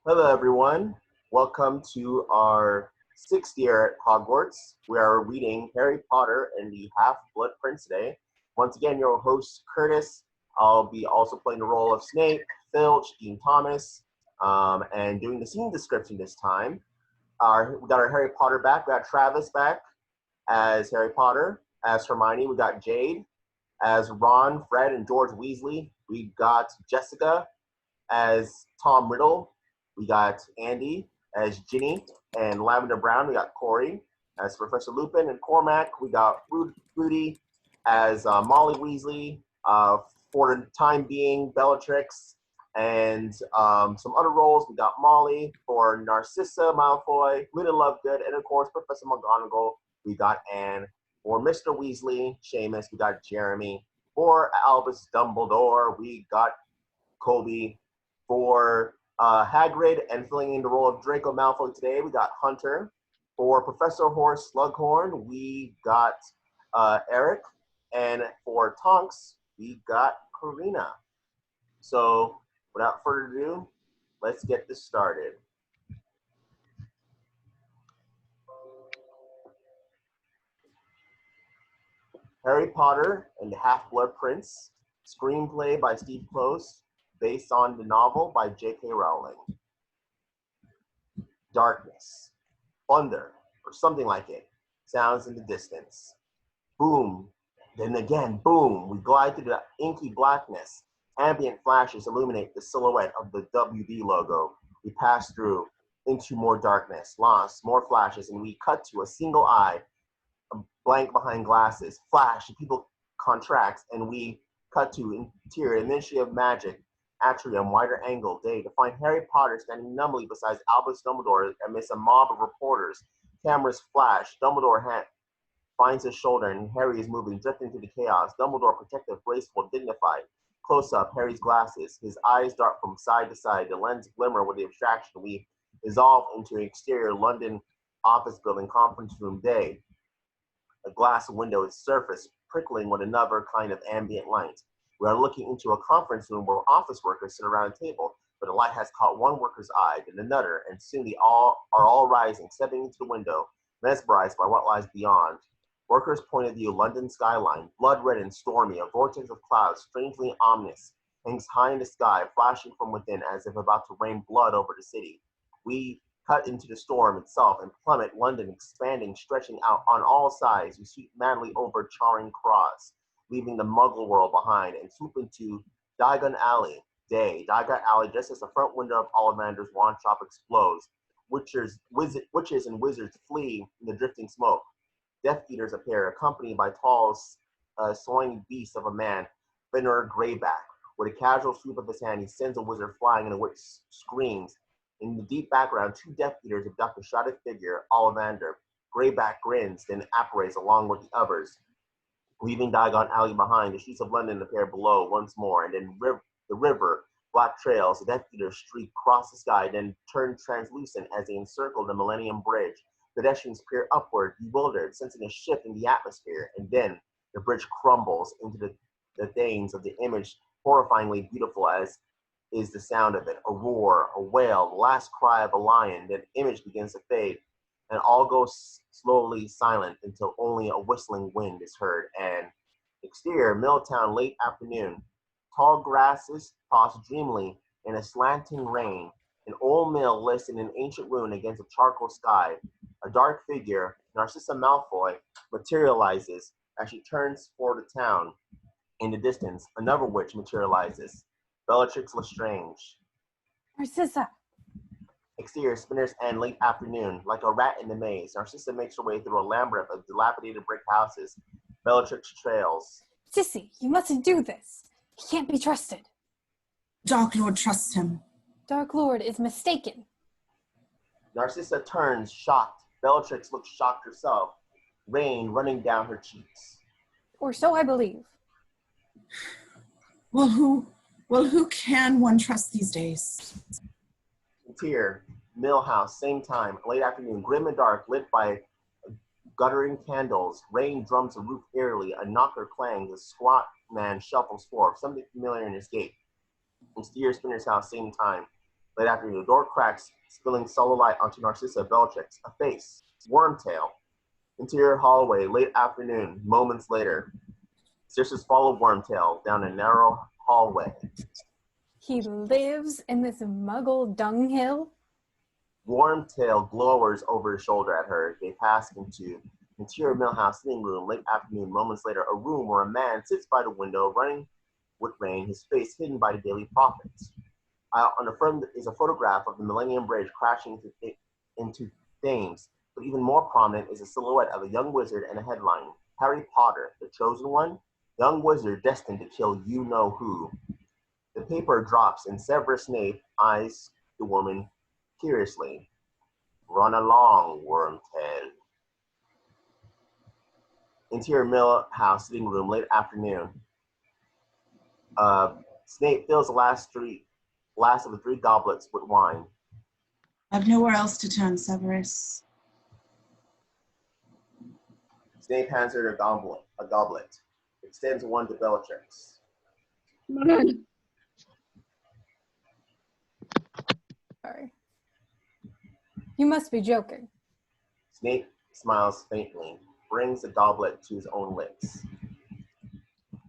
Hello, everyone. Welcome to our sixth year at Hogwarts. We are reading Harry Potter and the Half-Blood Prince today. Once again, your host, Curtis. I'll be also playing the role of Snape, Filch, Dean Thomas, and doing the scene description this time. We got our Harry Potter back. We got Travis back as Harry Potter. As Hermione, we got Jade. As Ron, Fred, and George Weasley, we got Jessica. As Tom Riddle, we got Andy. As Ginny and Lavender Brown, we got Corey. As Professor Lupin and Cormac, we got Rudy. As Molly Weasley, for the time being, Bellatrix. And some other roles, we got Molly for Narcissa Malfoy, Little Lovegood, and of course, Professor McGonagall, we got Anne. For Mr. Weasley, Seamus, we got Jeremy. For Albus Dumbledore, we got Colby. For Hagrid and filling in the role of Draco Malfoy today, we got Hunter. For Professor Horace Slughorn, we got Erik. And for Tonks, we got Karina. So without further ado, let's get this started. Harry Potter and the Half-Blood Prince, screenplay by Steve Close, based on the novel by J.K. Rowling. Darkness, thunder, or something like it, sounds in the distance. Boom, then again, boom, we glide through the inky blackness. Ambient flashes illuminate the silhouette of the WD logo. We pass through into more darkness, lost, more flashes, and we cut to a single eye, a blank behind glasses, flash, and people contracts, and we cut to interior, Ministry of Magic, atrium, wider angle, day, to find Harry Potter standing numbly beside Albus Dumbledore amidst a mob of reporters. Cameras flash, Dumbledore finds his shoulder, and Harry is moving, drifting through the chaos. Dumbledore protective, graceful, dignified. Close up, Harry's glasses, his eyes dart from side to side, the lens glimmer with the abstraction. We dissolve into an exterior London office building conference room day. A glass window is surface, prickling with another kind of ambient light. We are looking into a conference room where office workers sit around a table, but the light has caught one worker's eye, then another, and soon they are all rising, stepping into the window, mesmerized by what lies beyond. Workers' point of view, London skyline, blood red and stormy, a vortex of clouds, strangely ominous, hangs high in the sky, flashing from within as if about to rain blood over the city. We cut into the storm itself and plummet, London expanding, stretching out on all sides. We sweep madly over Charing Cross, leaving the Muggle world behind, and swoop into Diagon Alley. Day, Diagon Alley, just as the front window of Ollivander's wand shop explodes. Witches and wizards flee in the drifting smoke. Death Eaters appear, accompanied by tall, swinging beast of a man, Fenrir Greyback. With a casual sweep of his hand, he sends a wizard flying, and a witch screams. In the deep background, two Death Eaters abduct a shrouded figure, Ollivander. Greyback grins, then apparates along with the others. Leaving Diagon Alley behind, the streets of London appear below once more, and then the river, black trails, the Death Eaters streak cross the sky, then turn translucent as they encircle the Millennium Bridge. Pedestrians peer upward, bewildered, sensing a shift in the atmosphere, and then the bridge crumbles into the veins of the image, horrifyingly beautiful as is the sound of it. A roar, a wail, the last cry of a lion, then image begins to fade, and all goes slowly silent until only a whistling wind is heard. And exterior, Milltown, late afternoon. Tall grasses toss dreamily in a slanting rain. An old mill lists in an ancient ruin against a charcoal sky. A dark figure, Narcissa Malfoy, materializes as she turns for the town. In the distance, another witch materializes, Bellatrix Lestrange. Narcissa! Exterior, Spinner's End, late afternoon. Like a rat in the maze, Narcissa makes her way through a labyrinth of dilapidated brick houses. Bellatrix trails. Sissy, you mustn't do this. He can't be trusted. Dark Lord trusts him. Dark Lord is mistaken. Narcissa turns, shocked. Bellatrix looks shocked herself, rain running down her cheeks. Or so I believe. Well, who can one trust these days? Interior, Millhouse, same time, late afternoon, grim and dark, lit by guttering candles. Rain drums the roof eerily. A knocker clangs. A squat man shuffles forth, something familiar in his gait. Exterior, Spinner's house, same time. Late afternoon, the door cracks, spilling sullen light onto Narcissa, Bellatrix, a face, Wormtail. Interior hallway, late afternoon, moments later. Sisters follow Wormtail down a narrow hallway. He lives in this muggle dunghill? Wormtail glowers over his shoulder at her. They pass into interior Millhouse sitting room, late afternoon, moments later, a room where a man sits by the window, running with rain, his face hidden by the Daily Prophet. On the front is a photograph of the Millennium Bridge crashing into flames, but even more prominent is a silhouette of a young wizard and a headline, Harry Potter, the Chosen One, young wizard destined to kill you-know-who. The paper drops and Severus Snape eyes the woman curiously. Run along, Wormtail. Interior Millhouse sitting room, late afternoon. Snape fills the last of the 3 goblets with wine. I've nowhere else to turn, Severus. Snape hands her a goblet. Extends one to Bellatrix. Sorry. You must be joking. Snape smiles faintly, brings the goblet to his own lips.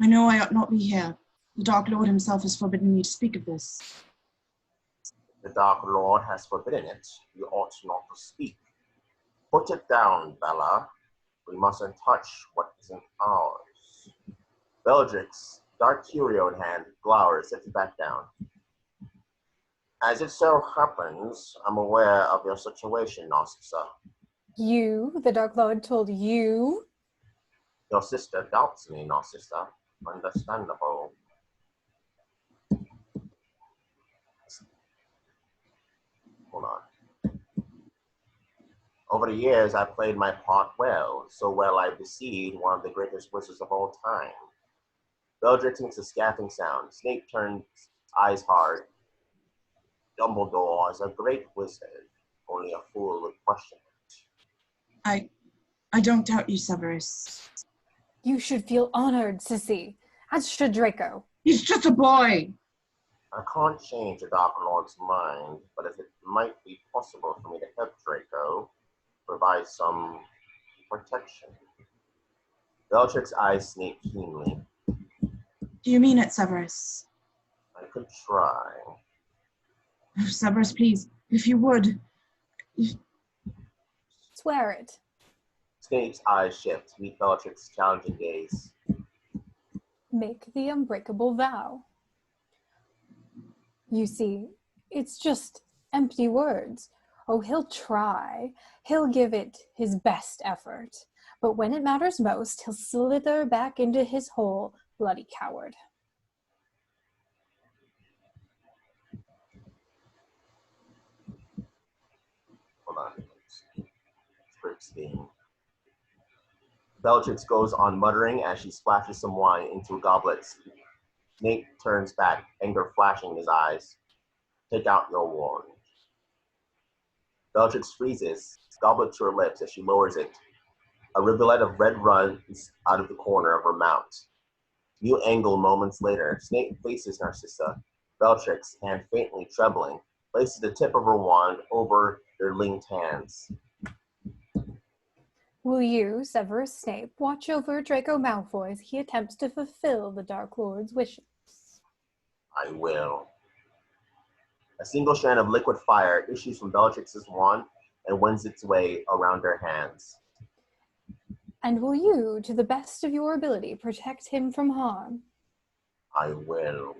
I know I ought not be here. The Dark Lord himself has forbidden me to speak of this. The Dark Lord has forbidden it. You ought not to speak. Put it down, Bella. We mustn't touch what isn't ours. Bellatrix, dark curio in hand, glowers, sits back down. As it so happens, I'm aware of your situation, Narcissa. You, the Dark Lord, told you? Your sister doubts me, Narcissa. Understandable. Hold on. Over the years, I played my part well, so well I deceived one of the greatest wizards of all time. Bellatrix makes a scathing sound. Snape turns eyes hard. Dumbledore is a great wizard. Only a fool would question it. I don't doubt you, Severus. You should feel honored, sissy. As should Draco. He's just a boy. I can't change the Dark Lord's mind, but if it might be possible for me to help Draco, provide some protection. Bellatrix's eyes snake keenly. Do you mean it, Severus? I could try. Oh, Severus, please, if you would. Swear it. Snape's eyes shift to meet Bellatrix's challenging gaze. Make the unbreakable vow. You see, it's just empty words. Oh, he'll try. He'll give it his best effort. But when it matters most, he'll slither back into his hole, bloody coward. Hold on. Script steam. Bellatrix goes on muttering as she splashes some wine into a goblet. Snape turns back, anger flashing in his eyes. Take out your wand. Bellatrix freezes, goblet to her lips as she lowers it. A rivulet of red runs out of the corner of her mouth. New angle moments later. Snape faces Narcissa. Bellatrix, hand faintly trembling, places the tip of her wand over their linked hands. Will you, Severus Snape, watch over Draco Malfoy as he attempts to fulfill the Dark Lord's wishes? I will. A single strand of liquid fire issues from Bellatrix's wand and wends its way around her hands. And will you, to the best of your ability, protect him from harm? I will.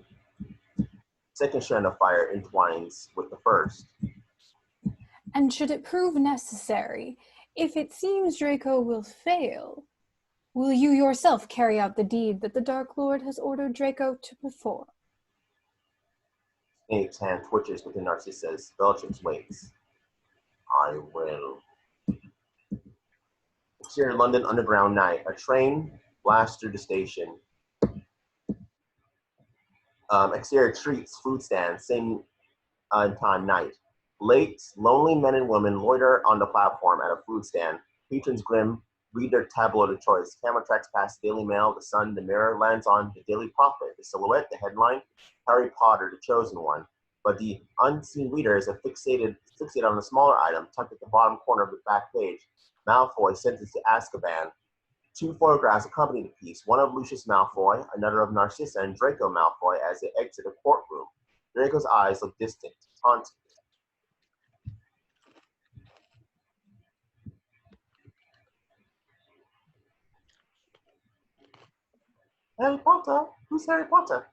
Second strand of fire entwines with the first. And should it prove necessary, if it seems Draco will fail, will you yourself carry out the deed that the Dark Lord has ordered Draco to perform? Snape's hand twitches within Narcissa's. Bellatrix waits. I will. Exterior London Underground night. A train blasts through the station. Exterior treats, food stands, same time night. Late, lonely men and women loiter on the platform at a food stand. Patrons grim read their tableau of choice. Camera tracks past the Daily Mail, the Sun, the Mirror, lands on the Daily Prophet, the silhouette, the headline, Harry Potter, the Chosen One. but the unseen reader is fixated on a smaller item tucked at the bottom corner of the back page. Malfoy sentenced to Azkaban. 2 photographs accompany the piece, one of Lucius Malfoy, another of Narcissa and Draco Malfoy as they exit a courtroom. Draco's eyes look distant, taunting. Harry Potter? Who's Harry Potter?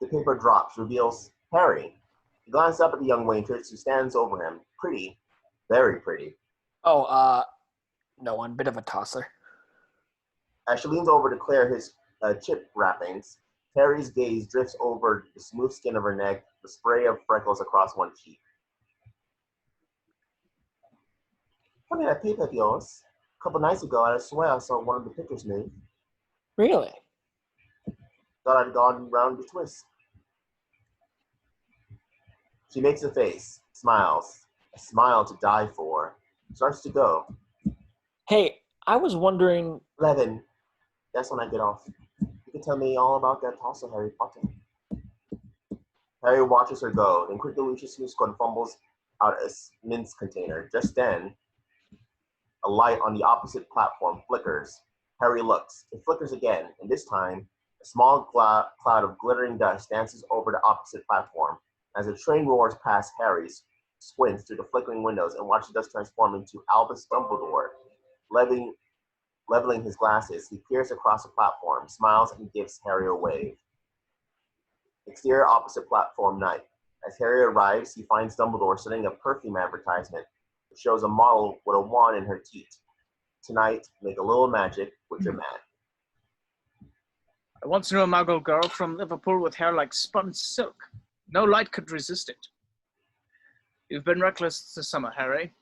The paper drops, reveals Harry. He glances up at the young waitress who stands over him. Pretty. Very pretty. Oh, no one. Bit of a tosser. As she leans over to clear his chip wrappings, Harry's gaze drifts over the smooth skin of her neck, the spray of freckles across one cheek. Come here, that paper of yours. A couple nights ago, I swear I saw one of the pictures move. Really? Thought I'd gone round the twist. She makes a face, smiles. A smile to die for. Starts to go. Hey, I was wondering... 11. That's when I get off. You can tell me all about that toss of Harry Potter. Harry watches her go, then quickly Lucius Slughorn fumbles out a mince container. Just then, a light on the opposite platform flickers. Harry looks. It flickers again, and this time, a small cloud of glittering dust dances over the opposite platform. As the train roars past, Harry squints through the flickering windows and watches dust transform into Albus Dumbledore. Leveling his glasses, he peers across the platform, smiles, and gives Harry a wave. Exterior opposite platform night. As Harry arrives, he finds Dumbledore setting a perfume advertisement. It shows a model with a wand in her teeth. Tonight, make a little magic with your man. I once knew a muggle girl from Liverpool with hair like spun silk. No light could resist it. You've been reckless this summer, Harry.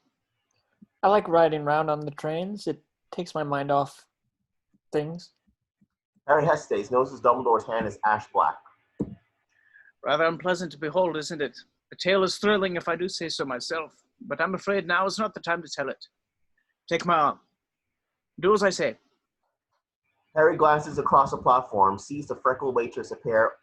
I like riding around on the trains. It takes my mind off things. Harry hesitates, notices Dumbledore's hand is ash black. Rather unpleasant to behold, isn't it? The tale is thrilling if I do say so myself, but I'm afraid now is not the time to tell it. Take my arm. Do as I say. Harry glances across the platform, sees the freckled waitress appear,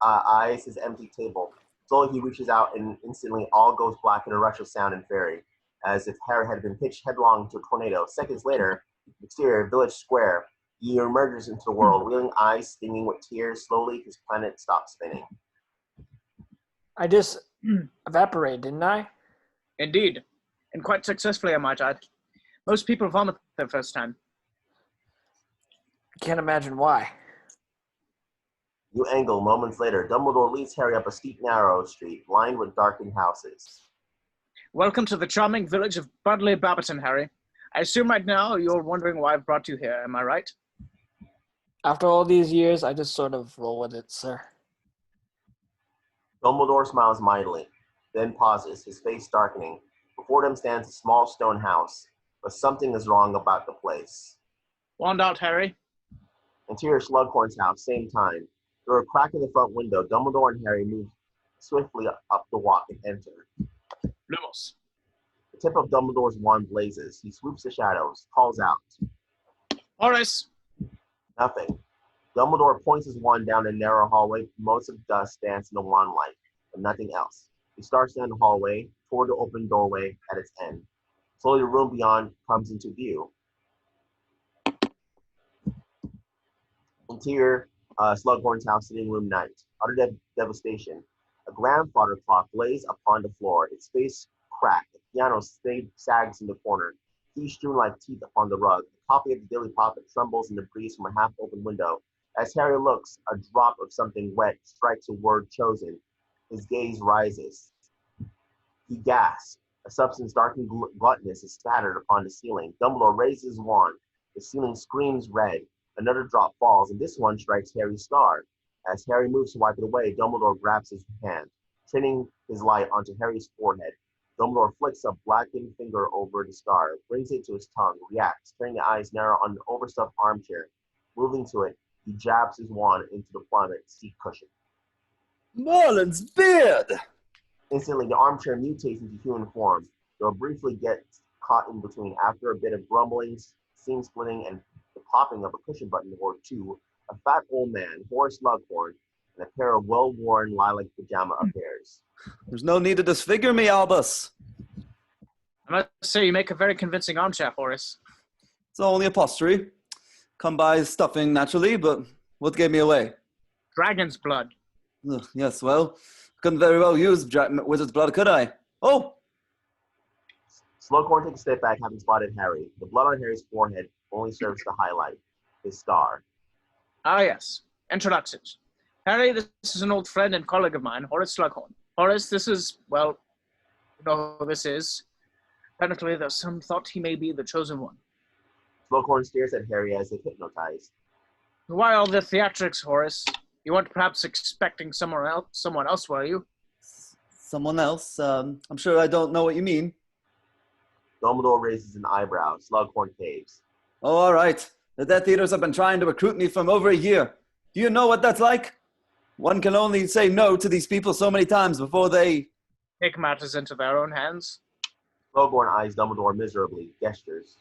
eyes his empty table. Slowly he reaches out and instantly all goes black in a rush of sound and fury, as if Harry had been pitched headlong into a tornado. Seconds later, exterior village square, he emerges into the world, reeling eyes stinging with tears. Slowly his planet stops spinning. I just evaporated, didn't I? Indeed, and quite successfully, I might add. Most people vomit their first time. I can't imagine why. New angle, moments later, Dumbledore leads Harry up a steep, narrow street, lined with darkened houses. Welcome to the charming village of Budley Babberton, Harry. I assume right now you're wondering why I've brought you here, am I right? After all these years, I just sort of roll with it, sir. Dumbledore smiles mightily, then pauses, his face darkening. Before them stands a small stone house, but something is wrong about the place. Wand out, Harry. Interior Slughorn's house, same time. Through a crack in the front window, Dumbledore and Harry move swiftly up the walk and enter. Lumos. The tip of Dumbledore's wand blazes. He swoops the shadows, calls out. Horace. Nothing. Dumbledore points his wand down a narrow hallway. Most of the dust dance in the wand light, but nothing else. He starts down the hallway, toward the open doorway at its end. Slowly the room beyond comes into view. Interior Slughorn's house, sitting room night. Utter devastation. A grandfather clock lays upon the floor, its face cracked. The piano sags in the corner, keys strewn like teeth upon the rug. A copy of the Daily Prophet trembles in the breeze from a half-open window. As Harry looks, a drop of something wet strikes a word chosen. His gaze rises. He gasps. A substance dark and gluttonous is spattered upon the ceiling. Dumbledore raises his wand. The ceiling screams red. Another drop falls, and this one strikes Harry's scar. As Harry moves to wipe it away, Dumbledore grabs his hand, training his light onto Harry's forehead. Dumbledore flicks a blackened finger over the scar, brings it to his tongue, reacts, turning the eyes narrow on an overstuffed armchair. Moving to it, he jabs his wand into the plummet seat cushion. Merlin's beard! Instantly, the armchair mutates into human form, though briefly gets caught in between. After a bit of grumbling, seam splitting, and the popping of a cushion button or two, a fat old man, Horace Slughorn, and a pair of well-worn lilac pajama affairs. There's no need to disfigure me, Albus. I must say you make a very convincing armchair, Horace. It's only upholstery. Come by stuffing, naturally, but what gave me away? Dragon's blood. Ugh, yes, well, couldn't very well use wizard's blood, could I? Oh! Slughorn takes a step back, having spotted Harry. The blood on Harry's forehead only serves to highlight his scar. Ah, yes. Introductions. Harry, this is an old friend and colleague of mine, Horace Slughorn. Horace, this is, well, you know who this is. Apparently, there's some thought he may be the chosen one. Slughorn stares at Harry as if hypnotized. Why all the theatrics, Horace? You weren't perhaps expecting someone else, were you? Someone else? I'm sure I don't know what you mean. Dumbledore raises an eyebrow. Slughorn caves. Oh, all right. The Death Eaters have been trying to recruit me for over a year. Do you know what that's like? One can only say no to these people so many times before they... Take matters into their own hands. Slughorn eyes Dumbledore miserably, gestures.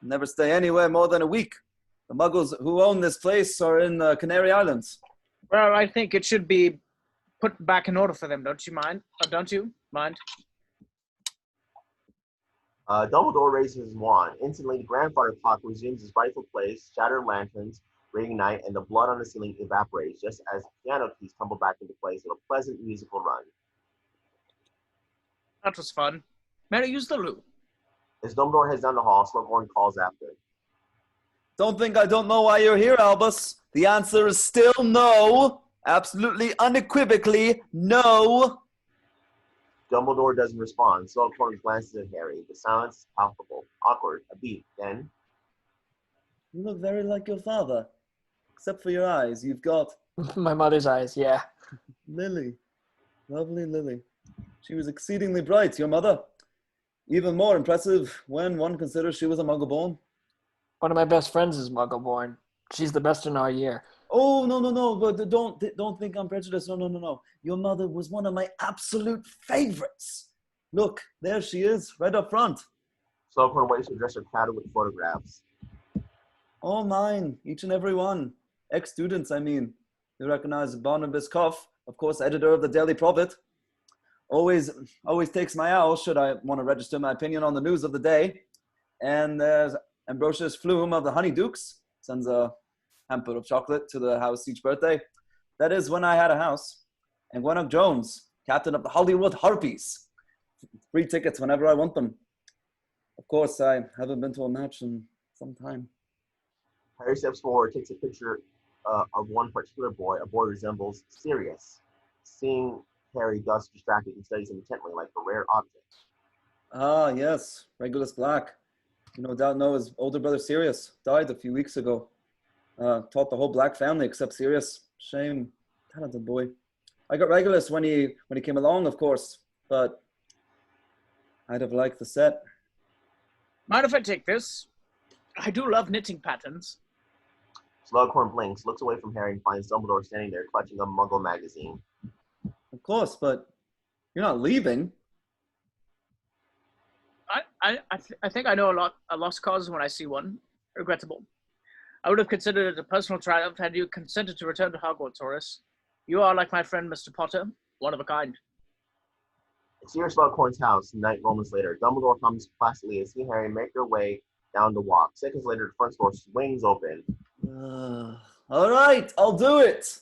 Never stay anywhere more than a week. The Muggles who own this place are in the Canary Islands. Well, I think it should be put back in order for them, don't you mind? Don't you mind? Dumbledore raises his wand. Instantly, the grandfather clock resumes its rightful place, shattered lanterns reignite, and the blood on the ceiling evaporates, just as piano keys tumble back into place with a pleasant musical run. That was fun. May I use the loo? As Dumbledore heads down the hall, Slughorn calls after. Don't think I don't know why you're here, Albus. The answer is still no. Absolutely unequivocally no. Dumbledore doesn't respond. Slughorn glances at Harry. The silence is palpable. Awkward. A beat. Then, You look very like your father. Except for your eyes. You've got... My mother's eyes, yeah. Lily. Lovely Lily. She was exceedingly bright, your mother. Even more impressive when one considers she was a Muggle-born. One of my best friends is Muggle-born. She's the best in our year. Oh, no, but don't think I'm prejudiced. No. Your mother was one of my absolute favorites. Look, there she is, right up front. Slughorn waits to address her crowded with photographs. All mine, each and every one. Ex-students, I mean. You recognize Barnabas Cuff, of course, editor of the Daily Prophet. Always takes my owl should I want to register my opinion on the news of the day. And there's Ambrosius Flume of the Honeydukes. Sends a hamper of chocolate to the house each birthday. That is when I had a house. And Gwennock Jones, captain of the Hollywood Harpies. Free tickets whenever I want them. Of course, I haven't been to a match in some time. Harry steps forward, takes a picture of one particular boy. A boy resembles Sirius. Seeing Harry, Gus distracted and studies him intently like a rare object. Ah, yes, Regulus Black. You no doubt know his older brother Sirius died a few weeks ago. Taught the whole Black family except Sirius. Shame, talented boy. I got Regulus when he came along, of course, but I'd have liked the set. Mind if I take this? I do love knitting patterns. Slughorn blinks, looks away from Harry, and finds Dumbledore standing there clutching a Muggle magazine. Of course, but you're not leaving. I think I know a lost cause when I see one. Regrettable. I would have considered it a personal triumph had you consented to return to Hogwarts, Horace. You are like my friend Mr. Potter, one of a kind. Exterior Slughorn's house, moments later. Dumbledore comes placidly and see Harry make their way down the walk. Seconds later, the front door swings open. All right, I'll do it.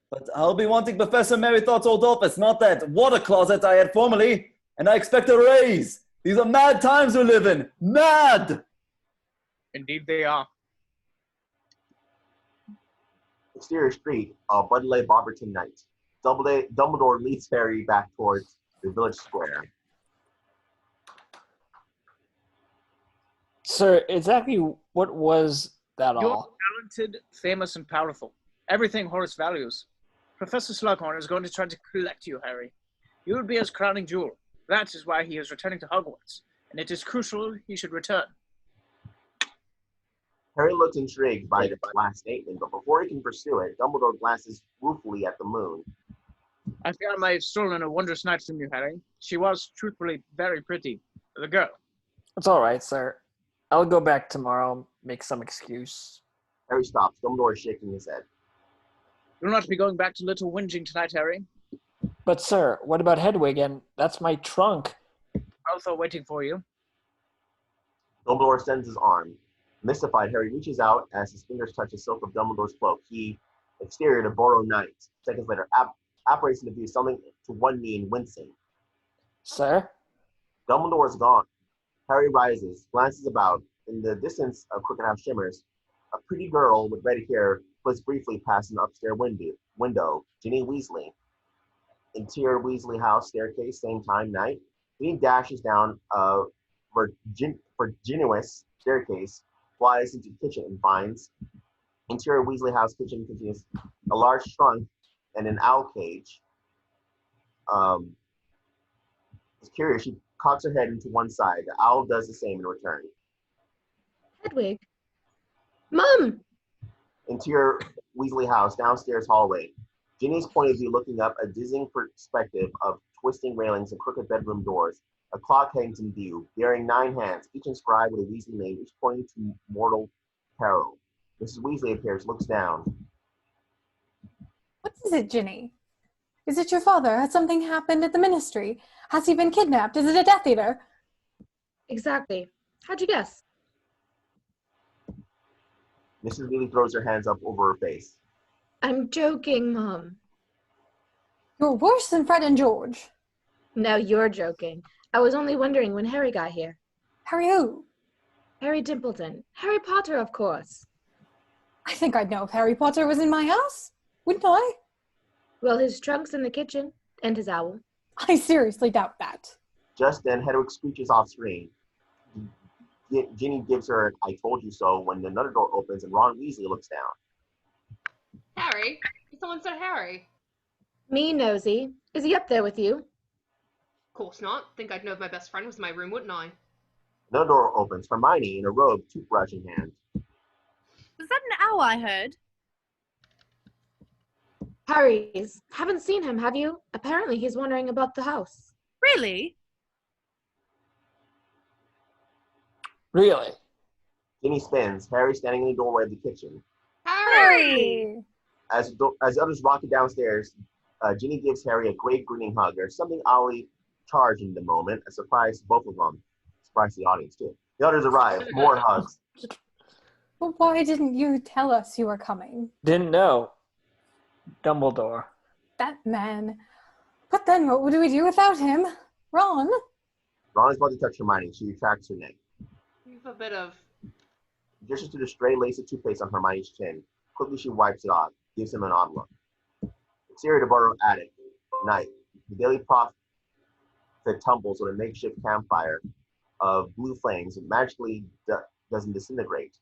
But I'll be wanting Professor Merrythoughts' old office, not that water closet I had formerly. And I expect a raise. These are mad times we live in. Mad! Indeed they are. Exterior street, Budleigh Barberton night. Dumbledore leads Harry back towards the village square. Sir, exactly what was that all? You're talented, famous, and powerful. Everything Horace values. Professor Slughorn is going to try to collect you, Harry. You will be his crowning jewel. That is why he is returning to Hogwarts, and it is crucial he should return. Harry looks intrigued by the last statement, but before he can pursue it, Dumbledore glances ruefully at the moon. I fear I may have stolen a wondrous night from you, Harry. She was, truthfully, very pretty. The girl. It's all right, sir. I'll go back tomorrow, make some excuse. Harry stops. Dumbledore is shaking his head. You'll not be going back to Little Whinging tonight, Harry. But sir, what about Hedwig? And that's my trunk. Also waiting for you. Dumbledore extends his arm. Mystified, Harry reaches out as his fingers touch the silk of Dumbledore's cloak. He, exterior to Borrow Knight. Seconds later, apparates into view, stumbling to one knee and wincing. Sir? Dumbledore is gone. Harry rises, glances about. In the distance, a crooked house shimmers. A pretty girl with red hair flits briefly past an upstairs window. Ginny Weasley. Interior Weasley house staircase, same time, night. Ginny dashes down a vertiginous staircase, flies into the kitchen and finds interior Weasley house kitchen contains a large trunk and an owl cage. It's curious, she cocks her head into one side. The owl does the same in return. Hedwig. Mom! Interior Weasley house, downstairs hallway. Ginny's point of view looking up, a dizzying perspective of twisting railings and crooked bedroom doors. A clock hangs in view, bearing 9 hands, each inscribed with a Weasley name, each pointing to mortal peril. Mrs. Weasley appears, looks down. What is it, Ginny? Is it your father? Has something happened at the ministry? Has he been kidnapped? Is it a Death Eater? Exactly. How'd you guess? Mrs. Weasley throws her hands up over her face. I'm joking, Mom. You're worse than Fred and George. Now you're joking. I was only wondering when Harry got here. Harry who? Harry Dimpleton. Harry Potter, of course. I think I'd know if Harry Potter was in my house. Wouldn't I? Well, his trunk's in the kitchen, and his owl. I seriously doubt that. Just then, Hedwig screeches off screen. Ginny gives her an "I told you so" when another door opens and Ron Weasley looks down. Harry? Someone said Harry. Me, Nosy. Is he up there with you? Of course not. Think I'd know if my best friend was in my room, wouldn't I? Another door opens. Hermione in a robe, toothbrush in hand. Was that an owl I heard? Harry's. Haven't seen him, have you? Apparently he's wandering about the house. Really? Really? Ginny spins. Harry standing in the doorway of the kitchen. Harry! As others rock it downstairs, Ginny gives Harry a great grinning hug. There's something oddly charged in the moment. A surprise to both of them. Surprise to the audience, too. The others arrive. More hugs. But why didn't you tell us you were coming? Didn't know. Dumbledore. That man. But then what would we do without him? Ron? Ron is about to touch Hermione. She retracts her neck. You have a bit of... Gestures to the stray lace of toothpaste on Hermione's chin. Quickly she wipes it off. Gives him an odd look. Exterior to Burrow attic. Night. The Daily Prophet tumbles with a makeshift campfire of blue flames. It magically doesn't disintegrate.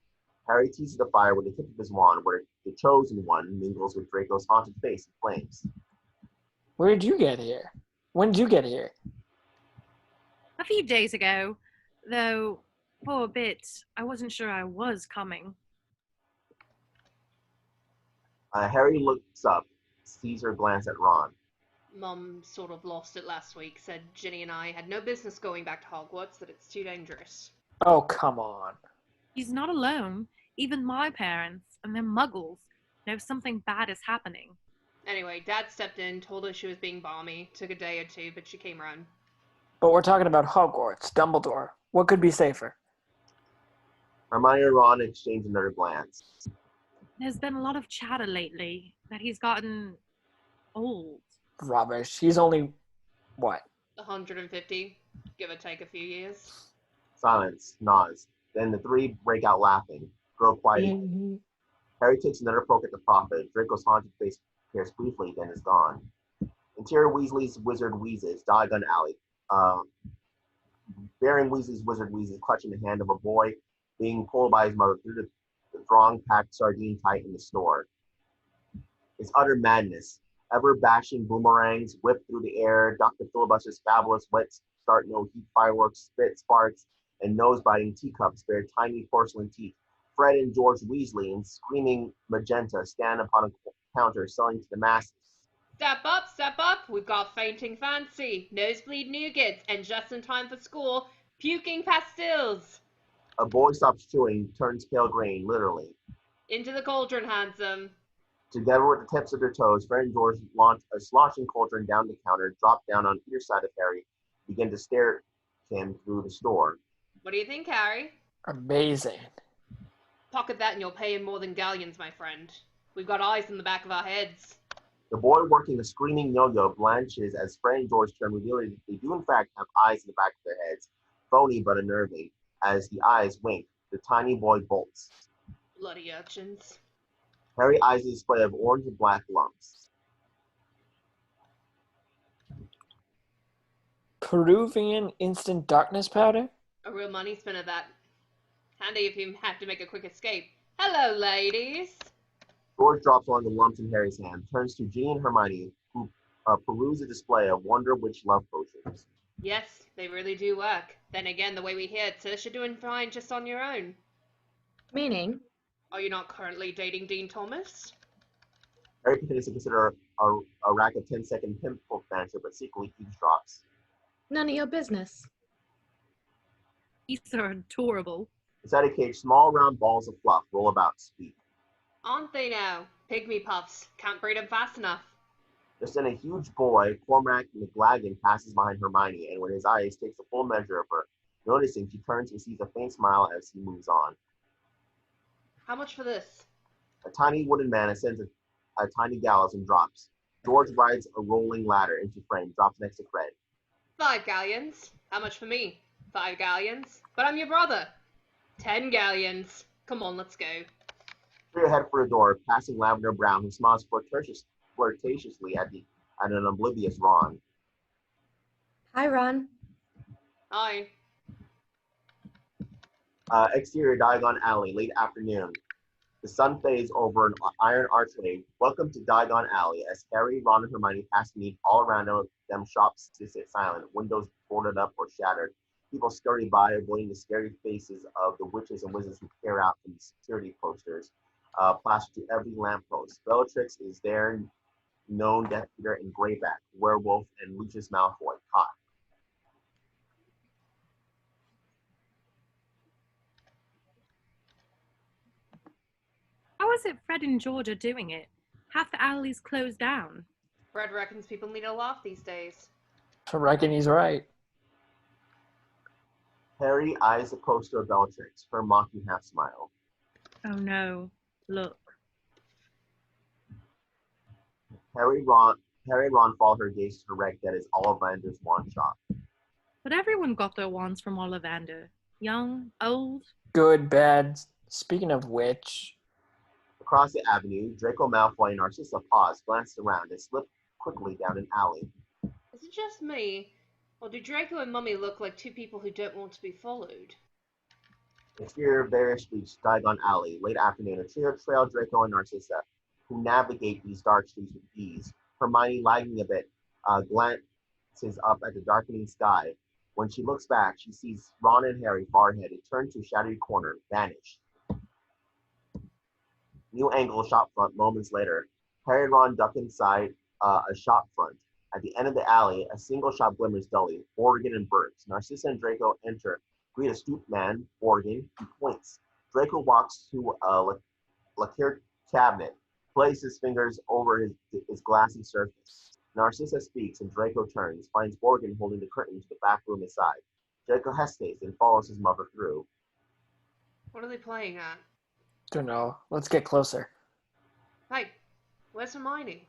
Harry teases the fire with the tip of his wand, where the chosen one mingles with Draco's haunted face in flames. Where did you get here? When did you get here? A few days ago, though for a bit I wasn't sure I was coming. Harry looks up, sees her glance at Ron. Mum sort of lost it last week, said Ginny and I had no business going back to Hogwarts, that it's too dangerous. Oh, come on. He's not alone. Even my parents, and they're muggles, know something bad is happening. Anyway, Dad stepped in, told her she was being balmy. Took a day or two, but she came around. But we're talking about Hogwarts, Dumbledore. What could be safer? Hermione and Ron exchange another glance. There's been a lot of chatter lately that he's gotten old. Rubbish. He's only, what? 150, give or take a few years. Silence, nods. Then the three break out laughing. Grow quiet. Harry takes another poke at the prophet. Draco's haunted face appears briefly, then is gone. Interior Weasley's Wizard Wheezes, Diagon Alley. Bearing Weasley's Wizard Wheezes clutching the hand of a boy being pulled by his mother through the throng packed sardine tight in the store. It's utter madness. Ever bashing boomerangs whip through the air. Dr. Filibuster's fabulous wet start no heat fireworks, spit sparks, and nose-biting teacups bear tiny porcelain teeth. Fred and George Weasley in screaming magenta stand upon a counter selling to the masses. Step up, we've got fainting fancy, nosebleed nougats, and just in time for school, puking pastilles. A boy stops chewing, turns pale green, literally. Into the cauldron, handsome. Together with the tips of their toes, Fred and George launch a sloshing cauldron down the counter, drop down on either side of Harry, begin to stare at him through the store. What do you think, Harry? Amazing. Pocket that and you'll pay in more than galleons, my friend. We've got eyes in the back of our heads. The boy working the screaming yo-yo blanches as Fred and George turn, revealing that they do in fact have eyes in the back of their heads, phony but unnerving. As the eyes wink, the tiny boy bolts. Bloody urchins. Harry eyes the display of orange and black lumps. Peruvian instant darkness powder? A real money spinner, that. Handy if you have to make a quick escape. Hello, ladies. George drops one of the lumps in Harry's hand, turns to Ginny and Hermione, who peruse a display of Wonder Witch love potions. Yes, they really do work. Then again, the way we hear it says you're doing fine just on your own. Meaning? Are you not currently dating Dean Thomas? Harry begins to consider a rack of 10-second pimple finisher, but secretly eavesdrops. None of your business. These are adorable. Inside a cage, small round balls of fluff roll about, speak. Aren't they now? Pygmy puffs. Can't breed them fast enough. Just then a huge boy, Cormac McLagan, passes behind Hermione, and when his eyes takes a full measure of her, noticing, she turns and sees a faint smile as he moves on. How much for this? A tiny wooden man ascends a tiny gallows and drops. George rides a rolling ladder into frame, drops next to Fred. 5 galleons. How much for me? 5 galleons. But I'm your brother. 10 galleons. Come on, let's go. Straight ahead for a door, passing Lavender Brown, who smiles flirtatiously at an oblivious Ron. Hi, Ron. Hi. Exterior Diagon Alley, late afternoon. The sun fades over an iron archway. Welcome to Diagon Alley, as Harry, Ron, and Hermione pass beneath. All around them shops to sit silent, windows boarded up or shattered. People scurry by, avoiding the scary faces of the witches and wizards who peer out from the security posters plastered to every lamppost. Bellatrix is there, known Death Eater and Greyback, Werewolf, and Lucius Malfoy, caught. How is it Fred and George are doing it? Half the alley's closed down. Fred reckons people need a laugh these days. I reckon he's right. Harry eyes the poster of Bellatrix, her mocking half-smile. Oh no, look. Harry and Ron follow her gaze to the wreck that is Ollivander's wand shop. But everyone got their wands from Ollivander. Young, old. Good, bad. Speaking of which... Across the avenue, Draco Malfoy and Narcissa pause, glanced around, and slipped quickly down an alley. Is it just me? Or do Draco and Mummy look like two people who don't want to be followed? Exterior of various streets, Diagon Alley, late afternoon. A trio trail Draco and Narcissa, who navigate these dark streets with ease. Hermione, lagging a bit, glances up at the darkening sky. When she looks back, she sees Ron and Harry far ahead. It turns to a shadowy corner, vanished. New angle shop front moments later. Harry and Ron duck inside a shop front. At the end of the alley, a single shop glimmers dully. Borgin and Burks. Narcissa and Draco enter. Greet a stooped man, Borgin, who points. Draco walks to a lacquered cabinet, places his fingers over his glassy surface. Narcissa speaks and Draco turns, finds Borgin holding the curtain to the back room aside. Draco hesitates and follows his mother through. What are they playing at? Don't know. Let's get closer. Hey, where's Hermione?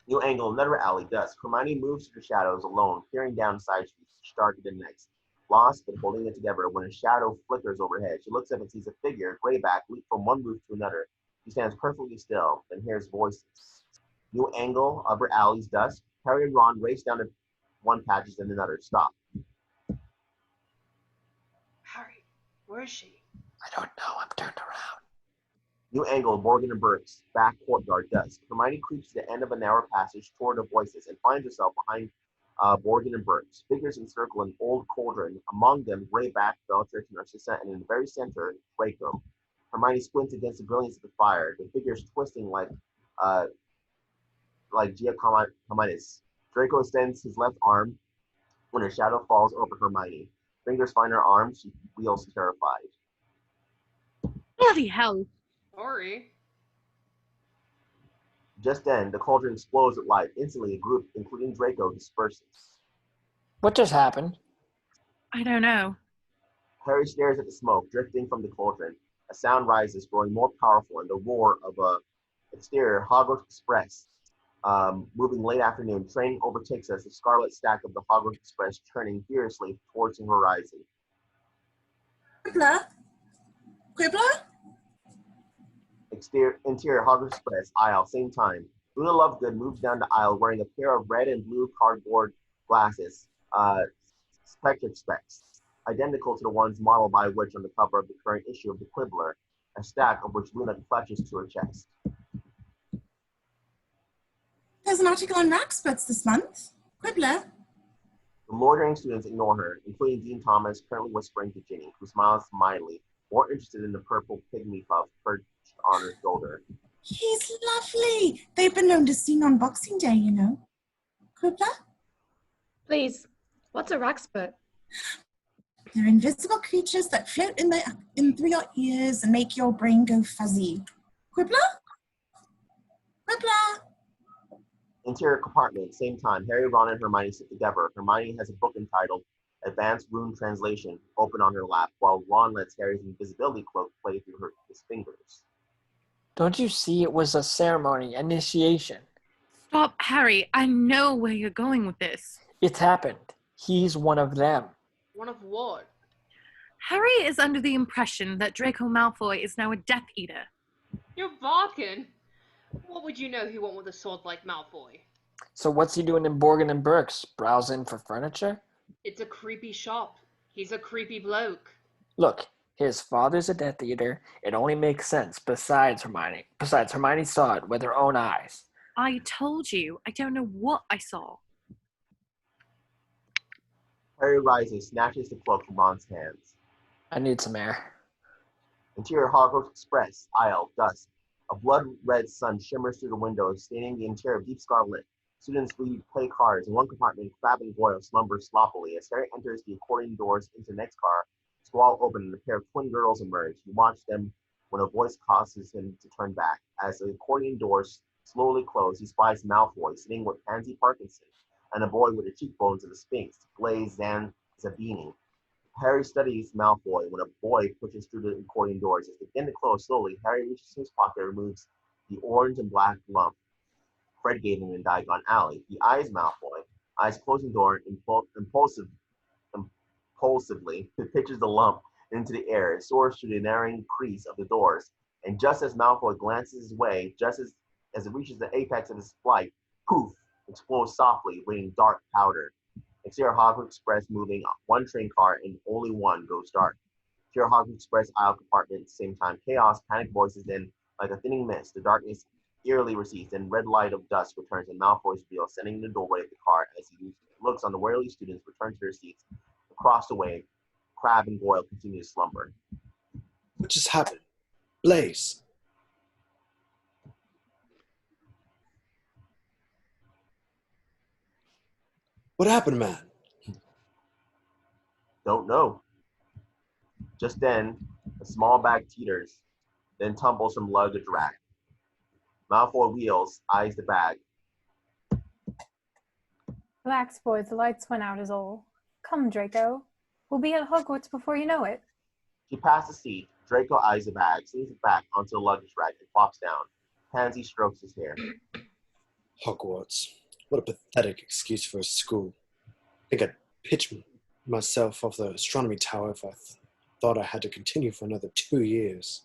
New angle, another alley, dusk. Hermione moves through the shadows alone, peering down side streets, stark to the next. Lost but holding it together when a shadow flickers overhead. She looks up and sees a figure, Greyback, leap from one roof to another. She stands perfectly still, then hears voices. New angle, upper alleys, dusk. Harry and Ron race down to one passage and another. Stop. Harry, where is she? I don't know. I'm turned around. New angle, Borgin and Burks, back courtyard, dusk. Hermione creeps to the end of a narrow passage toward the voices and finds herself behind Borgin and Burks. Figures encircle an old cauldron. Among them, Greyback, Bellatrix, Narcissa, and in the very center, Draco. Hermione squints against the brilliance of the fire, the figures twisting like Giacominus. Draco extends his left arm when a shadow falls over Hermione. Fingers find her arm. She wheels terrified. Bloody hell. Sorry. Just then, the cauldron explodes with light. Instantly, a group, including Draco, disperses. What just happened? I don't know. Harry stares at the smoke drifting from the cauldron. A sound rises, growing more powerful, and the roar of a exterior Hogwarts Express. Moving late afternoon, train overtakes us, the scarlet stack of the Hogwarts Express churning furiously towards the horizon. Quibbler? Quibbler? Interior Hogwarts Express, aisle, same time. Luna Lovegood moves down the aisle wearing a pair of red and blue cardboard glasses, spectacle specs, identical to the ones modeled by which on the cover of the current issue of the Quibbler, a stack of which Luna clutches to her chest. There's an article on Ragspuds this month. Quibbler? The loitering students ignore her, including Dean Thomas, currently whispering to Ginny, who smiles mildly, more interested in the purple pygmy puff perched on her shoulder. He's lovely. They've been known to sing on Boxing Day, you know. Quibbler? Please, what's a Raxput? They're invisible creatures that float in through your ears and make your brain go fuzzy. Quibbler? Quibbler? Interior compartment, same time. Harry, Ron, and Hermione sit together. Hermione has a book entitled Advanced Rune Translation open on her lap, while Ron lets Harry's invisibility cloak play through his fingers. Don't you see it was a ceremony, initiation? Stop, Harry. I know where you're going with this. It's happened. He's one of them. One of what? Harry is under the impression that Draco Malfoy is now a Death Eater. You're barking. What would you know he won't with a sword like Malfoy? So what's he doing in Borgin and Burke's? Browsing for furniture? It's a creepy shop. He's a creepy bloke. Look, his father's a Death Eater. It only makes sense. Besides, Hermione saw it with her own eyes. I told you, I don't know what I saw. Harry rises, snatches the cloak from Ron's hands. I need some air. Interior Hogwarts Express, aisle, dusk. A blood-red sun shimmers through the windows, staining the interior of deep scarlet. Students read, play cards. In one compartment, Crabbe and Goyle slumber sloppily. As Harry enters the accordion doors into the next car, squall open and a pair of twin girls emerge. He watches them when a voice causes him to turn back. As the accordion doors slowly close, he spies Malfoy sitting with Pansy Parkinson and a boy with the cheekbones of a sphinx, Blaise Zabini. Harry studies Malfoy when a boy pushes through the accordion doors. As they begin to close slowly, Harry reaches his pocket and removes the orange and black lump Fred gave him in Diagon Alley. He eyes Malfoy, eyes closing door, impulsively pitches the lump into the air. It soars through the narrowing crease of the doors. And just as Malfoy glances his way, just as it reaches the apex of his flight, poof, explodes softly, raining dark powder. Exterior Hogwarts Express moving one train car and only one goes dark. Exterior Hogwarts Express aisle compartment, same time. Chaos, panic voices in like a thinning mist. The darkness eerily recedes, and red light of dusk returns in Malfoy's wheel, sending the doorway of the car as he looks on the wary students return to their seats. Across the way, Crabbe and Goyle continue to slumber. What just happened? Blaise. What happened, man? Don't know. Just then, a small bag teeters, then tumbles from luggage rack. Malfoy wheels, eyes the bag. Relax, boys. The lights went out is all. Come, Draco. We'll be at Hogwarts before you know it. She passes the seat. Draco eyes the bag, swings it back onto the luggage rack, and flops down. Pansy strokes his hair. Hogwarts. What a pathetic excuse for a school. I think I'd pitch myself off the astronomy tower if I thought I had to continue for another 2 years.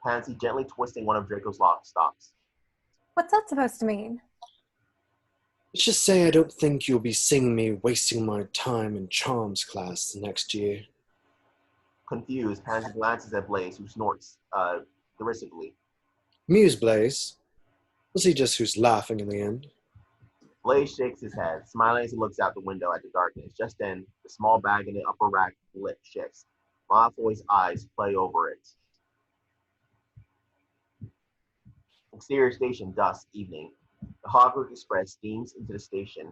Pansy gently twisting one of Draco's locks stops. What's that supposed to mean? Let's just say I don't think you'll be seeing me wasting my time in charms class next year. Confused, Pansy glances at Blaise, who snorts derisively. Muse, Blaise. Was he just who's laughing in the end? Blaise shakes his head, smiling as he looks out the window at the darkness. Just then, the small bag in the upper rack lip shifts. Malfoy's eyes play over it. Exterior station, dusk, evening. The Hogwarts Express steams into the station.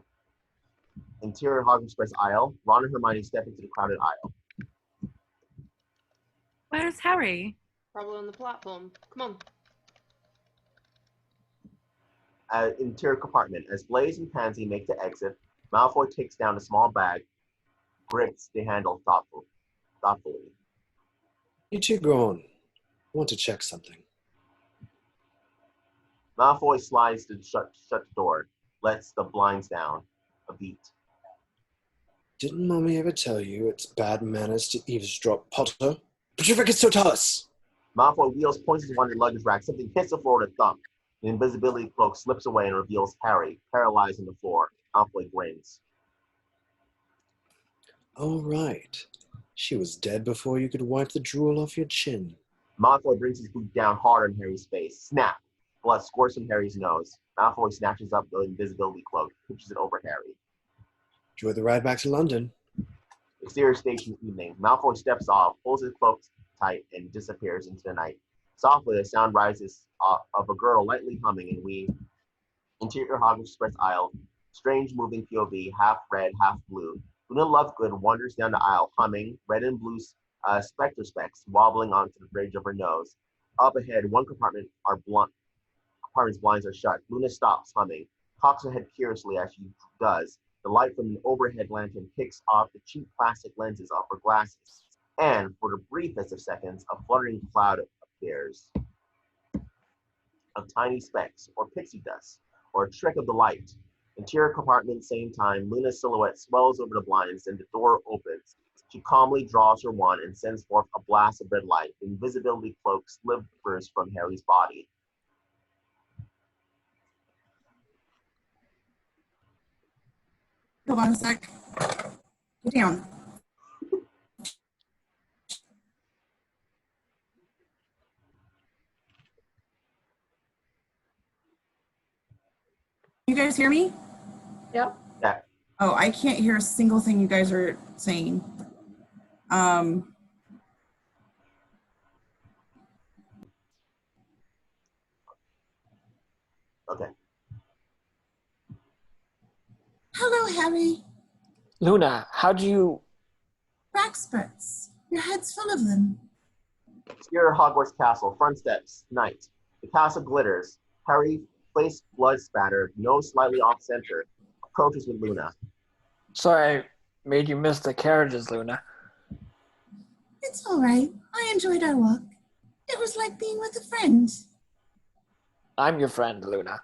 Interior Hogwarts Express aisle. Ron and Hermione step into the crowded aisle. Where's Harry? Probably on the platform. Come on. interior compartment. As Blaze and Pansy make the exit, Malfoy takes down a small bag, grips the handle thoughtfully. You two go on. I want to check something. Malfoy slides to shut the door, lets the blinds down a beat. Didn't Mommy ever tell you it's bad manners to eavesdrop, Potter? Petrificus! Malfoy wheels, points to one of the luggage rack. Something hits the floor with a thump. The invisibility cloak slips away and reveals Harry, paralyzed on the floor. Malfoy grins. All right. She was dead before you could wipe the drool off your chin. Malfoy brings his boot down hard on Harry's face. Snap! Blood squirts from Harry's nose. Malfoy snatches up the invisibility cloak, pushes it over Harry. Enjoy the ride back to London. Exterior station evening. Malfoy steps off, pulls his cloak tight, and disappears into the night. Softly, a sound rises of a girl lightly humming, and we, interior Hogwarts Express aisle, strange moving POV, half red, half blue. Luna Lovegood wanders down the aisle, humming, red and blue specter specks wobbling onto the bridge of her nose. Up ahead, one compartment's blinds are shut. Luna stops, humming, cocks her head curiously as she does. The light from an overhead lantern picks off the cheap plastic lenses off her glasses. And, for the briefest of seconds, a fluttering cloud appears of tiny specks, or pixie dust, or a trick of the light. Interior compartment, same time, Luna's silhouette swells over the blinds, and the door opens. She calmly draws her wand and sends forth a blast of red light. The invisibility cloak slivers from Harry's body. Hold on a sec. Get down. You guys hear me? Yep. Yeah. Oh, I can't hear a single thing you guys are saying. Okay. Hello, Harry. Luna, how'd you... Raxburts. Your head's full of them. Exterior Hogwarts Castle, front steps, night. The castle glitters. Harry, face blood spattered, nose slightly off center, approaches with Luna. Sorry I made you miss the carriages, Luna. It's all right. I enjoyed our walk. It was like being with a friend. I'm your friend, Luna.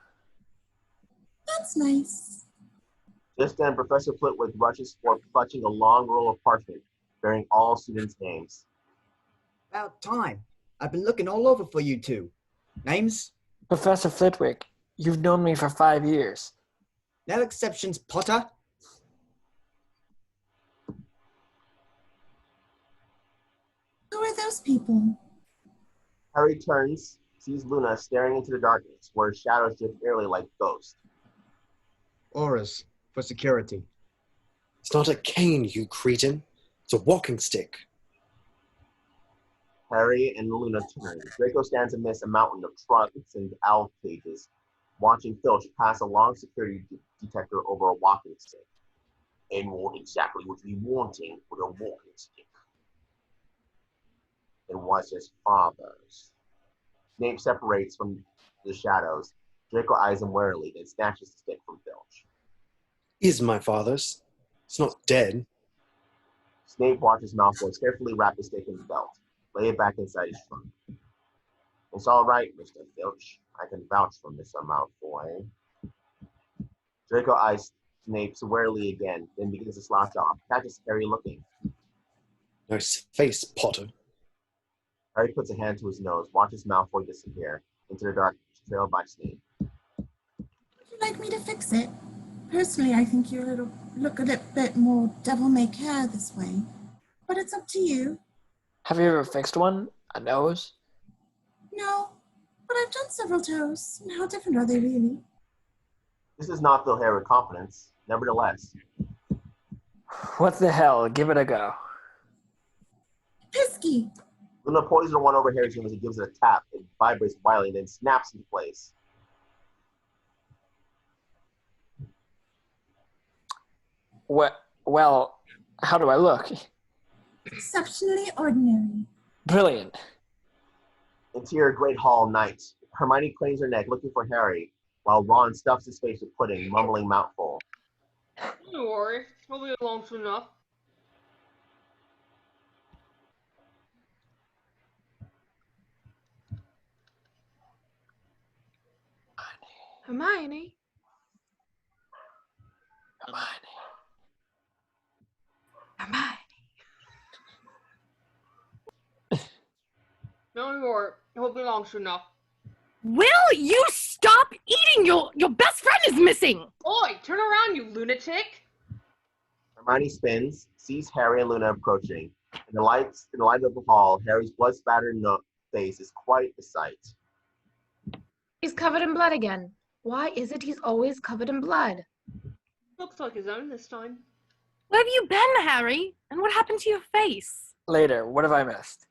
That's nice. Just then, Professor Flitwick rushes forth, clutching a long roll of parchment, bearing all students' names. About time. I've been looking all over for you two. Names? Professor Flitwick, you've known me for 5 years. No exceptions, Potter. Who are those people? Harry turns, sees Luna staring into the darkness, where shadows drift eerily like ghosts. Auras, for security. It's not a cane, you cretin. It's a walking stick. Harry and Luna turn. Draco stands amidst a mountain of trunks and owl cages, watching Filch pass a long security detector over a walking stick. And what exactly would you be wanting with a walking stick? It was his father's. Snape separates from the shadows. Draco eyes him warily, then snatches the stick from Filch. Is my father's. It's not dead. Snape watches Malfoy carefully wrap the stick in his belt, lay it back inside his trunk. It's all right, Mr. Filch. I can vouch for Mr. Malfoy. Draco eyes Snape warily again, then begins to slouch off. Catches Harry looking. Nice face, Potter. Harry puts a hand to his nose, watches Malfoy disappear into the darkness, trailed by Snape. Would you like me to fix it? Personally, I think you look a little bit more devil-may-care this way. But it's up to you. Have you ever fixed one? A nose? No, but I've done several toes. And how different are they really? This does not fill Harry with confidence. Nevertheless, What the hell? Give it a go. Pisky! Luna poises her wand over Harry's room as he gives it a tap. It vibrates wildly and then snaps into place. Well, how do I look? Exceptionally ordinary. Brilliant. Interior Great Hall, night. Hermione cranes her neck, looking for Harry. while Ron stuffs his face with pudding, mumbling mouthful. Don't worry, we'll be along soon enough. Hermione? Hermione. Don't worry, we'll be along soon enough. Will you stop eating? Your best friend is missing. Oi, turn around, you lunatic! Hermione spins, sees Harry and Luna approaching. In the light of the hall, Harry's blood-spattered face is quite a sight. He's covered in blood again. Why is it he's always covered in blood? Looks like his own this time. Where have you been, Harry? And what happened to your face? Later, what have I missed?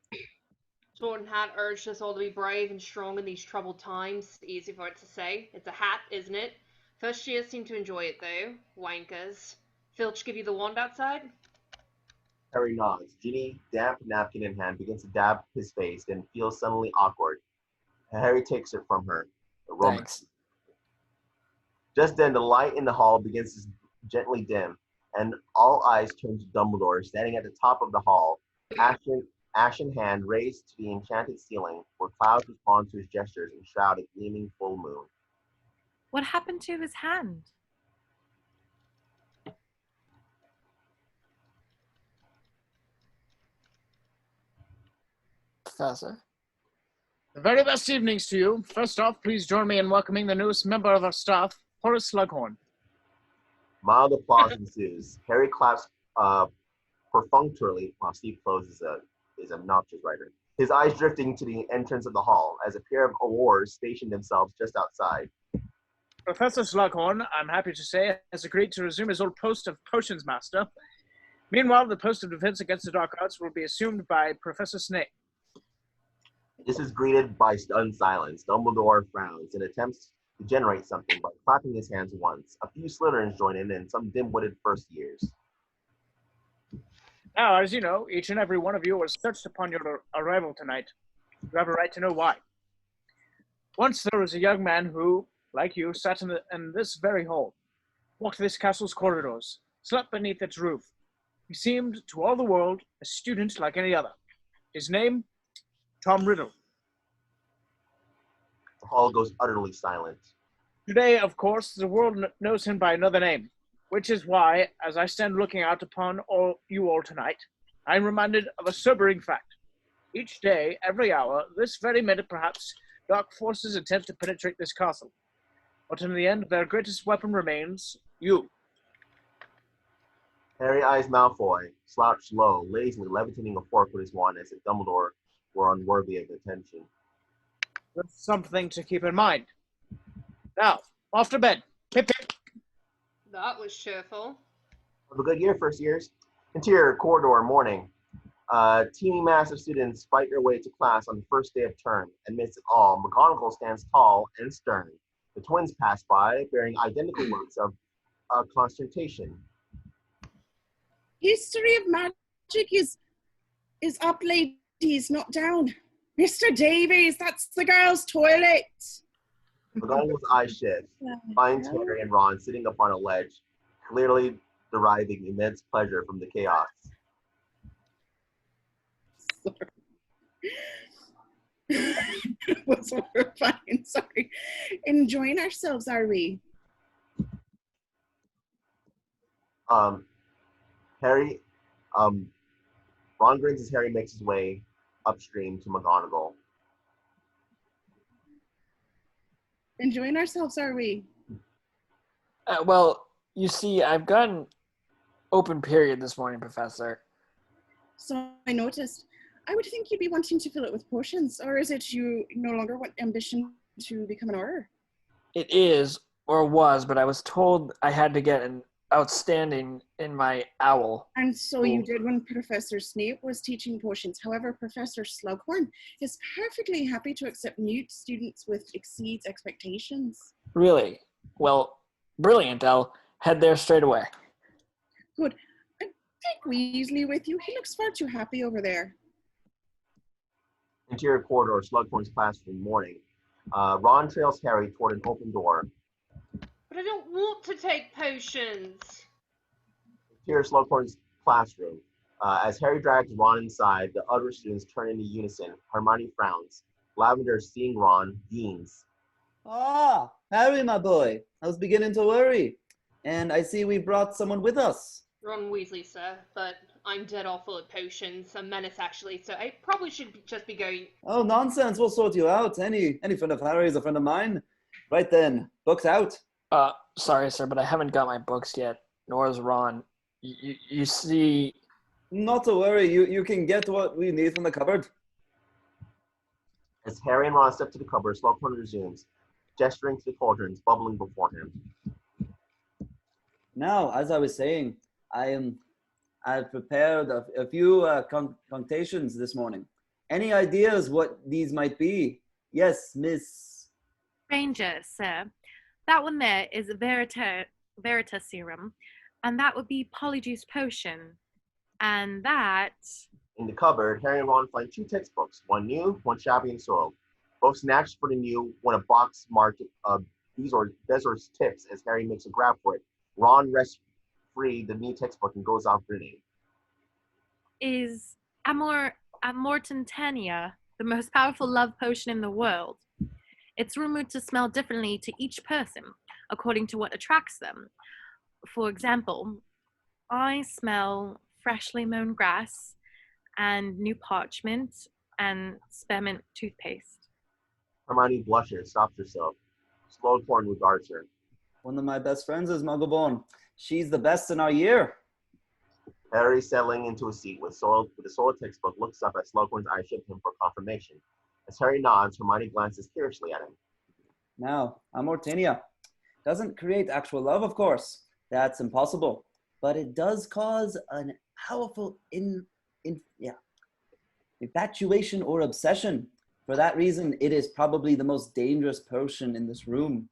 Jordan hat urged us all to be brave and strong in these troubled times. Easy for it to say. It's a hat, isn't it? First years seem to enjoy it, though. Wankers. Filch give you the wand outside? Harry nods. Ginny, damp napkin in hand, begins to dab his face, then feels suddenly awkward. Harry takes it from her. The romance. Thanks. Just then, the light in the hall begins to gently dim, and all eyes turn to Dumbledore, standing at the top of the hall, ashen hand raised to the enchanted ceiling, where clouds respond to his gestures and shroud a gleaming full moon. What happened to his hand? Professor? The very best evenings to you. First off, please join me in welcoming the newest member of our staff, Horace Slughorn. Mild applause ensues. Harry claps perfunctorily while Steve closes his obnoxious writer. His eyes drifting to the entrance of the hall as a pair of aurors station themselves just outside. Professor Slughorn, I'm happy to say, has agreed to resume his old post of Potions Master. Meanwhile, the post of Defense Against the Dark Arts will be assumed by Professor Snape. This is greeted by stunned silence. Dumbledore frowns and attempts to generate something by clapping his hands once. A few Slytherins join in and some dim-witted first years. Now, as you know, each and every one of you was searched upon your arrival tonight. You have a right to know why. Once there was a young man who, like you, sat in this very hall, walked this castle's corridors, slept beneath its roof. He seemed, to all the world, a student like any other. His name, Tom Riddle. The hall goes utterly silent. Today, of course, the world knows him by another name, which is why, as I stand looking out upon you all tonight, I am reminded of a sobering fact. Each day, every hour, this very minute perhaps, dark forces attempt to penetrate this castle. But in the end, their greatest weapon remains you. Harry eyes Malfoy, slouched low, lazily levitating a fork with his wand as if Dumbledore were unworthy of attention. That's something to keep in mind. Now, off to bed. Pip, pip. That was cheerful. Have a good year, first years. Interior corridor, morning. Teeming mass of students fight their way to class on the first day of term. Amidst it all, McGonagall stands tall and stern. The twins pass by, bearing identical looks of consternation. History of magic is up, ladies, not down. Mr. Davies, that's the girls' toilet. McGonagall's eyes shift, finds Harry and Ron sitting upon a ledge, clearly deriving immense pleasure from the chaos. What's horrifying, sorry. Enjoying ourselves, are we? Harry, Ron grins as Harry makes his way upstream to McGonagall. Enjoying ourselves, are we? Well, you see, I've got an open period this morning, Professor. So I noticed. I would think you'd be wanting to fill it with potions, or is it you no longer want ambition to become an Auror? It is, or was, but I was told I had to get an outstanding in my owl. And so you did when Professor Snape was teaching potions. However, Professor Slughorn is perfectly happy to accept new students with exceeds expectations. Really? Well, brilliant. I'll head there straight away. Good. And take Weasley with you. He looks far too happy over there. Interior corridor, Slughorn's classroom, morning. Ron trails Harry toward an open door. But I don't want to take potions. Here, Slughorn's classroom. As Harry drags Ron inside, the other students turn into unison. Hermione frowns. Lavender, seeing Ron, beams. Ah, Harry, my boy. I was beginning to worry. And I see we brought someone with us. Ron Weasley, sir, but I'm dead awful at potions. A menace, actually, so I probably should just be going. Oh, nonsense. We'll sort you out. Any friend of Harry's a friend of mine. Right then, books out. Sorry, sir, but I haven't got my books yet, nor is Ron. You see... Not to worry. You can get what we need from the cupboard. As Harry and Ron step to the cupboard, Slughorn resumes, gesturing to the cauldrons bubbling before him. Now, as I was saying, I've prepared a few concoctions this morning. Any ideas what these might be? Yes, Miss... Granger, sir. That one there is Verita serum, and that would be Polyjuice potion. And that... In the cupboard, Harry and Ron find 2 textbooks, one new, one shabby and soiled. Both snatched for the new when a box marked Bezor's tips as Harry makes a grab for it. Ron rests free the new textbook and goes off grinning. Is Amortintania the most powerful love potion in the world? It's rumored to smell differently to each person, according to what attracts them. For example, I smell freshly mown grass and new parchment and spearmint toothpaste. Hermione blushes, stops herself. Slughorn regards her. One of my best friends is Muggleborn. She's the best in our year. Harry, settling into a seat with a soiled textbook, looks up as Slughorn's eyes shift him for confirmation. As Harry nods, Hermione glances curiously at him. Now, Amortinia doesn't create actual love, of course. That's impossible. But it does cause a powerful infatuation or obsession. For that reason, it is probably the most dangerous potion in this room.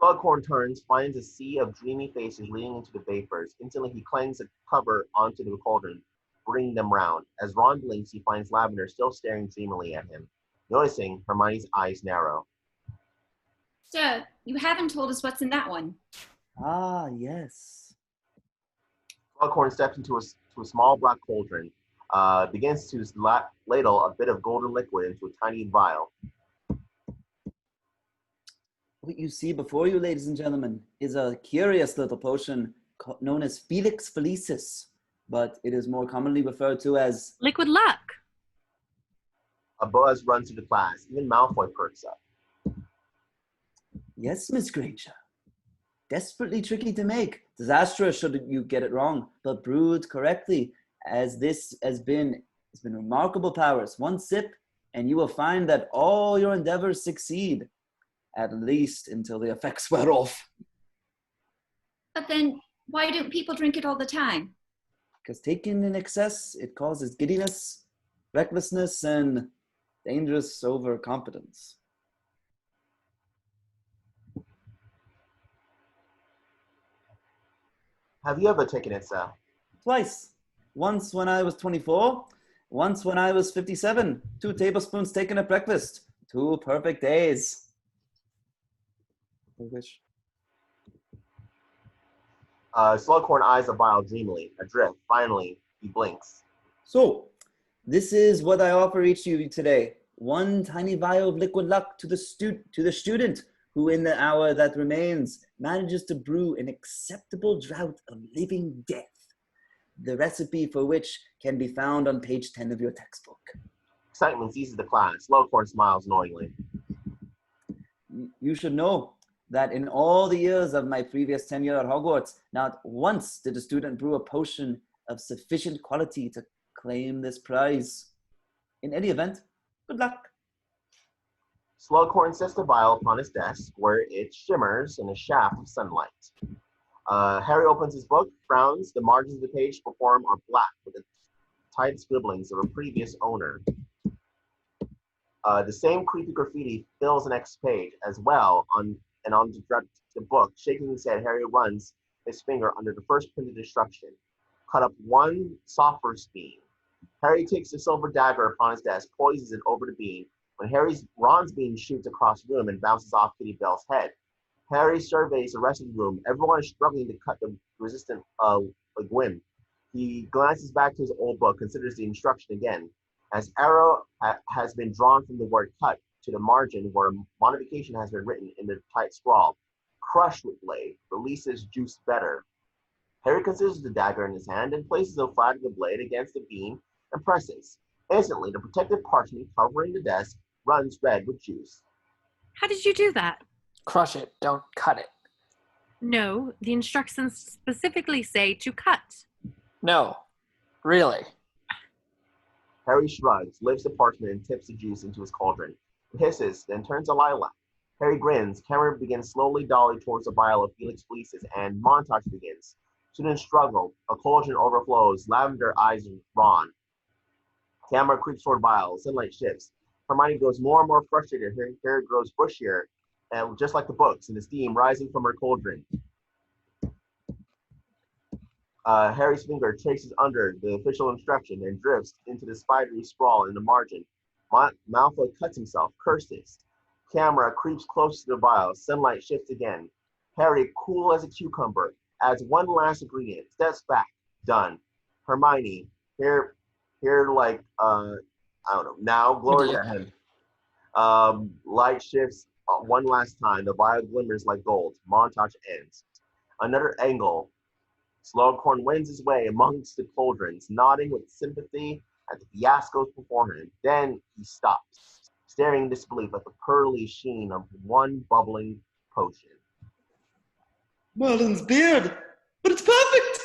Slughorn turns, finds a sea of dreamy faces leading into the vapors. Instantly, he clangs a cover onto the cauldron, bringing them round. As Ron blinks, he finds Lavender still staring dreamily at him. Noticing, Hermione's eyes narrow. Sir, you haven't told us what's in that one. Ah, yes. Slughorn steps into a small black cauldron, begins to ladle a bit of golden liquid into a tiny vial. What you see before you, ladies and gentlemen, is a curious little potion known as Felix Felicis, but it is more commonly referred to as... Liquid luck. A buzz runs through the class. Even Malfoy perks up. Yes, Miss Granger. Desperately tricky to make. Disastrous should you get it wrong, but brewed correctly, as this has been remarkable powers. One sip, and you will find that all your endeavors succeed, at least until the effects wear off. But then, why don't people drink it all the time? Because taken in excess, it causes giddiness, recklessness, and dangerous overconfidence. Have you ever taken it, sir? Twice. Once when I was 24, once when I was 57. 2 tablespoons taken at breakfast. 2 perfect days. I wish. Slughorn eyes the vial dreamily, adrift. Finally, he blinks. So, this is what I offer each of you today. 1 tiny vial of liquid luck to the student who in the hour that remains manages to brew an acceptable draught of living death, the recipe for which can be found on page 10 of your textbook. Excitement seizes the class. Slughorn smiles knowingly. You should know that in all the years of my previous tenure at Hogwarts, not once did a student brew a potion of sufficient quality to claim this prize. In any event, good luck. Slughorn sets the vial upon his desk, where it shimmers in a shaft of sunlight. Harry opens his book, frowns. The margins of the page before him are black with the tight scribblings of a previous owner. The same creepy graffiti fills the next page as well. On the book, shaking his head, Harry runs his finger under the first printed instruction. Cut up 1 sophomor's bean. Harry takes the silver dagger upon his desk, poises it over the bean. When Ron's bean shoots across the room and bounces off Kitty Bell's head, Harry surveys the rest of the room. Everyone is struggling to cut the resistant Gwyn. He glances back to his old book, considers the instruction again. As arrow has been drawn from the word cut to the margin where modification has been written in the tight scrawl. Crushed with blade, releases juice better. Harry considers the dagger in his hand and places the flat of the blade against the beam and presses. Instantly, the protective parchment covering the desk runs red with juice. How did you do that? Crush it, don't cut it. No, the instructions specifically say to cut. No, really. Harry shrugs, lifts the parchment, and tips the juice into his cauldron. It hisses, then turns a lilac. Harry grins. Camera begins slowly dolly towards the vial of Felix fleeces, and montage begins. Students struggle. A cauldron overflows. Lavender eyes Ron. Camera creeps toward vial. Sunlight shifts. Hermione grows more and more frustrated. Her hair grows bushier, and just like the books, and the steam rising from her cauldron. Harry's finger traces under the official instruction and drifts into the spidery scrawl in the margin. Malfoy cuts himself, curses. Camera creeps close to the vial. Sunlight shifts again. Harry, cool as a cucumber, adds one last ingredient, steps back, done. Hermione, here like, I don't know, now, glory to him. Light shifts one last time. The vial glimmers like gold. Montage ends. Another angle. Slughorn wins his way amongst the cauldrons, nodding with sympathy at the fiascos before him. Then he stops, staring in disbelief at the pearly sheen of one bubbling potion. Merlin's beard! But it's perfect!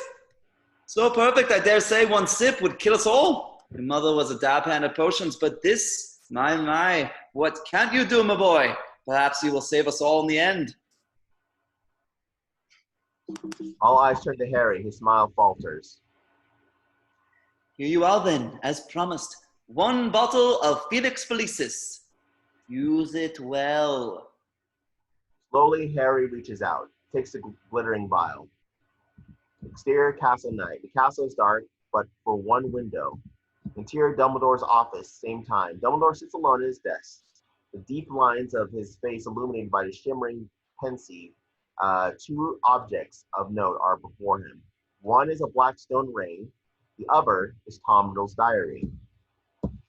So perfect, I dare say one sip would kill us all. Your mother was a dab hand at potions, but this, my, what can't you do, my boy? Perhaps you will save us all in the end. All eyes turn to Harry. His smile falters. Here you are then, as promised. One bottle of Felix Felicis. Use it well. Slowly, Harry reaches out, takes the glittering vial. Exterior castle night. The castle is dark, but for one window. Interior Dumbledore's office, same time. Dumbledore sits alone at his desk. The deep lines of his face illuminated by the shimmering pensieve. Two objects of note are before him. One is a black stone ring. The other is Tom Riddle's diary. He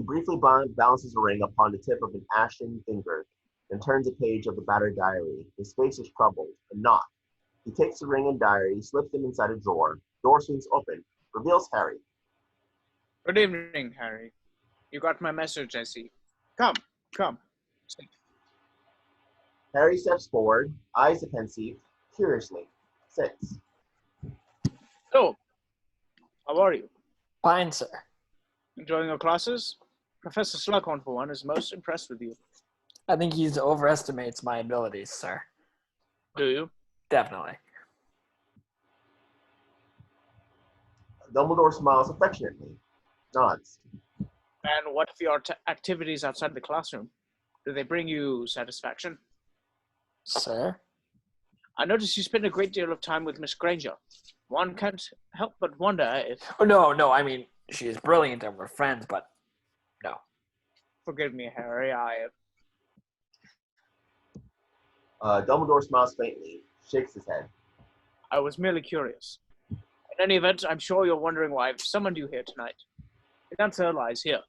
briefly balances the ring upon the tip of an ashen finger, then turns a page of the battered diary. His face is troubled. A knock. He takes the ring and diary, slips them inside a drawer. Door swings open. Reveals Harry. Good evening, Harry. You got my message, I see. Come. Sit. Harry steps forward, eyes the pensieve, curiously, sits. So, how are you? Fine, sir. Enjoying your classes? Professor Slughorn, for one, is most impressed with you. I think he overestimates my abilities, sir. Do you? Definitely. Dumbledore smiles affectionately, nods. And what of your activities outside the classroom? Do they bring you satisfaction? Sir? I notice you spend a great deal of time with Miss Granger. One can't help but wonder if... Oh, no, I mean, she is brilliant and we're friends, but no. Forgive me, Harry, Dumbledore smiles faintly, shakes his head. I was merely curious. In any event, I'm sure you're wondering why I've summoned you here tonight. The answer lies here.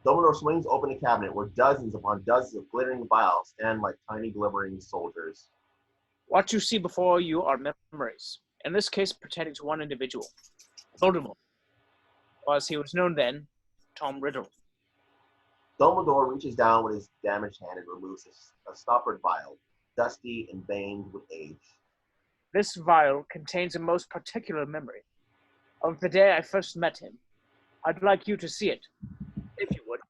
Dumbledore swings open a cabinet where dozens upon dozens of glittering vials stand like tiny glimmering soldiers. What you see before you are memories, in this case pertaining to one individual, Voldemort, or as he was known then, Tom Riddle. Dumbledore reaches down with his damaged hand and removes a stoppered vial, dusty and veined with age. This vial contains a most particular memory of the day I first met him. I'd like you to see it, if you would.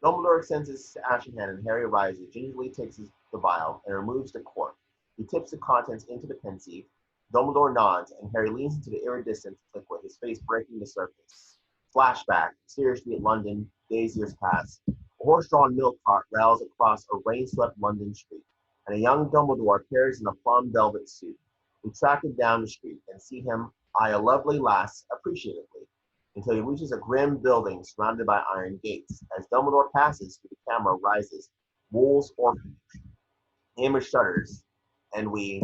Dumbledore extends his ashen hand and Harry rises, gingerly takes the vial and removes the cork. He tips the contents into the pensieve. Dumbledore nods and Harry leans into the iridescent liquid, his face breaking the surface. Flashback, Steer Street, London, years pass. A horse-drawn milk cart rails across a rain-swept London street, and a young Dumbledore appears in a plum velvet suit. We track him down the street and see him eye a lovely lass appreciatively, until he reaches a grim building surrounded by iron gates. As Dumbledore passes, the camera rises Wool's Orphanage. Hamish shudders, and we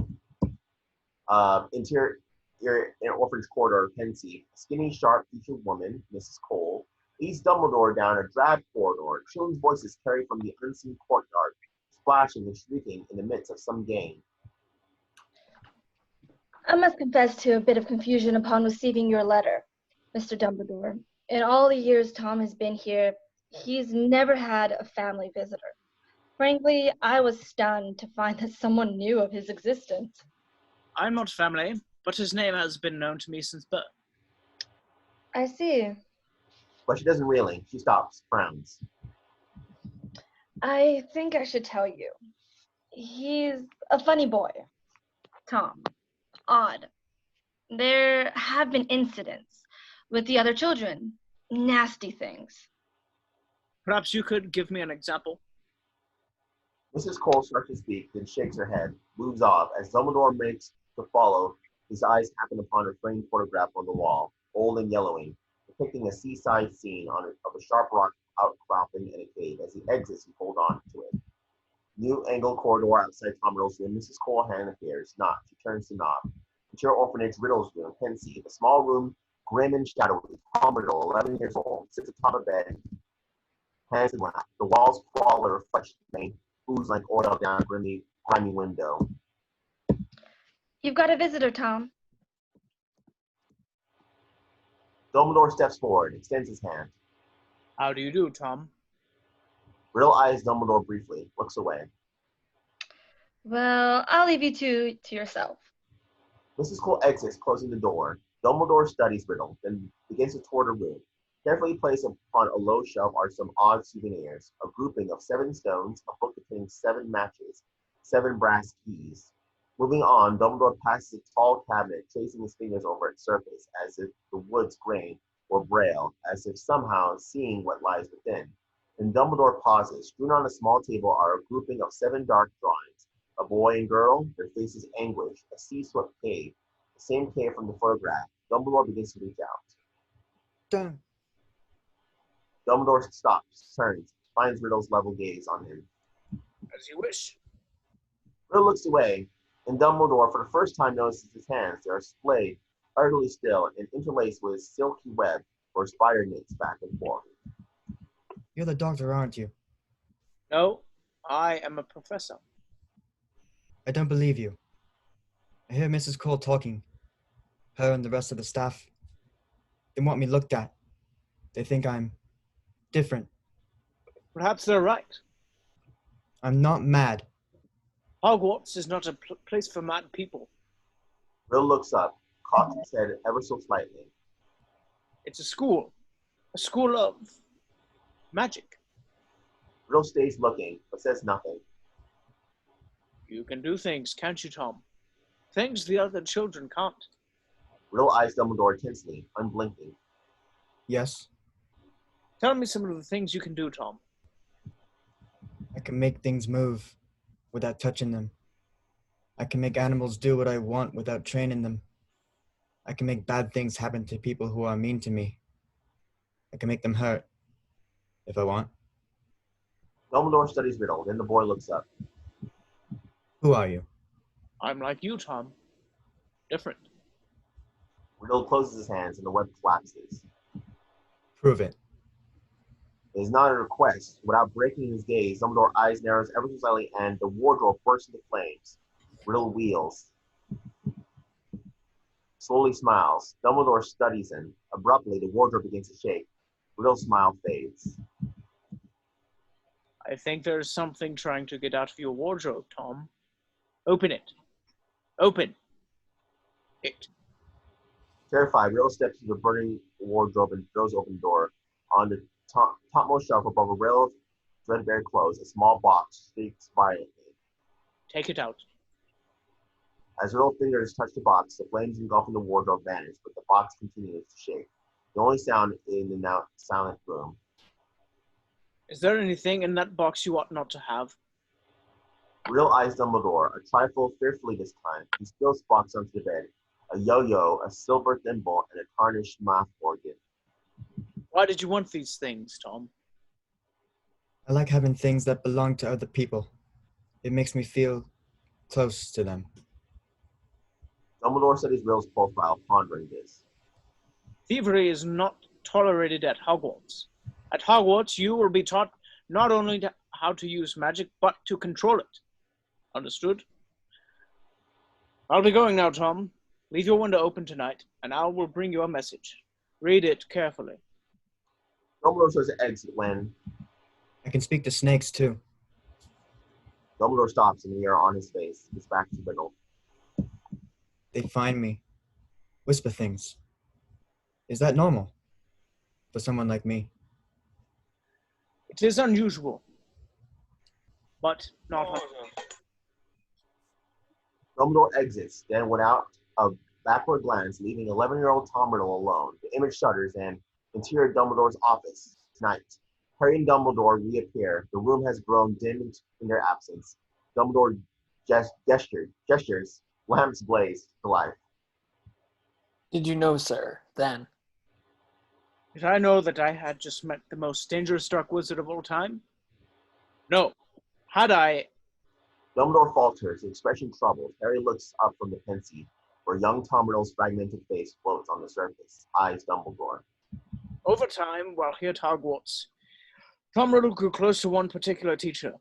interior in an orphanage corridor, pensive. A skinny, sharp-featured woman, Mrs. Cole, leads Dumbledore down a drab corridor. Children's voices carry from the unseen courtyard, splashing and shrieking in the midst of some game. I must confess to a bit of confusion upon receiving your letter, Mr. Dumbledore. In all the years Tom has been here, he's never had a family visitor. Frankly, I was stunned to find that someone knew of his existence. I'm not family, but his name has been known to me since birth. I see. But she doesn't really. She stops, frowns. I think I should tell you. He's a funny boy, Tom. Odd. There have been incidents with the other children. Nasty things. Perhaps you could give me an example. Mrs. Cole starts to speak, then shakes her head, moves off. As Dumbledore makes to follow, his eyes happen upon a framed photograph on the wall, old and yellowing, depicting a seaside scene of a sharp rock outcropping in a cave. As he exits, he holds on to it. New angled corridor outside Tom Riddle's room. Mrs. Cole hand appears. Knock. She turns to knock. Interior orphanage, Riddle's room. Pensive. A small room, grim and shadowy. Tom Riddle, 11 years old, sits atop a bed, hands in lap. The walls fall with reflection rain, ooze like oil down a grimy window. You've got a visitor, Tom. Dumbledore steps forward, extends his hand. How do you do, Tom? Riddle eyes Dumbledore briefly, looks away. Well, I'll leave you two to yourself. Mrs. Cole exits, closing the door. Dumbledore studies Riddle, then begins to tour the room. Carefully placed upon a low shelf are some odd souvenirs, a grouping of 7 stones, a book containing 7 matches, 7 brass keys. Moving on, Dumbledore passes a tall cabinet, tracing his fingers over its surface, as if the wood's grain were braille, as if somehow seeing what lies within. Then Dumbledore pauses. Strewn on a small table are a grouping of 7 dark drawings, a boy and girl, their faces anguished, a sea-swept cave, the same cave from the photograph. Dumbledore begins to reach out. Damn. Dumbledore stops, turns, finds Riddle's level gaze on him. As you wish. Riddle looks away, and Dumbledore for the first time notices his hands. They are splayed, utterly still, and interlaced with a silky web where spider knits back and forth. You're the doctor, aren't you? No, I am a professor. I don't believe you. I hear Mrs. Cole talking. Her and the rest of the staff. They want me looked at. They think I'm different. Perhaps they're right. I'm not mad. Hogwarts is not a place for mad people. Riddle looks up, cocks his head ever so slightly. It's a school of magic. Riddle stays looking, but says nothing. You can do things, can't you, Tom? Things the other children can't. Riddle eyes Dumbledore tensely, unblinking. Yes, Tell me some of the things you can do, Tom. I can make things move without touching them. I can make animals do what I want without training them. I can make bad things happen to people who are mean to me. I can make them hurt, if I want. Dumbledore studies Riddle, then the boy looks up. Who are you? I'm like you, Tom. Different. Riddle closes his hands and the web collapses. Prove it. It is not a request. Without breaking his gaze, Dumbledore's eyes narrows ever so slightly and the wardrobe bursts into flames. Riddle wheels. Slowly smiles. Dumbledore studies him. Abruptly, the wardrobe begins to shake. Riddle's smile fades. I think there's something trying to get out of your wardrobe, Tom. Open it. Open it. Terrified, Riddle steps to the burning wardrobe and throws open the door. On the topmost shelf above a rail of threadbare clothes, a small box shakes violently. Take it out. As Riddle's fingers touch the box, the flames engulfing the wardrobe vanish, but the box continues to shake. The only sound in the now silent room. Is there anything in that box you ought not to have? Riddle eyes Dumbledore, a trifle fearfully this time. He still spots onto the bed. A yo-yo, a silver thimble, and a tarnished mouth organ. Why did you want these things, Tom? I like having things that belong to other people. It makes me feel close to them. Dumbledore studies Rill's profile, pondering this. Thievery is not tolerated at Hogwarts. At Hogwarts, you will be taught not only how to use magic, but to control it. Understood? I'll be going now, Tom. Leave your window open tonight, and I will bring you a message. Read it carefully. Dumbledore starts to exit when I can speak to snakes too. Dumbledore stops and the air on his face. His back to Riddle. They find me, whisper things. Is that normal for someone like me? It is unusual, but not unusual. Dumbledore exits, then without a backward glance, leaving 11-year-old Tom Riddle alone. The image shudders and interior Dumbledore's office. Night. Harry and Dumbledore reappear. The room has grown dim in their absence. Dumbledore gestures. Lamps blaze to life. Did you know, sir, then? Did I know that I had just met the most dangerous dark wizard of all time? No. Had I... Dumbledore falters, his expression troubled. Harry looks up from the pensieve, where young Tom Riddle's fragmented face floats on the surface. Eyes Dumbledore. Over time, while here at Hogwarts, Tom Riddle grew close to one particular teacher.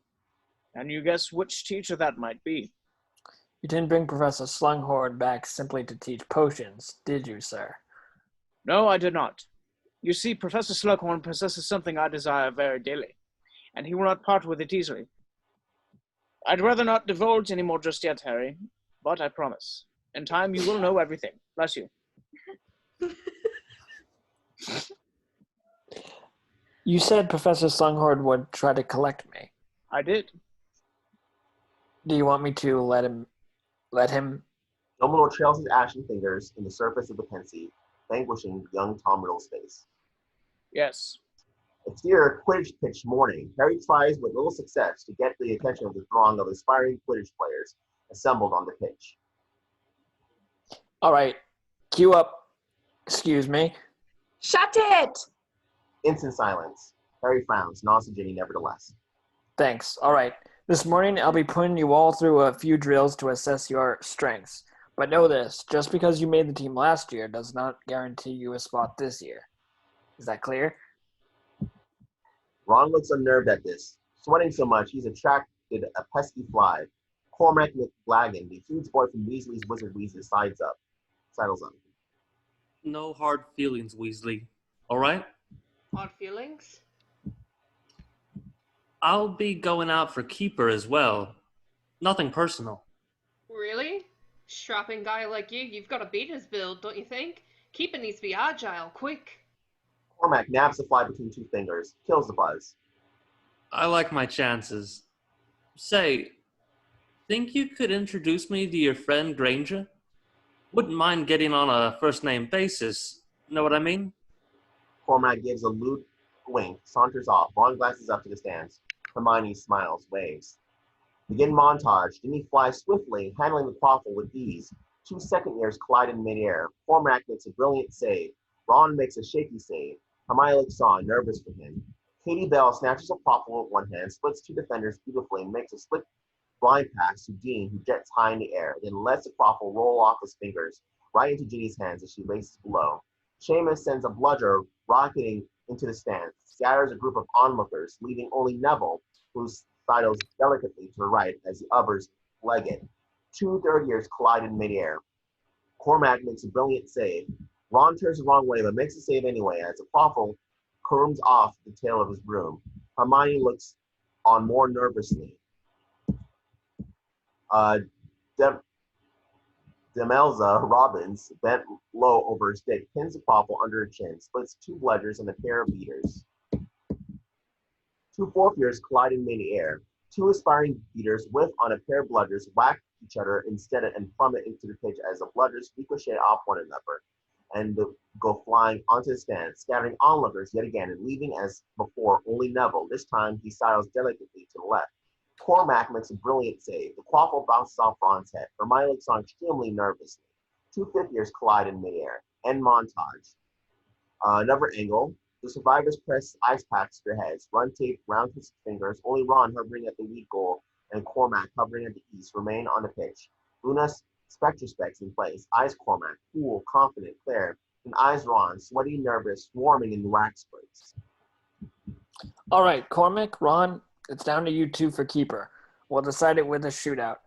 And you guess which teacher that might be? You didn't bring Professor Slughorn back simply to teach potions, did you, sir? No, I did not. You see, Professor Slughorn possesses something I desire very dearly, and he will not part with it easily. I'd rather not divulge any more just yet, Harry, but I promise. In time, you will know everything. Bless you. You said Professor Slughorn would try to collect me. I did. Do you want me to let him? Dumbledore trails his ashen fingers in the surface of the pensieve, vanquishing young Tom Riddle's face. Yes. Exterior Quidditch pitch morning. Harry tries with little success to get the attention of the throng of aspiring Quidditch players assembled on the pitch. All right, cue up. Excuse me. Shut it! Instant silence. Harry frowns, nods to Ginny nevertheless. Thanks. All right. This morning, I'll be putting you all through a few drills to assess your strengths. But know this, just because you made the team last year does not guarantee you a spot this year. Is that clear? Ron looks unnerved at this. Sweating so much, he's attracted a pesky fly. Cormac McLaggen, the huge boy from Weasley's Wizard Weasley, sidles up. No hard feelings, Weasley. All right? Hard feelings? I'll be going out for keeper as well. Nothing personal. Really? Strapping guy like you've got a beater's build, don't you think? Keeper needs to be agile, quick. Cormac nabs the fly between two fingers, kills the buzz. I like my chances. Say, think you could introduce me to your friend Granger? Wouldn't mind getting on a first-name basis. Know what I mean? Cormac gives a lewd wink, saunters off. Ron glances up to the stands. Hermione smiles, waves. Begin montage. Ginny flies swiftly, handling the quaffle with ease. 2 second years collide in midair. Cormac makes a brilliant save. Ron makes a shaky save. Hermione looks on, nervous for him. Katie Bell snatches a quaffle with one hand, splits 2 defenders beautifully, and makes a slick blind pass to Dean, who jets high in the air, then lets the quaffle roll off his fingers, right into Ginny's hands as she races below. Seamus sends a bludger rocketing into the stands, scatters a group of onlookers, leaving only Neville, who sidles delicately to the right as the others leg it. 2 third years collide in midair. Cormac makes a brilliant save. Ron turns the wrong way, but makes the save anyway, as the quaffle curms off the tail of his broom. Hermione looks on more nervously. Demelza Robbins, bent low over her stick, pins the quaffle under her chin, splits 2 bludgers and a pair of beaters. 2 fourth years collide in midair. 2 aspiring beaters whiff on a pair of bludgers, whack each other instead and plummet into the pitch as the bludgers ricochet off one another and go flying onto the stand, scattering onlookers yet again and leaving as before only Neville. This time he sidles delicately to the left. Cormac makes a brilliant save. The quaffle bounces off Ron's head. Hermione looks on extremely nervously. 2 fifth years collide in midair. End montage. Another angle. The survivors press ice packs to their heads. Ron taped round his fingers. Only Ron, hovering at the lead goal, and Cormac, hovering at the east, remain on the pitch. Luna's spectrospecs in place. Eyes Cormac, cool, confident, clear. And eyes Ron, sweaty, nervous, swarming in wax sprigs. All right, Cormac, Ron, it's down to you two for keeper. We'll decide it with a shootout.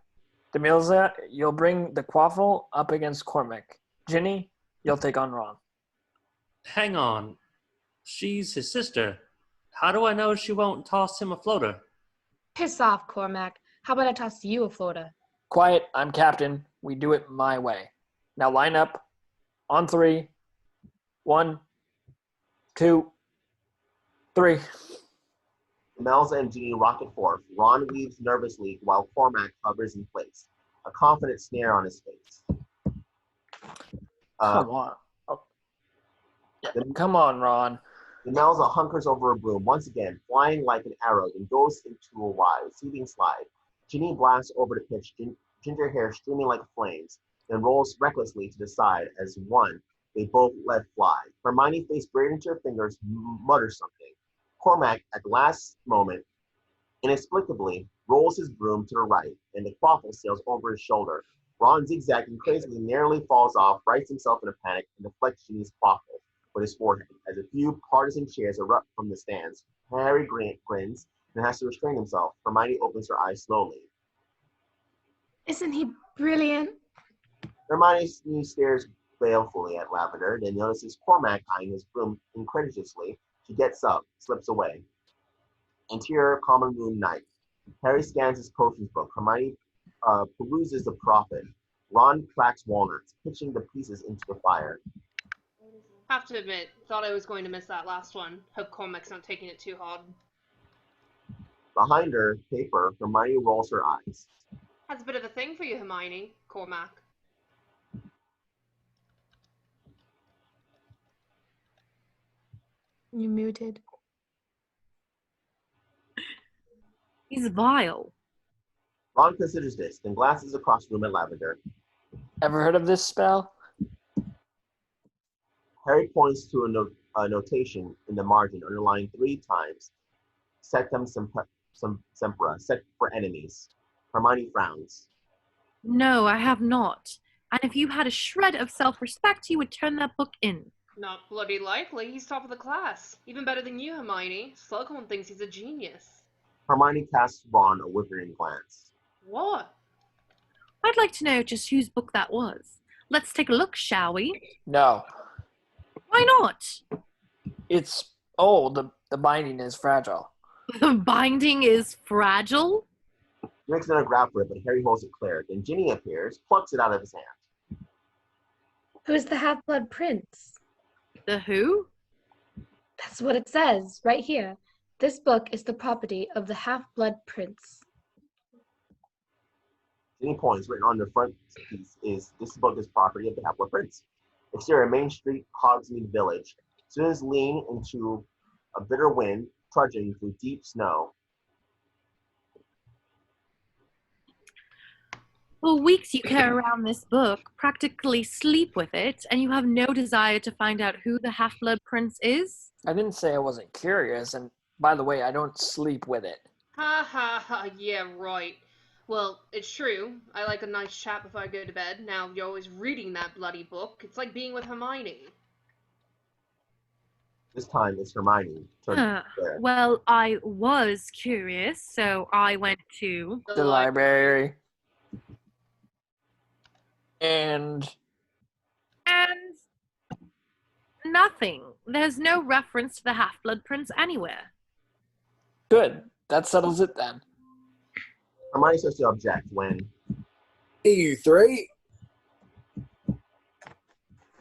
Demilza, you'll bring the Quaffle up against Cormac. Ginny, you'll take on Ron. Hang on. She's his sister. How do I know she won't toss him a floater? Piss off, Cormac. How about I toss you a floater? Quiet, I'm captain. We do it my way. Now line up. On 3. 1, 2, 3. Melza and Ginny rocket forth. Ron weaves nervously while Cormac hovers in place, a confident sneer on his face. Come on. Oh. Yeah, come on, Ron. Melza hunkers over a broom, once again, flying like an arrow, and goes into a wide, seething slide. Ginny blasts over the pitch, ginger hair streaming like flames, then rolls recklessly to the side as one, they both let fly. Hermione, face buried into her fingers, mutters something. Cormac, at the last moment, inexplicably rolls his broom to the right, and the quaffle sails over his shoulder. Ron, zigzagging crazily, narrowly falls off, rights himself in a panic, and deflects Ginny's quaffle with his forehead. As a few partisan cheers erupt from the stands, Harry grins and has to restrain himself. Hermione opens her eyes slowly. Isn't he brilliant? Hermione stares balefully at Lavender, then notices Cormac eyeing his broom incredulously. She gets up, slips away. Interior common room night. Harry scans his potions book. Hermione peruses the prophet. Ron cracks walnuts, pitching the pieces into the fire. Have to admit, thought I was going to miss that last one. Hope Cormac's not taking it too hard. Behind her, paper, Hermione rolls her eyes. Has a bit of a thing for you, Hermione, Cormac. You muted. He's vile. Ron considers this, then glances across the room at Lavender. Ever heard of this spell? Harry points to a notation in the margin, underlined 3 times. Sectum sempra, set for enemies. Hermione frowns. No, I have not. And if you had a shred of self-respect, you would turn that book in. Not bloody likely. He's top of the class. Even better than you, Hermione. Slughorn thinks he's a genius. Hermione casts Ron a withering glance. What? I'd like to know just whose book that was. Let's take a look, shall we? No. Why not? It's old. The binding is fragile. The binding is fragile? He makes another grab for it, but Harry holds it clear. Then Ginny appears, plucks it out of his hand. Who's the Half-Blood Prince? The who? That's what it says, right here. This book is the property of the Half-Blood Prince. Ginny points, written on the front piece, is this book is property of the Half-Blood Prince. Exterior, Main Street, Hogsmeade Village. Students lean into a bitter wind, trudging through deep snow. For weeks you carry around this book, practically sleep with it, and you have no desire to find out who the Half-Blood Prince is? I didn't say I wasn't curious, and by the way, I don't sleep with it. Ha ha ha, yeah, right. Well, it's true. I like a nice chat before I go to bed. Now you're always reading that bloody book. It's like being with Hermione. This time it's Hermione. Well, I was curious, so I went to the library. And nothing. There's no reference to the Half-Blood Prince anywhere. Good. That settles it then. Hermione starts to object when... Hey, you 3.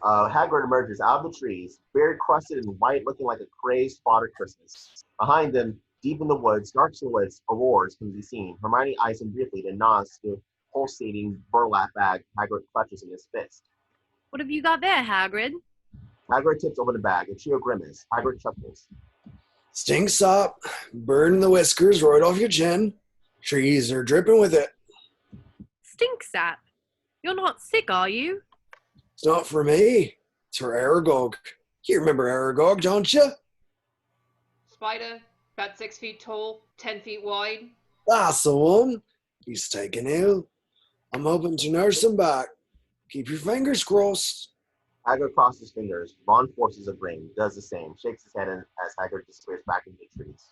Hagrid emerges out of the trees, beard crusted and white, looking like a crazed Father Christmas. Behind them, deep in the woods, Narcissa's aurors can be seen. Hermione eyes him briefly, then nods to the pulsating burlap bag Hagrid clutches in his fist. What have you got there, Hagrid? Hagrid tips over the bag, a trio grimace. Hagrid chuckles. Stinks up, burn the whiskers right off your chin. Trees are dripping with it. Stink sap. You're not sick, are you? It's not for me. It's for Aragog. You remember Aragog, don't you? spider, about 6 feet tall, 10 feet wide. That's the one. He's taken ill. I'm hoping to nurse him back. Keep your fingers crossed. Hagrid crosses his fingers. Ron forces a grin, does the same, shakes his head as Hagrid disappears back into the trees.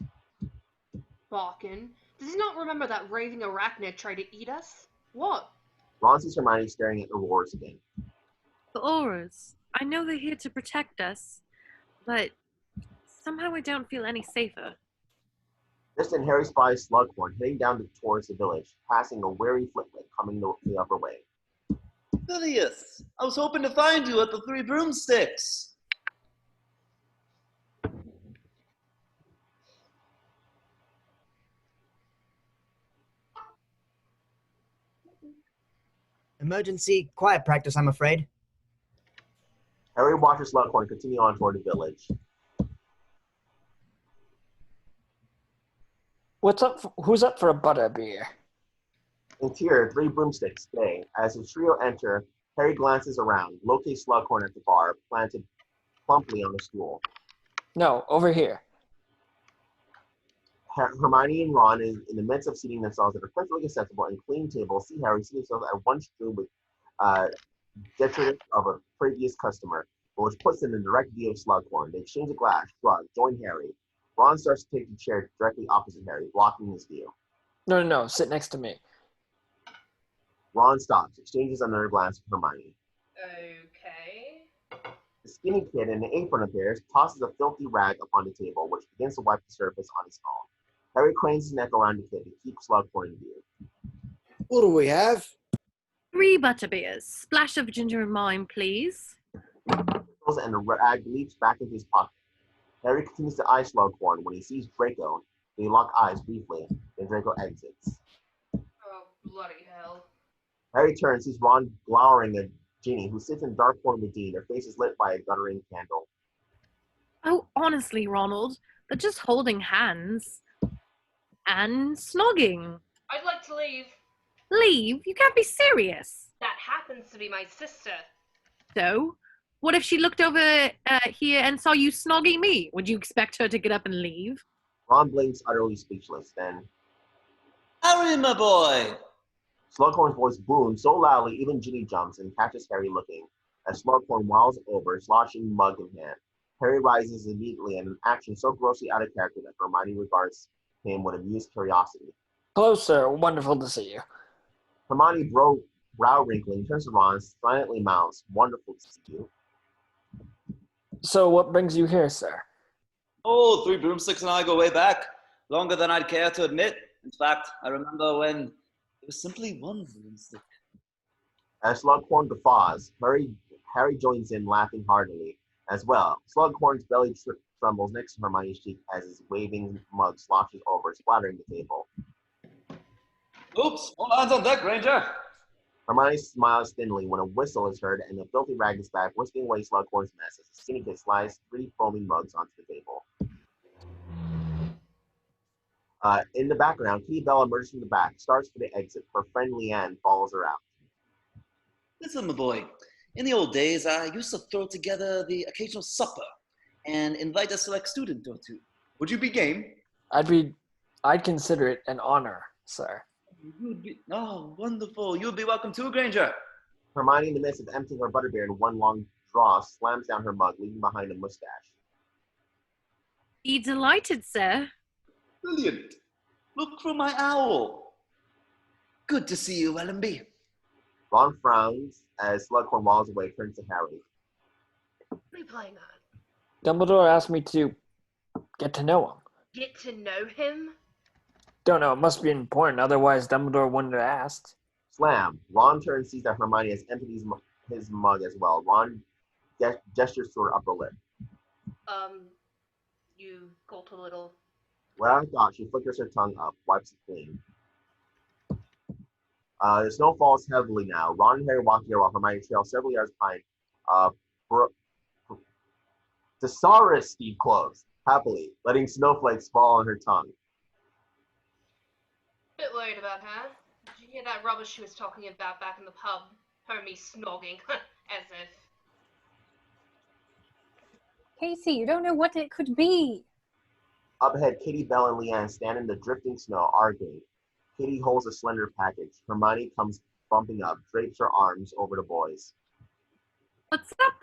Barkin. Does he not remember that raving arachnid tried to eat us? What? Ron sees Hermione staring at the roars again. The auras. I know they're here to protect us, but somehow I don't feel any safer. Just then, Harry spies Slughorn heading down towards the village, passing a wary Flitwick coming the upper way. Phileas, I was hoping to find you at the Three Broomsticks. Emergency quiet practice, I'm afraid. Harry watches Slughorn continue on toward the village. What's up? Who's up for a butterbeer? Interior, Three Broomsticks stay. As the trio enter, Harry glances around, locates Slughorn at the bar, planted plumply on the stool. No, over here. Hermione and Ron, in the midst of seating themselves at a perfectly acceptable and clean table, see Harry seat himself at one strewn with detritus of a previous customer, which puts them in direct view of Slughorn. They exchange a glass, shrug, join Harry. Ron starts to take the chair directly opposite Harry, blocking his view. No, sit next to me. Ron stops, exchanges another glance with Hermione. Okay. The skinny kid in an apron of theirs tosses a filthy rag upon the table, which begins to wipe the surface on his phone. Harry cranes his neck around the kid to keep Slughorn in view. What do we have? 3 butterbeers. Splash of ginger and lime, please. And the rag leaps back into his pocket. Harry continues to eye Slughorn when he sees Draco. They lock eyes briefly, then Draco exits. Oh, bloody hell. Harry turns, sees Ron glowering at Ginny, who sits in dark corner with Dean, her face is lit by a guttering candle. Oh, honestly, Ronald, they're just holding hands. And snogging. I'd like to leave. Leave? You can't be serious. That happens to be my sister. So, what if she looked over here and saw you snogging me? Would you expect her to get up and leave? Ron blinks, utterly speechless. Then, Harry, my boy! Slughorn's voice booms so loudly even Ginny jumps and catches Harry looking. As Slughorn whirls over, sloshing mug in hand. Harry rises immediately in an action so grossly out of character that Hermione regards him with amused curiosity. Hello, sir. Wonderful to see you. Hermione, brow wrinkling, turns to Ron, silently mouths, "Wonderful to see you." So what brings you here, sir? Oh, Three Broomsticks and I go way back. Longer than I'd care to admit. In fact, I remember when it was simply one broomstick. As Slughorn guffaws, Harry joins in, laughing heartily as well. Slughorn's belly trembles next to Hermione's cheek as his waving mug sloshes over, splattering the table. Oops, all hands on deck, Granger. Hermione smiles thinly when a whistle is heard and the filthy rag is back, whisking away Slughorn's mess as the skinny kid slides 3 foaming mugs onto the table. In the background, Kitty Bell emerges from the back, starts for the exit. Her friend Leanne follows her out. Listen, my boy. In the old days, I used to throw together the occasional supper and invite a select student or two. Would you be game? I'd consider it an honor, sir. Oh, wonderful. You would be welcome too, Granger. Hermione, in the midst of emptying her butterbeer in one long draw, slams down her mug, leaving behind a mustache. Be delighted, sir. Brilliant. Look for my owl. Good to see you, Ellenby. Ron frowns as Slughorn walls away, turns to Harry. What are you playing on? Dumbledore asked me to get to know him. Get to know him? Don't know, it must be important, otherwise Dumbledore wouldn't have asked. Slam. Ron turns, sees that Hermione has emptied his mug as well. Ron gestures to her upper lip. You gulp a little. Well, I thought she flickers her tongue up, wipes it clean. The snow falls heavily now. Ron and Harry walk here while Hermione trails several yards behind. Thesaurus Steve close, happily, letting snowflakes fall on her tongue. Bit worried about her. Did you hear that rubbish she was talking about back in the pub? Her and me snogging. As if. Casey, you don't know what it could be. Up ahead, Kitty, Belle, and Leanne stand in the drifting snow, arguing. Kitty holds a slender package. Hermione comes bumping up, drapes her arms over the boys. What's up?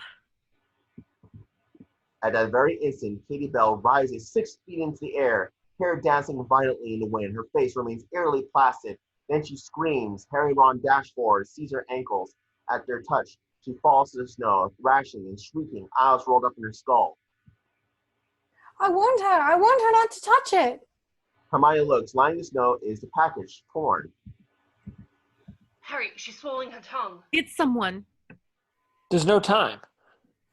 At that very instant, Kitty Belle rises 6 feet into the air, hair dancing violently in the wind. Her face remains eerily placid. Then she screams. Harry and Ron dash forward, seize her ankles. At their touch, she falls to the snow, thrashing and shrieking, eyes rolled up in her skull. I warned her not to touch it. Hermione looks. Lying in the snow is the package, torn. Harry, she's swallowing her tongue. It's someone. There's no time.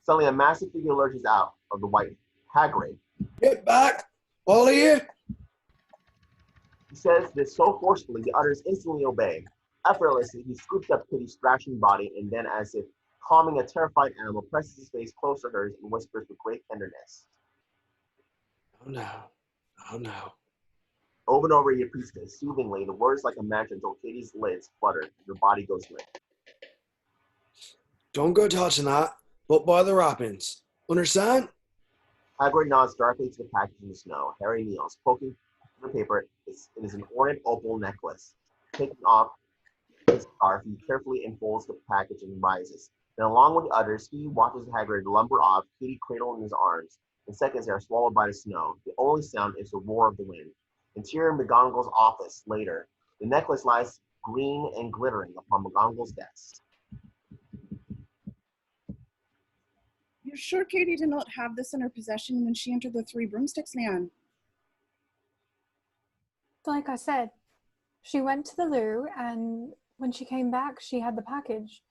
Suddenly, a massive figure lurches out of the white. Hagrid. Get back, all of you! He says this so forcefully, the others instantly obey. Effortlessly, he scoops up Kitty's thrashing body and then, as if calming a terrified animal, presses his face close to hers and whispers with great tenderness. Oh no, oh no. Over and over he repeats this, soothingly, the words like a match until Kitty's lids flutter and her body goes limp. Don't go touching that, but by the wrappings. Understand? Hagrid nods darkly to the package in the snow. Harry kneels, poking the paper. It is an ornate opal necklace. Taking off his scarf, he carefully unfolds the package and rises. Then, along with the others, he watches Hagrid lumber off, Kitty cradled in his arms. In seconds, they are swallowed by the snow. The only sound is the roar of the wind. Interior McGonagall's office. Later, the necklace lies green and glittering upon McGonagall's desk. You're sure Katie did not have this in her possession when she entered the Three Broomsticks, Leanne? Like I said, she went to the loo, and when she came back, she had the package.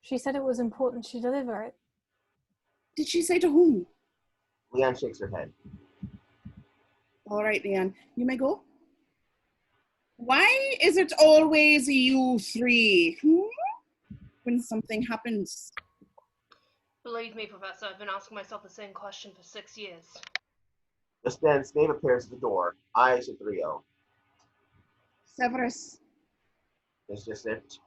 She said it was important she deliver it. Did she say to whom? Leanne shakes her head. All right, Leanne, you may go. Why is it always you three? When something happens? Believe me, Professor, I've been asking myself the same question for 6 years. Just then, Snape appears at the door, eyes at Rio. Severus. It's just it.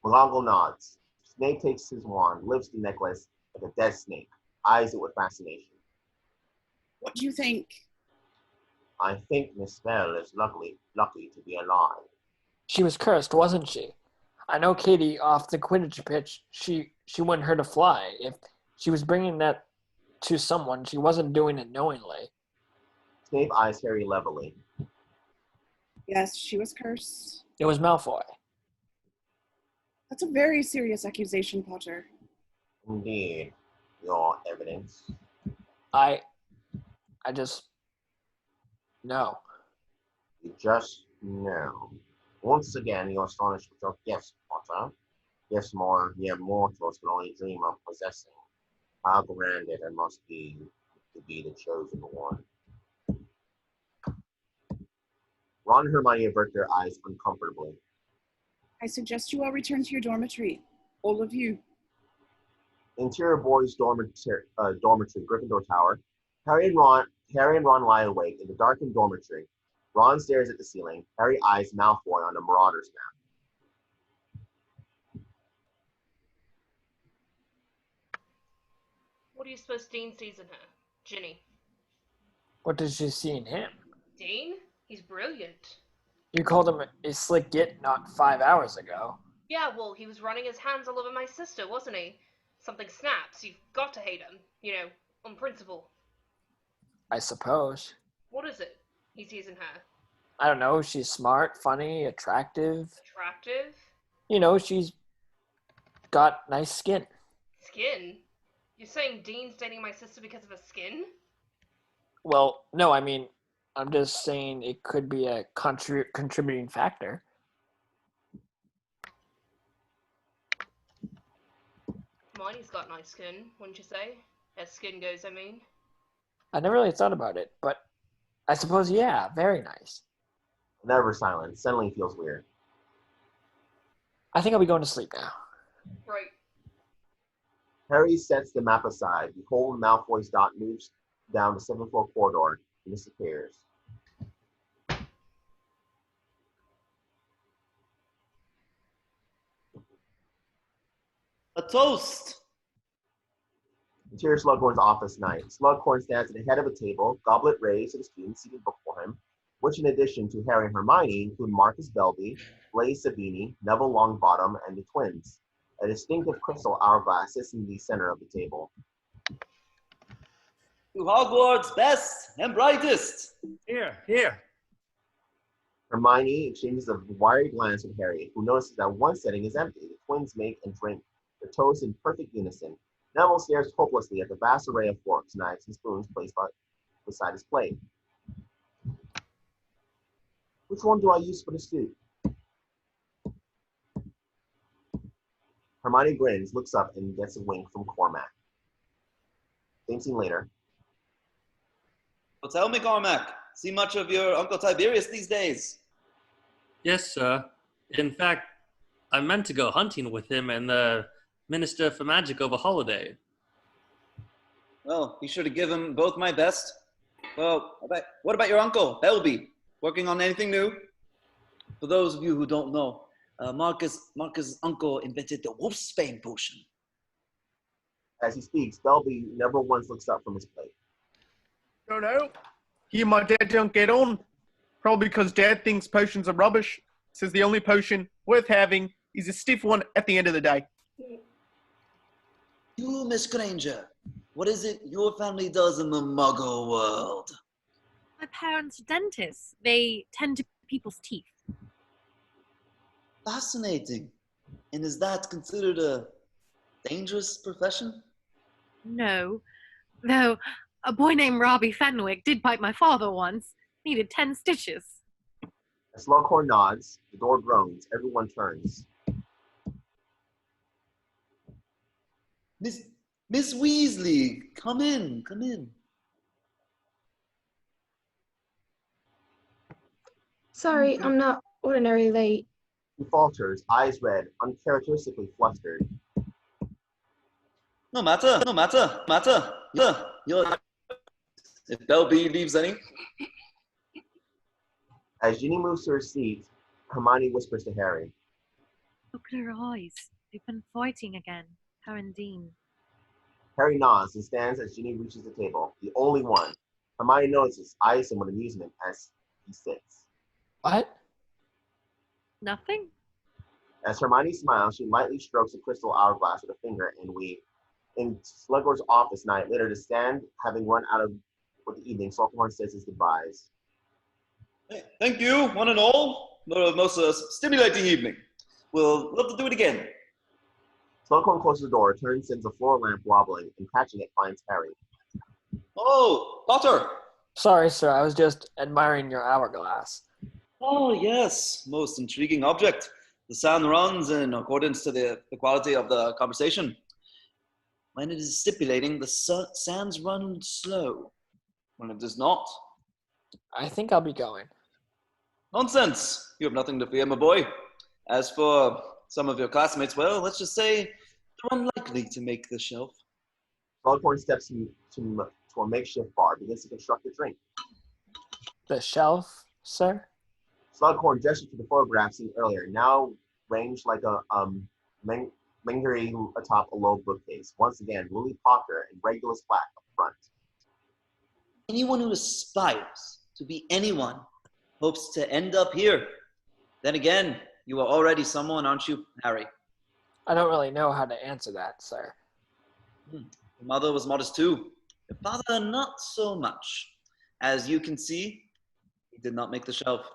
McGonagall nods. Snape takes his wand, lifts the necklace like a dead snake, eyes it with fascination. What do you think? I think Miss Bell is lucky to be alive. She was cursed, wasn't she? I know Katie off the Quidditch pitch, she wouldn't hurt a fly. If she was bringing that to someone, she wasn't doing it knowingly. Snape eyes Harry levelly. Yes, she was cursed. It was Malfoy. That's a very serious accusation, Potter. Indeed. Your evidence? I just... No. You just know. Once again, you're astonished with your gifts, Potter. Gifts more mere mortals can only dream of possessing. How grand it must be to be the chosen one. Ron and Hermione avert their eyes uncomfortably. I suggest you all return to your dormitory. All of you. Interior boys' dormitory, Gryffindor Tower. Harry and Ron lie awake in the darkened dormitory. Ron stares at the ceiling. Harry eyes Malfoy on the Marauders map. What do you suppose Dean sees in her? Ginny. What did she see in him? Dean? He's brilliant. You called him a slick git not 5 hours ago. Yeah, well, he was running his hands all over my sister, wasn't he? Something snaps. You've got to hate him. You know, on principle. I suppose. What is it he sees in her? I don't know. She's smart, funny, attractive. Attractive? You know, she's got nice skin. Skin? You're saying Dean's dating my sister because of her skin? Well, no, I mean, I'm just saying it could be a contributing factor. Hermione's got nice skin, wouldn't you say? As skin goes, I mean. I never really thought about it, but I suppose, yeah, very nice. Never silent. Suddenly feels weird. I think I'll be going to sleep now. Right. Harry sets the map aside. Behold, Malfoy's dot moves down the 7th floor corridor and disappears. A toast! Interior Slughorn's office night. Slughorn stands at the head of a table, goblet raised to the students seated before him, which in addition to Harry and Hermione include Marcus Belby, Blaise Zabini, Neville Longbottom, and the twins. A distinctive crystal hourglass sits in the center of the table. To Hogwarts, best and brightest. Here, here. Hermione exchanges a wary glance with Harry, who notices that one setting is empty. The twins make and drink their toast in perfect unison. Neville stares hopelessly at the vast array of forks, knives, and spoons placed beside his plate. Which one do I use for the soup? Hermione grins, looks up, and gets a wink from Cormac. Same scene later. Well, tell me, Cormac, see much of your Uncle Tiberius these days? Yes, sir. In fact, I meant to go hunting with him and the Minister for Magic over holiday. Well, be sure to give him both my best. Well, what about your uncle, Belby? Working on anything new? For those of you who don't know, Marcus' uncle invented the Wolfsbane potion. As he speaks, Belby never once looks up from his plate. Don't know. He and my dad don't get on. Probably because Dad thinks potions are rubbish. Says the only potion worth having is a stiff one at the end of the day. You, Miss Granger, what is it your family does in the Muggle world? My parents are dentists. They tend to people's teeth. Fascinating. And is that considered a dangerous profession? No. Though a boy named Robbie Fenwick did bite my father once. Needed 10 stitches. As Slughorn nods, the door groans, everyone turns. Miss Weasley, come in. Sorry, I'm not ordinarily late. He falters, eyes red, uncharacteristically flustered. No matter. If Belby leaves any. As Ginny moves to her seat, Hermione whispers to Harry. Look at her eyes. They've been fighting again. Her and Dean. Harry nods and stands as Ginny reaches the table, the only one. Hermione notices, eyes him with amusement as he sits. What? Nothing? As Hermione smiles, she lightly strokes a crystal hourglass with a finger, and in Slughorn's office night, later to stand, having run out of for the evening, Slughorn says his goodbyes. Hey, thank you, one and all, for a most stimulating evening. We'll love to do it again. Slughorn closes the door, turns, sends a floor lamp wobbling, and catching it finds Harry. Oh, Potter! Sorry, sir, I was just admiring your hourglass. Oh, yes, most intriguing object. The sound runs in accordance to the quality of the conversation. When it is stipulating, the sounds run slow. When it does not, I think I'll be going. Nonsense! You have nothing to fear, my boy. As for some of your classmates, well, let's just say they're unlikely to make the shelf. Slughorn steps to a makeshift bar, begins to construct a drink. The shelf, sir? Slughorn gestures to the photograph seen earlier, now ranged like a Mengery atop a low bookcase. Once again, Lily Potter in Regulus black up front. Anyone who aspires to be anyone hopes to end up here. Then again, you are already someone, aren't you, Harry? I don't really know how to answer that, sir. Your mother was modest too. Your father, not so much. As you can see, he did not make the shelf.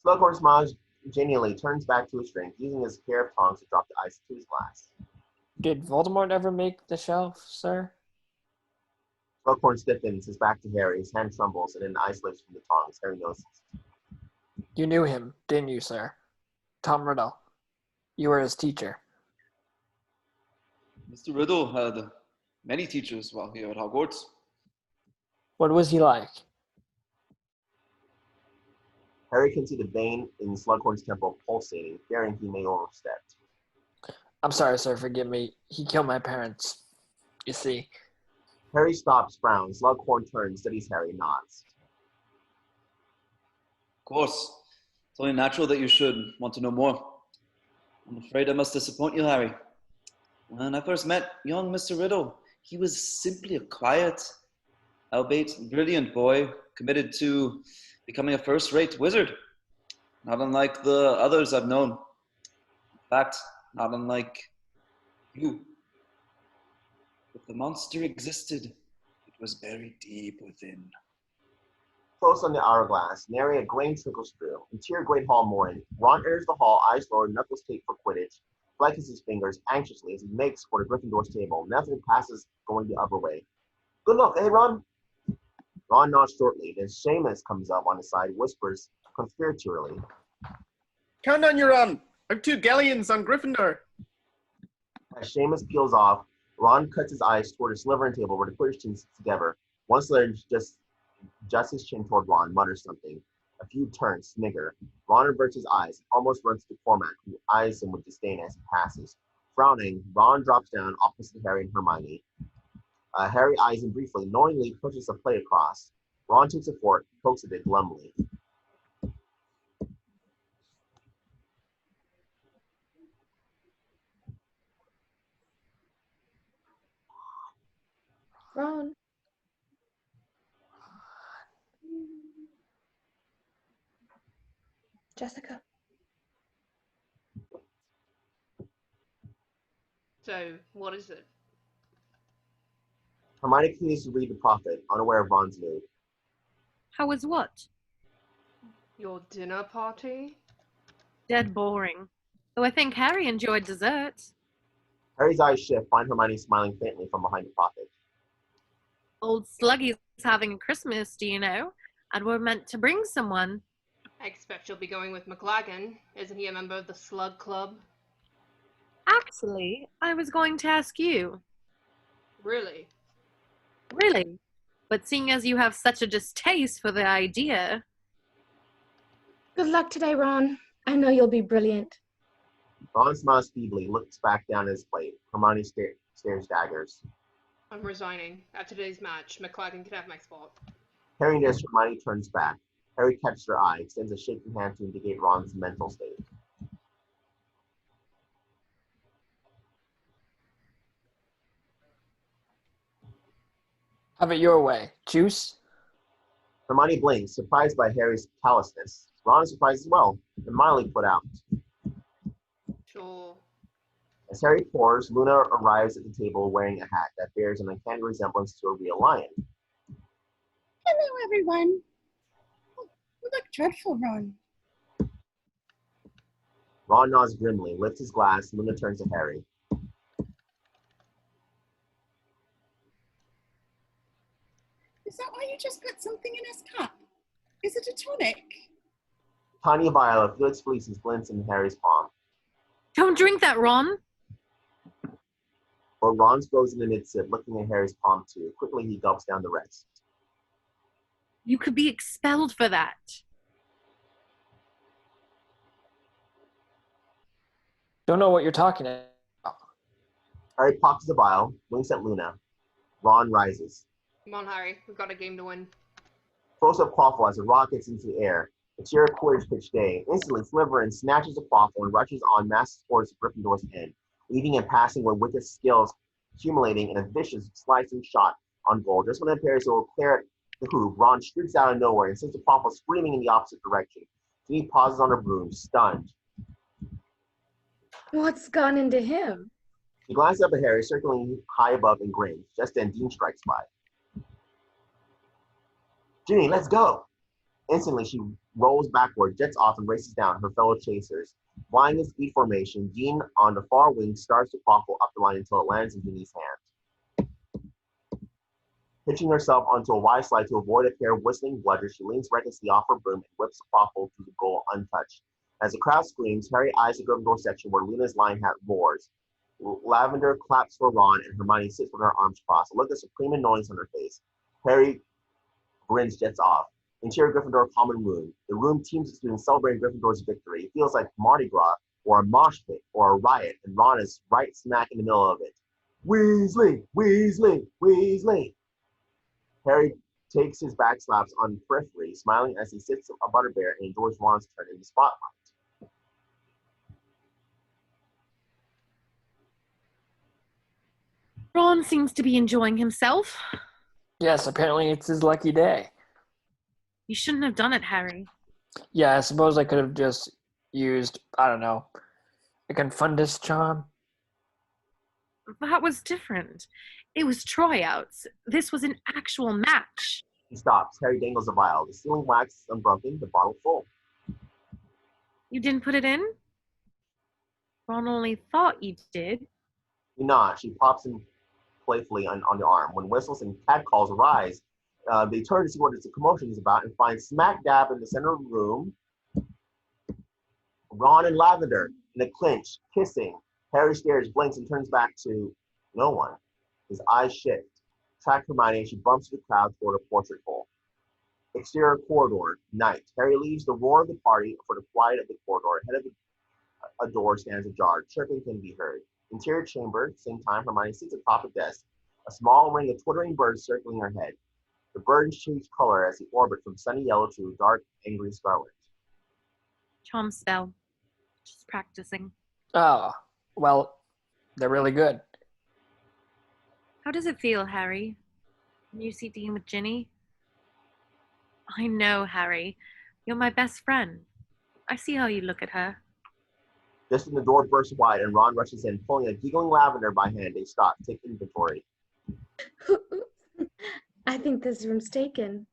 Slughorn smiles genially, turns back to his drink, using his pair of tongs to drop the ice into his glass. Did Voldemort ever make the shelf, sir? Slughorn stiffens, his back to Harry, his hand trembles, and then ice lifts from the tongs. Harry notices. You knew him, didn't you, sir? Tom Riddle. You were his teacher. Mr. Riddle had many teachers while here at Hogwarts. What was he like? Harry can see the vein in Slughorn's temple pulsating, fearing he may overstep. I'm sorry, sir, forgive me. He killed my parents. You see. Harry stops, frowns. Slughorn turns, studies Harry, nods. Of course. It's only natural that you should want to know more. I'm afraid I must disappoint you, Harry. When I first met young Mr. Riddle, he was simply a quiet, albeit brilliant boy, committed to becoming a first-rate wizard. Not unlike the others I've known. In fact, not unlike you. If the monster existed, it was buried deep within. Close on the hourglass, nary a grain trickles through. Interior Great Hall morning. Ron enters the hall, eyes lowered, knuckles taped for Quidditch. Flex his fingers anxiously as he makes for the Gryffindor's table. Neville passes going the other way. Good luck, eh, Ron? Ron nods shortly. Then Seamus comes up on his side, whispers conspiratorially. Count on your I've 2 galleons on Gryffindor. As Seamus peels off, Ron cuts his eyes toward a Slytherin table where the Quidditch team sits together. One Slytherin just his chin toward Ron, mutters something. A few turns, snigger. Ron averts his eyes, almost runs to Cormac, who eyes him with disdain as he passes. Frowning, Ron drops down opposite Harry and Hermione. Harry eyes him briefly, knowingly pushes a plate across. Ron takes a fork, pokes at it glumly. Ron. Jessica. So, what is it? Hermione continues to read the prophet, unaware of Ron's mood. How was what? Your dinner party? Dead boring. Though I think Harry enjoyed dessert. Harry's eyes shift, find Hermione smiling faintly from behind the prophet. Old Sluggy's having a Christmas, do you know? And we're meant to bring someone. I expect you'll be going with McLaggen. Isn't he a member of the Slug Club? Actually, I was going to ask you. Really? Really? But seeing as you have such a distaste for the idea... Good luck today, Ron. I know you'll be brilliant. Ron smiles feebly, looks back down at his plate. Hermione stares daggers. I'm resigning. At today's match, McLaggen can have my spot. Hearing this, Hermione turns back. Harry catches her eye, extends a shaking hand to indicate Ron's mental state. Have it your way. Juice? Hermione blinks, surprised by Harry's callousness. Ron is surprised as well, and mildly put out. Sure. As Harry pours, Luna arrives at the table wearing a hat that bears an uncanny resemblance to a real lion. Hello, everyone. Oh, you look dreadful, Ron. Ron nods grimly, lifts his glass. Luna turns to Harry. Is that why you just put something in his cup? Is it a tonic? Tiny vial of Felix Felicis glints in Harry's palm. Don't drink that, Ron. But Ron's frozen in mid-sip, looking at Harry's palm too. Quickly, he gulps down the rest. You could be expelled for that. Don't know what you're talking about. Harry pops the vial, winks at Luna. Ron rises. Come on, Harry. We've got a game to win. Close-up quaffle as it rockets into the air. It's your Quidditch pitch day. Instantly, Slytherin snatches the quaffle and rushes on mass towards Gryffindor's end, leading and passing with wicked skills, accumulating in a vicious slicing shot on goal. Just when it appears it will clear at the hoop, Ron streaks out of nowhere and sends the quaffle screaming in the opposite direction. Then he pauses on her broom, stunned. What's gone into him? He glances up at Harry, circling high above and grins. Just then, Dean strikes by. Ginny, let's go! Instantly, she rolls backward, jets off, and races down her fellow chasers. Flying in speed formation, Jean on the far wing starts to quaffle up the line until it lands in Ginny's hand. Pitching herself onto a wide slide to avoid a pair of whistling bludgers, she leans recklessly off her broom and whips the quaffle to the goal untouched. As the crowd screams, Harry eyes the Gryffindor section where Luna's lion hat roars. Lavender claps for Ron, and Hermione sits with her arms crossed, a look of supreme annoyance on her face. Harry grins, jets off. Interior Gryffindor common room. The room teams of students celebrating Gryffindor's victory. It feels like Mardi Gras or a mosh pit or a riot, and Ron is right smack in the middle of it. Weasley! Weasley! Weasley! Harry takes his back slaps on periphery, smiling as he sits a butterbear and enjoys Ron's turn in the spotlight. Ron seems to be enjoying himself. Yes, apparently it's his lucky day. You shouldn't have done it, Harry. Yeah, I suppose I could have just used, I don't know, a confundus charm. That was different. It was tryouts. This was an actual match. He stops. Harry dangles a vial. The ceiling wax is unbroken, the bottle full. You didn't put it in? Ron only thought you did. He nods. She pops him playfully on the arm. When whistles and catcalls arise, they turn to see what the commotion is about and find smack dab in the center of the room Ron and Lavender in a clinch, kissing. Harry stares, blinks, and turns back to no one. His eyes shift. Track Hermione as she bumps the crowd toward a portrait hole. Exterior corridor, night. Harry leaves the roar of the party for the quiet of the corridor. Ahead of a door stands ajar. Chirping can be heard. Interior chamber, same time, Hermione sits atop a desk. A small ring of twittering birds circling her head. The birds change color as they orbit from sunny yellow to dark, angry scarlet. Charm spell. Just practicing. Oh, well, they're really good. How does it feel, Harry? When you see Dean with Ginny? I know, Harry. You're my best friend. I see how you look at her. Just when the door bursts wide and Ron rushes in, pulling a giggling Lavender by hand, they stop, take inventory. I think this room's taken.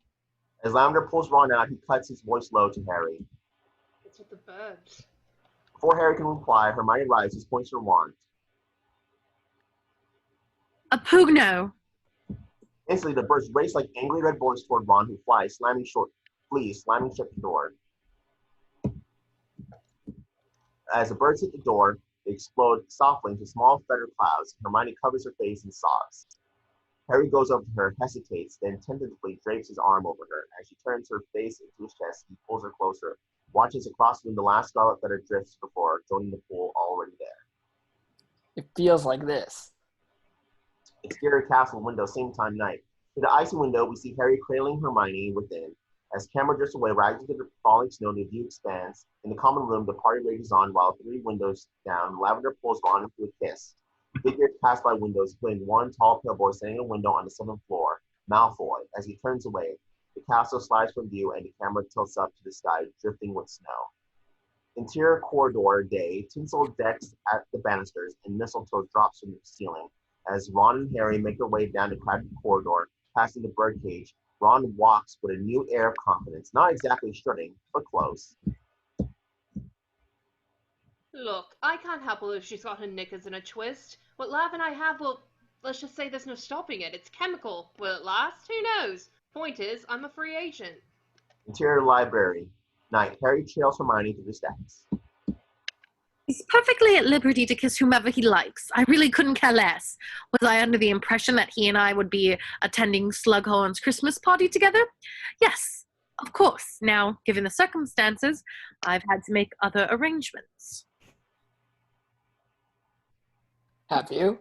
As Lavender pulls Ron out, he cuts his voice low to Harry. It's with the birds. Before Harry can reply, Hermione rises, points her wand. A Pugno! Instantly, the birds race like angry red bullets toward Ron, who flies, slamming shut the door. As the birds hit the door, they explode softly into small feather clouds. Hermione covers her face and sobs. Harry goes over to her, hesitates, then tentatively drapes his arm over her. As she turns her face into his chest, he pulls her closer, watches across when the last scarlet feather drifts before joining the pool already there. It feels like this. Exterior castle window, same time night. Through the icy window, we see Harry cradling Hermione within. As camera drifts away, rising to the falling snow, the view expands. In the common room, the party rages on while 3 windows down, Lavender pulls Ron into a kiss. Figures pass by windows, including one tall pale boy standing in a window on the 7th floor, Malfoy. As he turns away, the castle slides from view and the camera tilts up to the sky, drifting with snow. Interior corridor, day, tinsel decks at the banisters, and mistletoe drops from the ceiling. As Ron and Harry make their way down the crowded corridor, passing the birdcage, Ron walks with a new air of confidence, not exactly strutting, but close. Look, I can't help it if she's got her knickers in a twist. What Lav and I have, well, let's just say there's no stopping it. It's chemical. Will it last? Who knows? Point is, I'm a free agent. Interior library, night. Harry trails Hermione to the steps. He's perfectly at liberty to kiss whomever he likes. I really couldn't care less. Was I under the impression that he and I would be attending Slughorn's Christmas party together? Yes, of course. Now, given the circumstances, I've had to make other arrangements. Have you?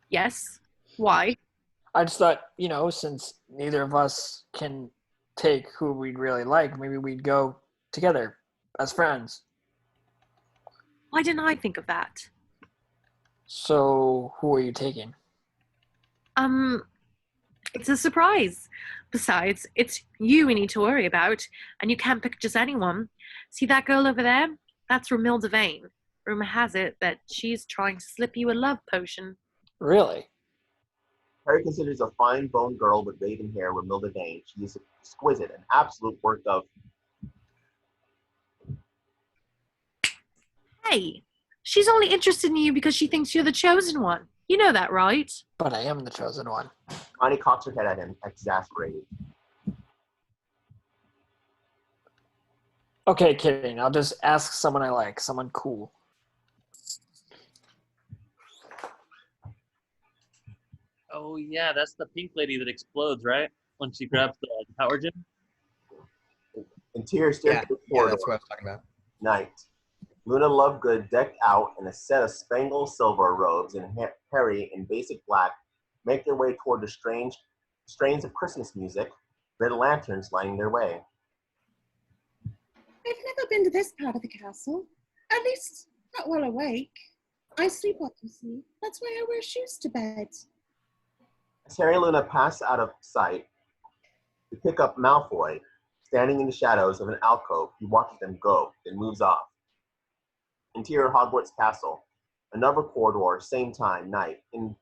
Yes. Why? I just thought, since neither of us can take who we'd really like, maybe we'd go together as friends. Why didn't I think of that? So, who are you taking? It's a surprise. Besides, it's you we need to worry about, and you can't pick just anyone. See that girl over there? That's Romilda Vane. Rumor has it that she's trying to slip you a love potion. Really? Harry considers a fine boned girl with raven hair, Romilda Vane. She is exquisite, an absolute work of... Hey, she's only interested in you because she thinks you're the chosen one. You know that, right? But I am the chosen one. Hermione cocks her head at him, exasperated. Okay, kidding. I'll just ask someone I like, someone cool. Oh, yeah, that's the pink lady that explodes, right? When she grabs the power gem? Interior staircase corridor. Yeah, that's what I was talking about. Night. Luna Lovegood, decked out in a set of spangled silver robes, and Harry in basic black make their way toward the strange strains of Christmas music, red lanterns lighting their way. I've never been to this part of the castle. At least, not while awake. I sleepwalk, you see. That's why I wear shoes to bed. As Harry and Luna pass out of sight, we pick up Malfoy, standing in the shadows of an alcove. He watches them go, then moves off. Interior Hogwarts Castle. Another corridor, same time, night. In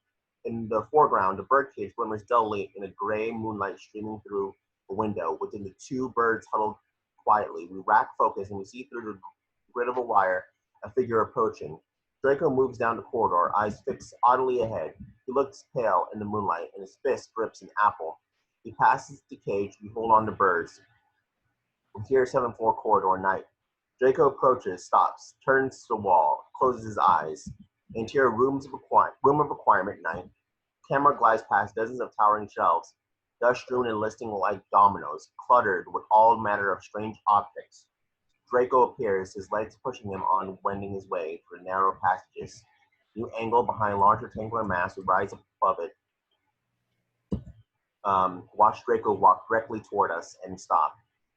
the foreground, a birdcage glimmers dully in a gray moonlight streaming through a window. Within the two birds huddled quietly. We rack focus and we see through the grid of a wire a figure approaching. Draco moves down the corridor, eyes fixed oddly ahead. He looks pale in the moonlight, and his fist grips an apple. He passes the cage. We hold on to birds. Interior 7-4 corridor, night. Draco approaches, stops, turns to the wall, closes his eyes. Interior room of requirement, night. Camera glides past dozens of towering shelves, dust strewn and listing like dominoes, cluttered with all manner of strange objects. Draco appears, his legs pushing him on, wending his way through narrow passages. New angle behind large rectangular mass, we rise above it. Watch Draco walk directly toward us and stop.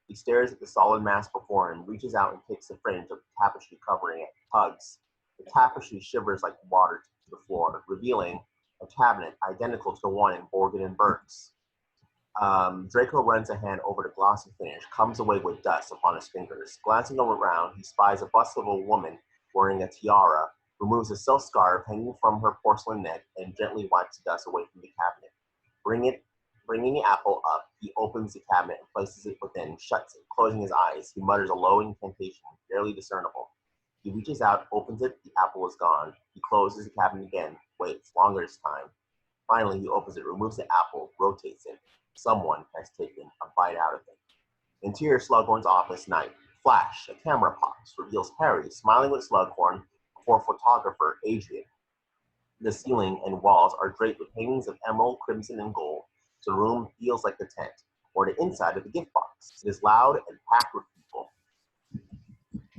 He stares at the solid mass before him, reaches out and takes the fringe of the tapestry covering it, tugs. The tapestry shivers like water to the floor, revealing a cabinet identical to the one in Borgin and Burke's. Draco runs a hand over the glossy finish, comes away with dust upon his fingers. Glancing around, he spies a bust of a woman wearing a tiara, removes a silk scarf hanging from her porcelain neck, and gently wipes the dust away from the cabinet. Bringing the apple up, he opens the cabinet and places it within, shuts it, closing his eyes. He mutters a low incantation, barely discernible. He reaches out, opens it, the apple is gone. He closes the cabinet again, waits, longer this time. Finally, he opens it, removes the apple, rotates it. Someone has taken a bite out of it. Interior Slughorn's office, night. Flash, a camera pops, reveals Harry smiling with Slughorn before photographer Adrian. The ceiling and walls are draped with hangings of emerald, crimson, and gold, so the room feels like the tent, or the inside of the gift box. It is loud and packed with people.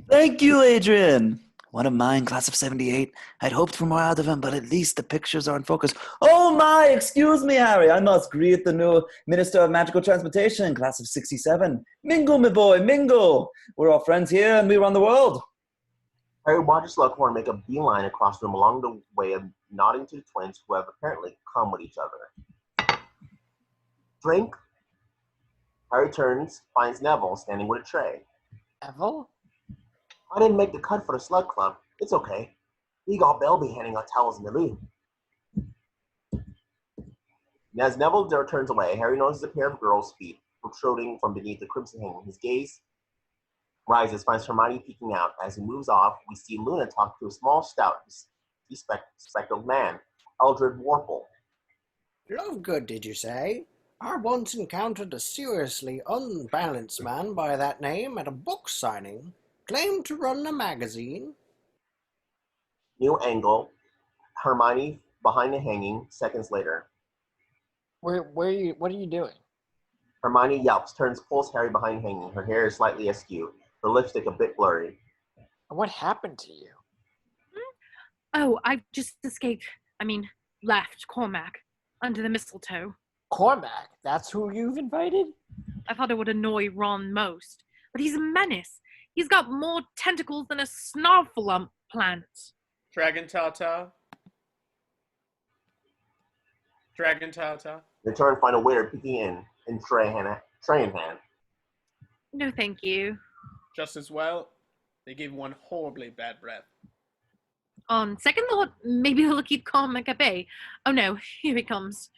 Thank you, Adrian. One of mine, class of 78. I'd hoped for more out of him, but at least the pictures are in focus. Oh my, excuse me, Harry. I must greet the new Minister of Magical Transportation, class of 67. Mingle, my boy, mingle. We're all friends here and we run the world. Harry watches Slughorn make a beeline across the room along the way of nodding to the twins who have apparently come with each other. Drink. Harry turns, finds Neville standing with a tray. Neville? I didn't make the cut for the Slug Club. It's okay. We got Belby handing out towels in the lead. And as Neville turns away, Harry notices a pair of girls' feet protruding from beneath the crimson hanging. His gaze rises, finds Hermione peeking out. As he moves off, we see Luna talk to a small, stout, spectacled man, Eldred Warple. Lovegood, did you say? I once encountered a seriously unbalanced man by that name at a book signing. Claimed to run a magazine. New angle. Hermione behind the hanging, seconds later. Where are you? What are you doing? Hermione yelps, turns, pulls Harry behind hanging. Her hair is slightly askew, her lipstick a bit blurry. What happened to you? Oh, I just left Cormac under the mistletoe. Cormac? That's who you've invited? I thought it would annoy Ron most, but he's a menace. He's got more tentacles than a snarflump plant. Dragon Tata. Dragon Tata. They turn and find a waiter peeking in tray in hand. No, thank you. Just as well, they gave one horribly bad breath. On second thought, maybe they'll keep Cormac at bay. Oh no, here he comes.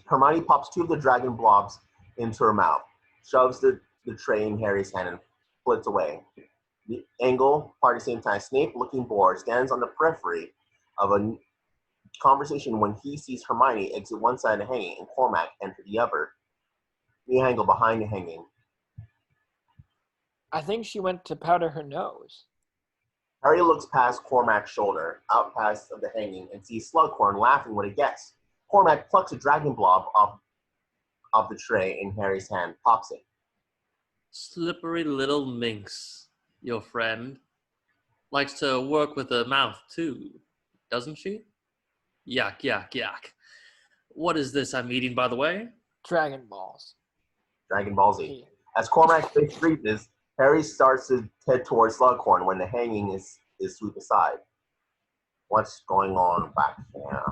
Hermione pops two of the dragon blobs into her mouth, shoves the tray in Harry's hand and flits away. The angle, part at the same time, Snape, looking bored, stands on the periphery of a conversation when he sees Hermione exit one side of the hanging and Cormac enter the other. The angle behind the hanging. I think she went to powder her nose. Harry looks past Cormac's shoulder, out past of the hanging, and sees Slughorn laughing with a guess. Cormac plucks a dragon blob off the tray in Harry's hand, pops it. Slippery little minx, your friend. Likes to work with her mouth, too, doesn't she? Yuck, yuck, yuck. What is this I'm eating, by the way? Dragon balls. Dragon Ball Z. As Cormac's face freezes, Harry starts to head towards Slughorn when the hanging is swept aside. What's going on back here?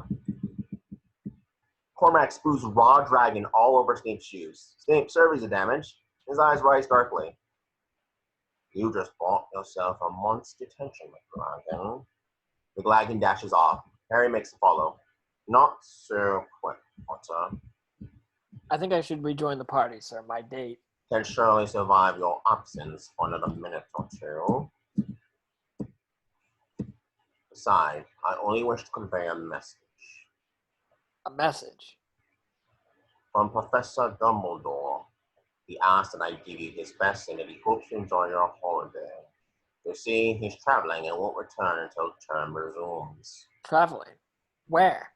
Cormac spews raw dragon all over Snape's shoes. Snape surveys the damage. His eyes rise darkly. You just bought yourself a month's detention, McGonagall. McGonagall dashes off. Harry makes a follow. Not so quick, Potter. I think I should rejoin the party, sir. My date Can surely survive your absence for another minute or two. Besides, I only wish to convey a message. A message? From Professor Dumbledore. He asked that I give you his best and that he hopes you enjoy your holiday. You see, he's traveling and won't return until term resumes. Traveling? Where?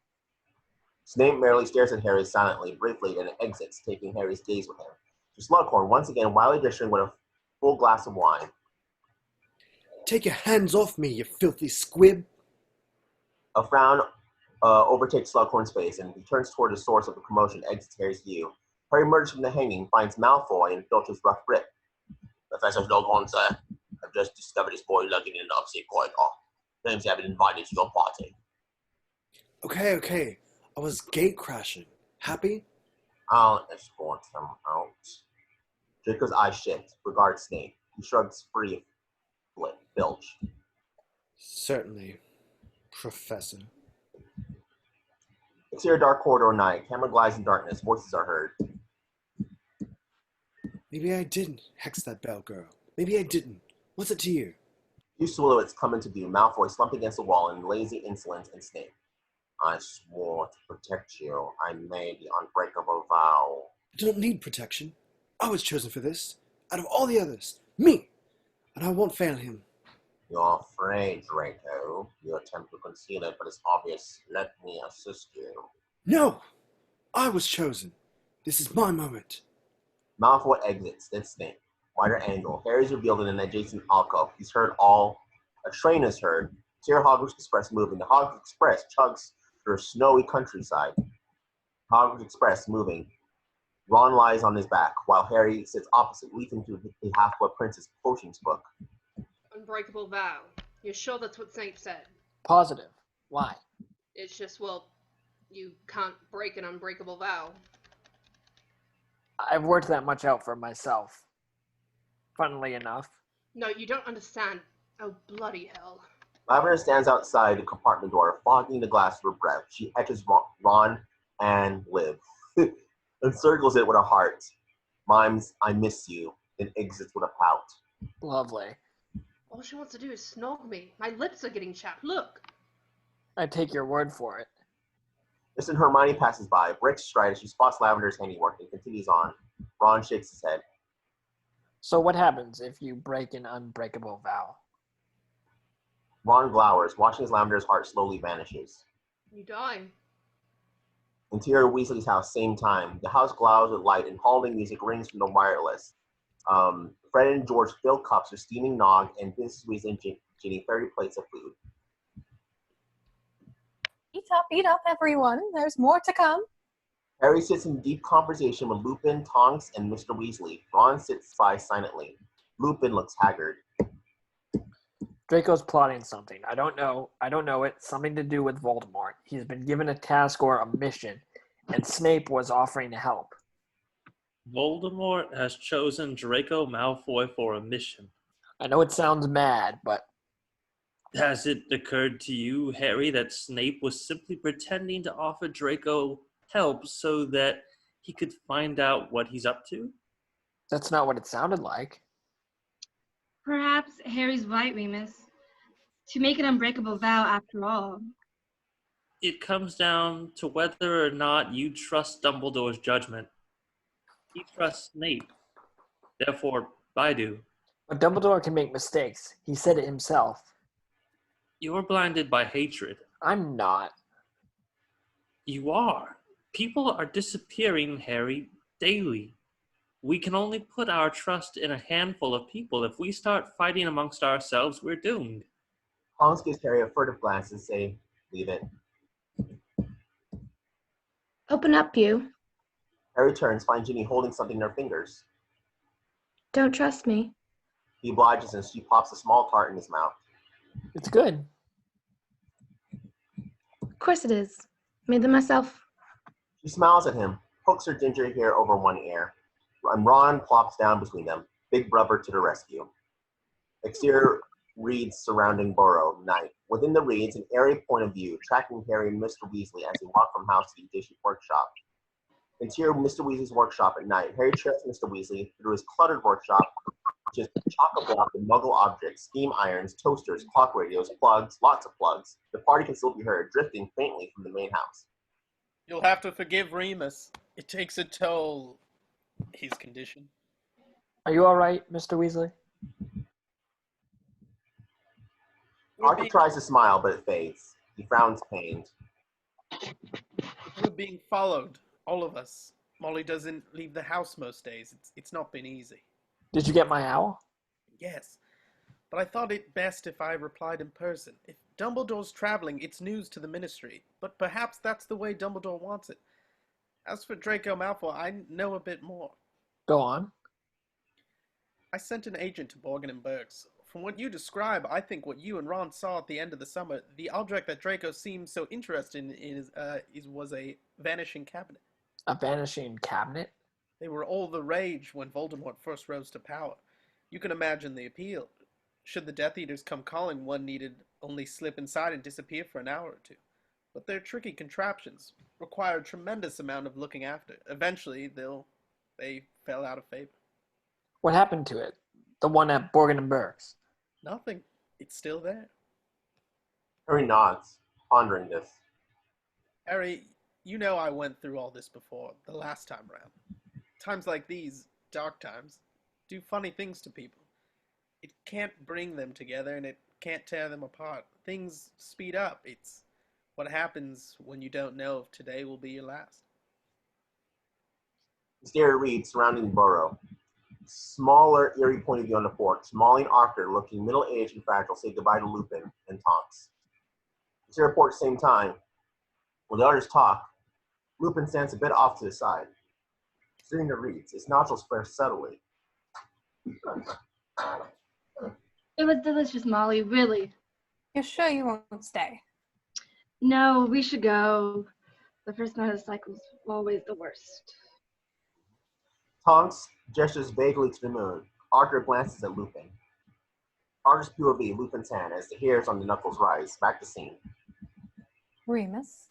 Snape merely stares at Harry silently, briefly, and exits, taking Harry's gaze with him. To Slughorn, once again, wildly gesturing with a full glass of wine. Take your hands off me, you filthy squib! A frown overtakes Slughorn's face, and he turns toward the source of the commotion, exits Harry's view. Harry emerges from the hanging, finds Malfoy and Filch's rough grip. Professor Slughorn, sir, I've just discovered this boy lurking in an upstairs corridor. Claims you have been invited to your party. Okay. I was gate crashing. Happy? I'll escort him out. Draco's eyes shift, regards Snape. He shrugs free of Filch. Certainly, Professor. Exterior dark corridor night. Camera glides in darkness. Voices are heard. Maybe I didn't hex that bell girl. Maybe I didn't. What's it to you? Two silhouettes come into view. Malfoy slumped against the wall in lazy insolence, and Snape. I swore to protect you. I made the unbreakable vow. I don't need protection. I was chosen for this. Out of all the others. Me! And I won't fail him. You're afraid, Draco. You attempt to conceal it, but it's obvious. Let me assist you. No! I was chosen. This is my moment. Malfoy exits, then Snape. Wider angle. Harry's revealed in an adjacent alcove. He's heard all. A train is heard. Hear Hogwarts Express moving. The Hogwarts Express chugs through a snowy countryside. Hogwarts Express moving. Ron lies on his back, while Harry sits opposite, leafing through the Half-Blood Prince's potions book. Unbreakable vow. You're sure that's what Snape said? Positive. Why? It's just, well, you can't break an unbreakable vow. I've worked that much out for myself. Funnily enough. No, you don't understand. Oh, bloody hell. Lavender stands outside the compartment door, fogging the glass with her breath. She echoes Ron and Liv, and circles it with a heart. Mimes, I miss you, and exits with a pout. Lovely. All she wants to do is snog me. My lips are getting chapped. Look. I take your word for it. Just then Hermione passes by, breaks stride as she spots Lavender's handiwork and continues on. Ron shakes his head. So what happens if you break an unbreakable vow? Ron glowers, watching as Lavender's heart slowly vanishes. You die. Interior Weasley's house, same time. The house glows with light and howling music rings from the wireless. Fred and George fill cups with steaming nog, and Mrs. Weasley and Ginny 30 plates of food. Eat up, everyone. There's more to come. Harry sits in deep conversation with Lupin, Tonks, and Mr. Weasley. Ron sits by silently. Lupin looks haggard. Draco's plotting something. I don't know it. Something to do with Voldemort. He's been given a task or a mission, and Snape was offering to help. Voldemort has chosen Draco Malfoy for a mission. I know it sounds mad, but... Has it occurred to you, Harry, that Snape was simply pretending to offer Draco help so that he could find out what he's up to? That's not what it sounded like. Perhaps Harry's right, Remus. To make an unbreakable vow after all. It comes down to whether or not you trust Dumbledore's judgment. He trusts Snape. Therefore, I do. But Dumbledore can make mistakes. He said it himself. You're blinded by hatred. I'm not. You are. People are disappearing, Harry, daily. We can only put our trust in a handful of people. If we start fighting amongst ourselves, we're doomed. Holmes gives Harry a furtive glance and say, leave it. Open up, you. Harry turns, finds Ginny holding something in her fingers. Don't trust me. He obliges and she pops a small tart in his mouth. It's good. Of course it is. Made them myself. She smiles at him, pokes her ginger hair over one ear, and Ron plops down between them, big brother to the rescue. Exterior reeds surrounding Burrow, night. Within the reeds, an airy point of view, tracking Harry and Mr. Weasley as they walk from house to the district workshop. Interior Mr. Weasley's workshop at night. Harry trails Mr. Weasley through his cluttered workshop, which is chock-a-block with muggle objects, steam irons, toasters, clock radios, plugs, lots of plugs. The party can still be heard, drifting faintly from the main house. You'll have to forgive Remus. It takes a toll. His condition. Are you all right, Mr. Weasley? Arthur tries to smile, but it fades. He frowns pained. We're being followed, all of us. Molly doesn't leave the house most days. It's not been easy. Did you get my owl? Yes, but I thought it best if I replied in person. If Dumbledore's traveling, it's news to the Ministry, but perhaps that's the way Dumbledore wants it. As for Draco Malfoy, I know a bit more. Go on. I sent an agent to Borgin and Burke's. From what you describe, I think what you and Ron saw at the end of the summer, the object that Draco seemed so interested in was a vanishing cabinet. A vanishing cabinet? They were all the rage when Voldemort first rose to power. You can imagine the appeal. Should the Death Eaters come calling, one needed only slip inside and disappear for an hour or two. But their tricky contraptions require a tremendous amount of looking after. Eventually, they fell out of favor. What happened to it? The one at Borgin and Burke's? Nothing. It's still there. Harry nods, pondering this. Harry, you know I went through all this before, the last time round. Times like these, dark times, do funny things to people. It can't bring them together and it can't tear them apart. Things speed up. It's what happens when you don't know if today will be your last. Exterior reeds surrounding Burrow. Smaller, eerie point of view on the porch. Molly and Arthur, looking middle-aged and fragile, say goodbye to Lupin and Tonks. Exterior porch, same time. When the others talk, Lupin stands a bit off to the side. Sitting the reeds, his nostrils flare subtly. It was delicious, Molly, really. You're sure you won't stay? No, we should go. The first night of the cycle's always the worst. Tonks gestures vaguely to the moon. Arthur glances at Lupin. Arthur's POV, Lupin's hand, as the hairs on the knuckles rise. Back to scene. Remus.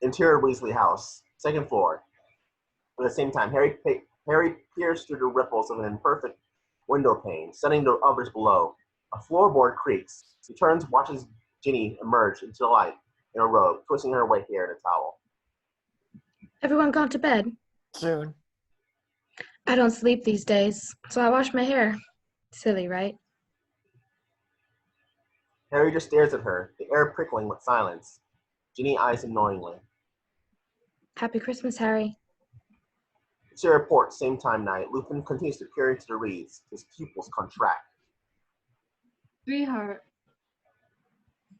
Interior Weasley house. Second floor. At the same time, Harry peers through the ripples of an imperfect window pane, sending the others below. A floorboard creaks. He turns, watches Ginny emerge into the light in a robe, twisting her white hair in a towel. Everyone gone to bed? Soon. I don't sleep these days, so I wash my hair. Silly, right? Harry just stares at her, the air prickling with silence. Ginny eyes him knowingly. Happy Christmas, Harry. Exterior porch, same time night. Lupin continues to peer into the reeds. His pupils contract. Sweetheart.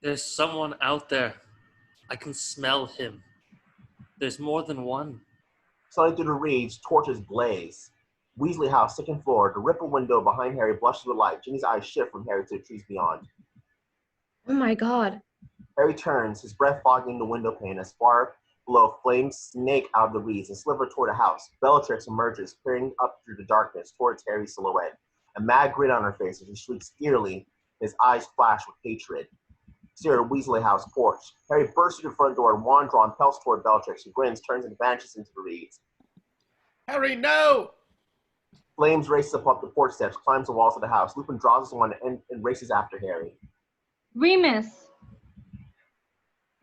There's someone out there. I can smell him. There's more than one. Sliding through the reeds, torches blaze. Weasley house, second floor. The ripple window behind Harry blushes with light. Ginny's eyes shift from Harry to the trees beyond. Oh my god. Harry turns, his breath fogging the window pane as far below flames snake out of the reeds and sliver toward the house. Bellatrix emerges, peering up through the darkness towards Harry's silhouette. A mad grin on her face as she shrieks fiercely, his eyes flash with hatred. Exterior Weasley house porch. Harry bursts through the front door, wand drawn, pelts toward Bellatrix, who grins, turns, and vanishes into the reeds. Harry, no! Flames races up the porch steps, climbs the walls of the house. Lupin draws his wand and races after Harry. Remus!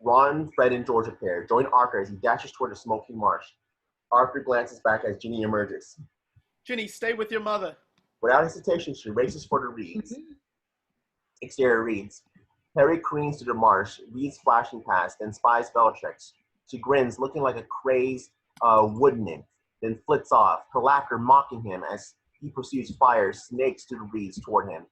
Ron, Fred, and George appear. Join Arthur as he dashes toward the smoking marsh. Arthur glances back as Ginny emerges. Ginny, stay with your mother. Without hesitation, she races for the reeds. Exterior reeds. Harry careens through the marsh, reeds flashing past, then spies Bellatrix. She grins, looking like a crazed wood nymph, then flits off, her laughter mocking him as he pursues fire, snakes through the reeds toward him.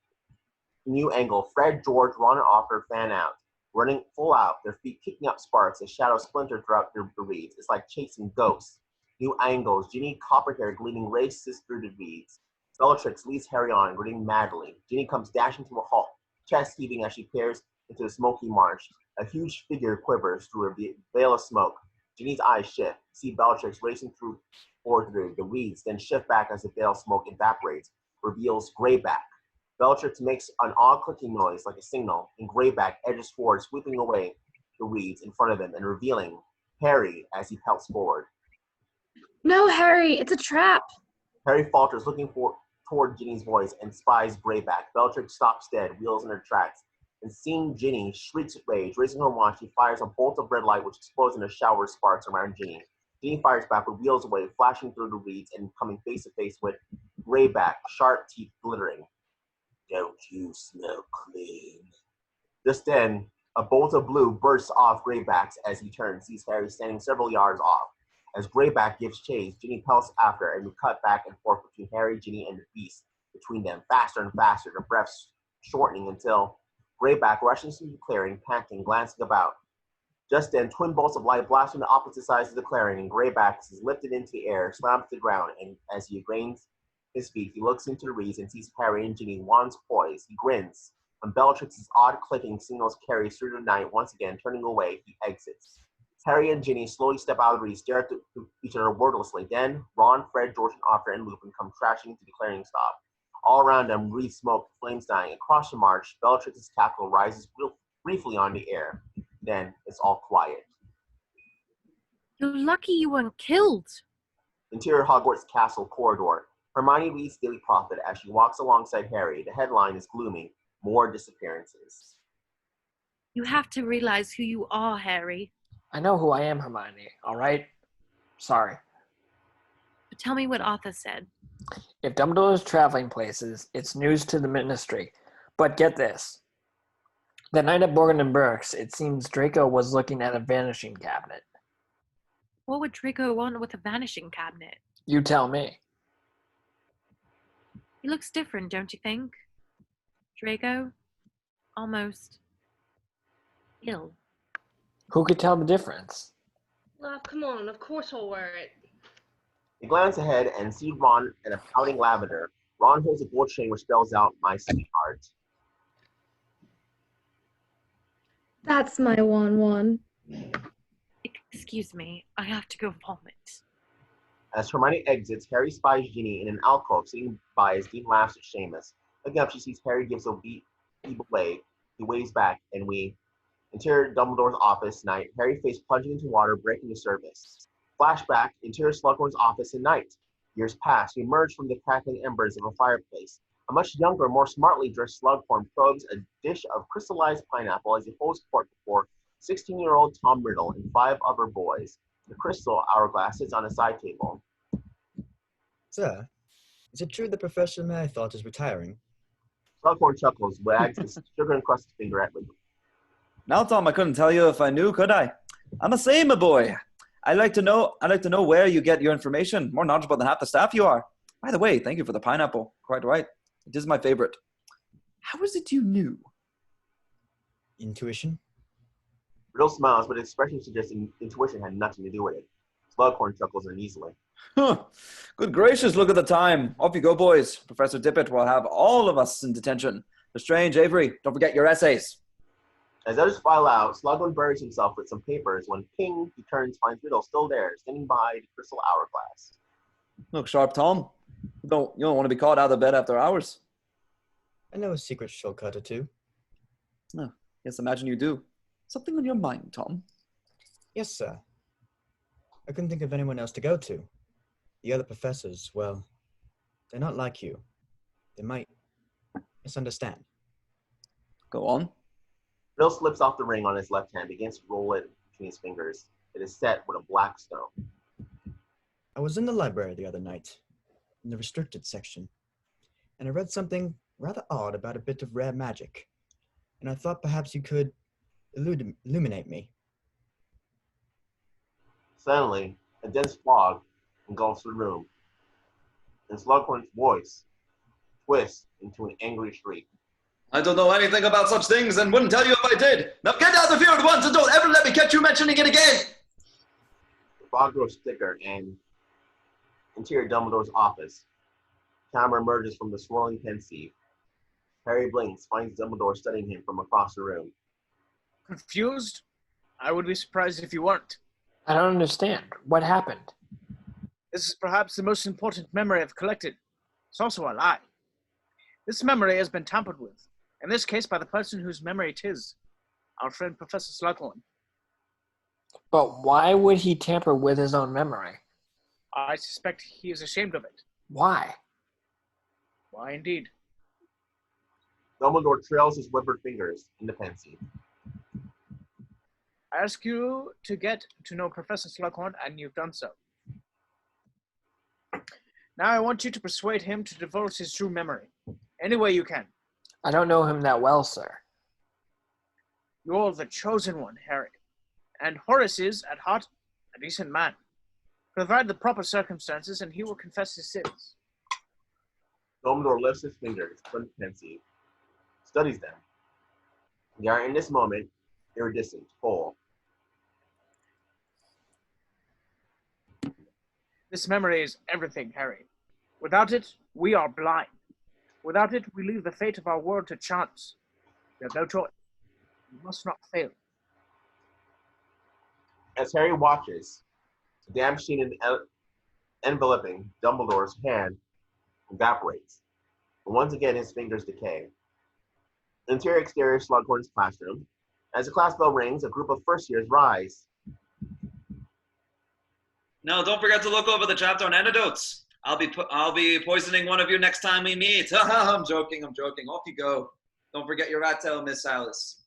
New angle. Fred, George, Ron, and Arthur fan out, running full out, their feet kicking up sparks as shadows splinter throughout the reeds. It's like chasing ghosts. New angles. Ginny, copper hair gleaming, races through the reeds. Bellatrix leads Harry on, grinning madly. Ginny comes dashing to a halt, chest heaving as she peers into the smoky marsh. A huge figure quivers through a veil of smoke. Ginny's eyes shift. See Bellatrix racing through the reeds, then shift back as the veil of smoke evaporates, reveals Greyback. Bellatrix makes an odd clicking noise like a signal, and Greyback edges forward, sweeping away the weeds in front of him and revealing Harry as he pelts forward. No, Harry, it's a trap. Harry falters, looking toward Ginny's voice, and spies Greyback. Bellatrix stops dead, wheels in her tracks, and seeing Ginny, shrieks with rage. Raising her wand, she fires a bolt of red light, which explodes in a shower of sparks around Ginny. Ginny fires back, but wheels away, flashing through the reeds and coming face to face with Greyback, sharp teeth glittering. Don't you smell clean? Just then, a bolt of blue bursts off Greyback's as he turns, sees Harry standing several yards off. As Greyback gives chase, Ginny pelts after, and we cut back and forth between Harry, Ginny, and the beast between them, faster and faster, their breaths shortening until Greyback rushes through the clearing, panting, glancing about. Just then, twin bolts of light blast from the opposite sides of the clearing, and Greyback is lifted into the air, slammed to the ground, and as he regains his feet, he looks into the reeds and sees Harry and Ginny, wands poised. He grins. When Bellatrix's odd clicking signals Harry through the night, once again turning away, he exits. Harry and Ginny slowly step out of the reeds, stare at each other wordlessly. Then, Ron, Fred, George, and Arthur and Lupin come crashing into the clearing stop. All around them, reed smoke, flames dying. Across the marsh, Bellatrix's capital rises briefly on the air. Then, it's all quiet. You're lucky you weren't killed. Interior Hogwarts Castle corridor. Hermione reads Daily Prophet as she walks alongside Harry. The headline is gloomy. More disappearances. You have to realize who you are, Harry. I know who I am, Hermione, all right? Sorry. But tell me what Arthur said. If Dumbledore is traveling places, it's news to the Ministry. But get this. That night at Borgin and Burke's, it seems Draco was looking at a vanishing cabinet. What would Draco want with a vanishing cabinet? You tell me. He looks different, don't you think? Draco? Almost ill. Who could tell the difference? Love, come on, of course I'll wear it. They glance ahead and see Ron and a pouting Lavender. Ron holds a gold chain which spells out "My Sweetheart." That's my one. Excuse me, I have to go vomit. As Hermione exits, Harry spies Ginny in an alcove sitting by as Dean laughs at Seamus. Looking up, she sees Harry gives a feeble wave. He waves back, and we interior Dumbledore's office night. Harry face plunging into water, breaking the surface. Flashback, interior Slughorn's office at night. Years pass. We emerge from the crackling embers of a fireplace. A much younger, more smartly dressed Slughorn probes a dish of crystallized pineapple as he holds court before 16-year-old Tom Riddle and 5 other boys. The crystal hourglass sits on a side table. Sir, is it true that Professor May thought is retiring? Slughorn chuckles, wags his sugar-encrusted finger at me. Now, Tom, I couldn't tell you if I knew, could I? I'm the same, my boy. I'd like to know where you get your information. More knowledgeable than half the staff you are. By the way, thank you for the pineapple. Quite right. It is my favorite. How is it you knew? Intuition? Riddle smiles, but his expression suggests intuition had nothing to do with it. Slughorn chuckles uneasily. Huh. Good gracious, look at the time. Off you go, boys. Professor Tippett will have all of us in detention. Lestrange, Avery, don't forget your essays. As others file out, Slughorn buries himself with some papers when ping, he turns, finds Riddle still there, standing by the crystal hourglass. Look sharp, Tom. You don't want to be caught out of bed after hours. I know a secret shortcut or two. No, yes, imagine you do. Something on your mind, Tom? Yes, sir. I couldn't think of anyone else to go to. The other professors, well, they're not like you. They might misunderstand. Go on. Riddle slips off the ring on his left hand, begins to roll it between his fingers. It is set with a black stone. I was in the library the other night, in the restricted section, and I read something rather odd about a bit of rare magic, and I thought perhaps you could illuminate me. Suddenly, a dense fog engulfs the room, and Slughorn's voice twists into an angry shriek. I don't know anything about such things and wouldn't tell you if I did. Now get out of here at once and don't ever let me catch you mentioning it again. The fog grows thicker and interior Dumbledore's office. Camera emerges from the swirling pensieve. Harry blinks, finds Dumbledore studying him from across the room. Confused? I would be surprised if you weren't. I don't understand. What happened? This is perhaps the most important memory I've collected. It's also a lie. This memory has been tampered with, in this case by the person whose memory it is, our friend Professor Slughorn. But why would he tamper with his own memory? I suspect he is ashamed of it. Why? Why, indeed. Dumbledore trails his whippered fingers in the pensieve. I ask you to get to know Professor Slughorn, and you've done so. Now I want you to persuade him to divulge his true memory, any way you can. I don't know him that well, sir. You're the chosen one, Harry. And Horace is, at heart, a decent man. Provide the proper circumstances, and he will confess his sins. Dumbledore lifts his fingers from the pensieve, studies them. They are in this moment iridescent, full. This memory is everything, Harry. Without it, we are blind. Without it, we leave the fate of our world to chance. We have no choice. We must not fail. As Harry watches, the damp sheen enveloping Dumbledore's hand evaporates, and once again his fingers decay. Interior exterior Slughorn's classroom. As the class bell rings, a group of first years rise. No, don't forget to look over the chapter on antidotes. I'll be poisoning one of you next time we meet. I'm joking. Off you go. Don't forget your rat tail, Miss Alice.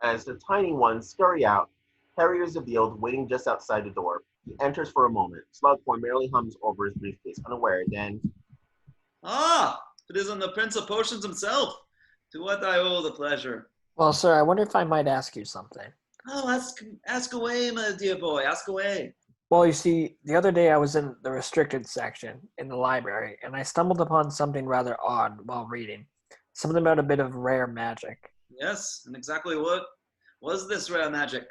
As the tiny ones scurry out, Harry is revealed waiting just outside the door. He enters for a moment. Slughorn merely hums over his briefcase, unaware, then... Ah, it isn't the Prince of Potions himself. To what I owe the pleasure. Well, sir, I wonder if I might ask you something. Oh, ask away, my dear boy. Ask away. Well, you see, the other day I was in the restricted section in the library, and I stumbled upon something rather odd while reading. Something about a bit of rare magic. Yes, and exactly what was this rare magic?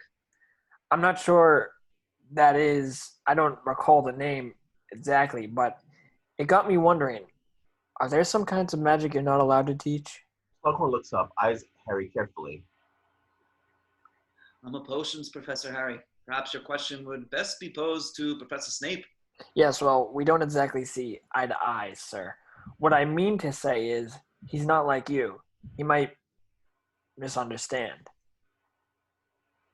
I'm not sure that is, I don't recall the name exactly, but it got me wondering, are there some kinds of magic you're not allowed to teach? Slughorn looks up, eyes Harry carefully. I'm a potions professor, Harry. Perhaps your question would best be posed to Professor Snape. Yes, well, we don't exactly see eye to eye, sir. What I mean to say is, he's not like you. He might misunderstand.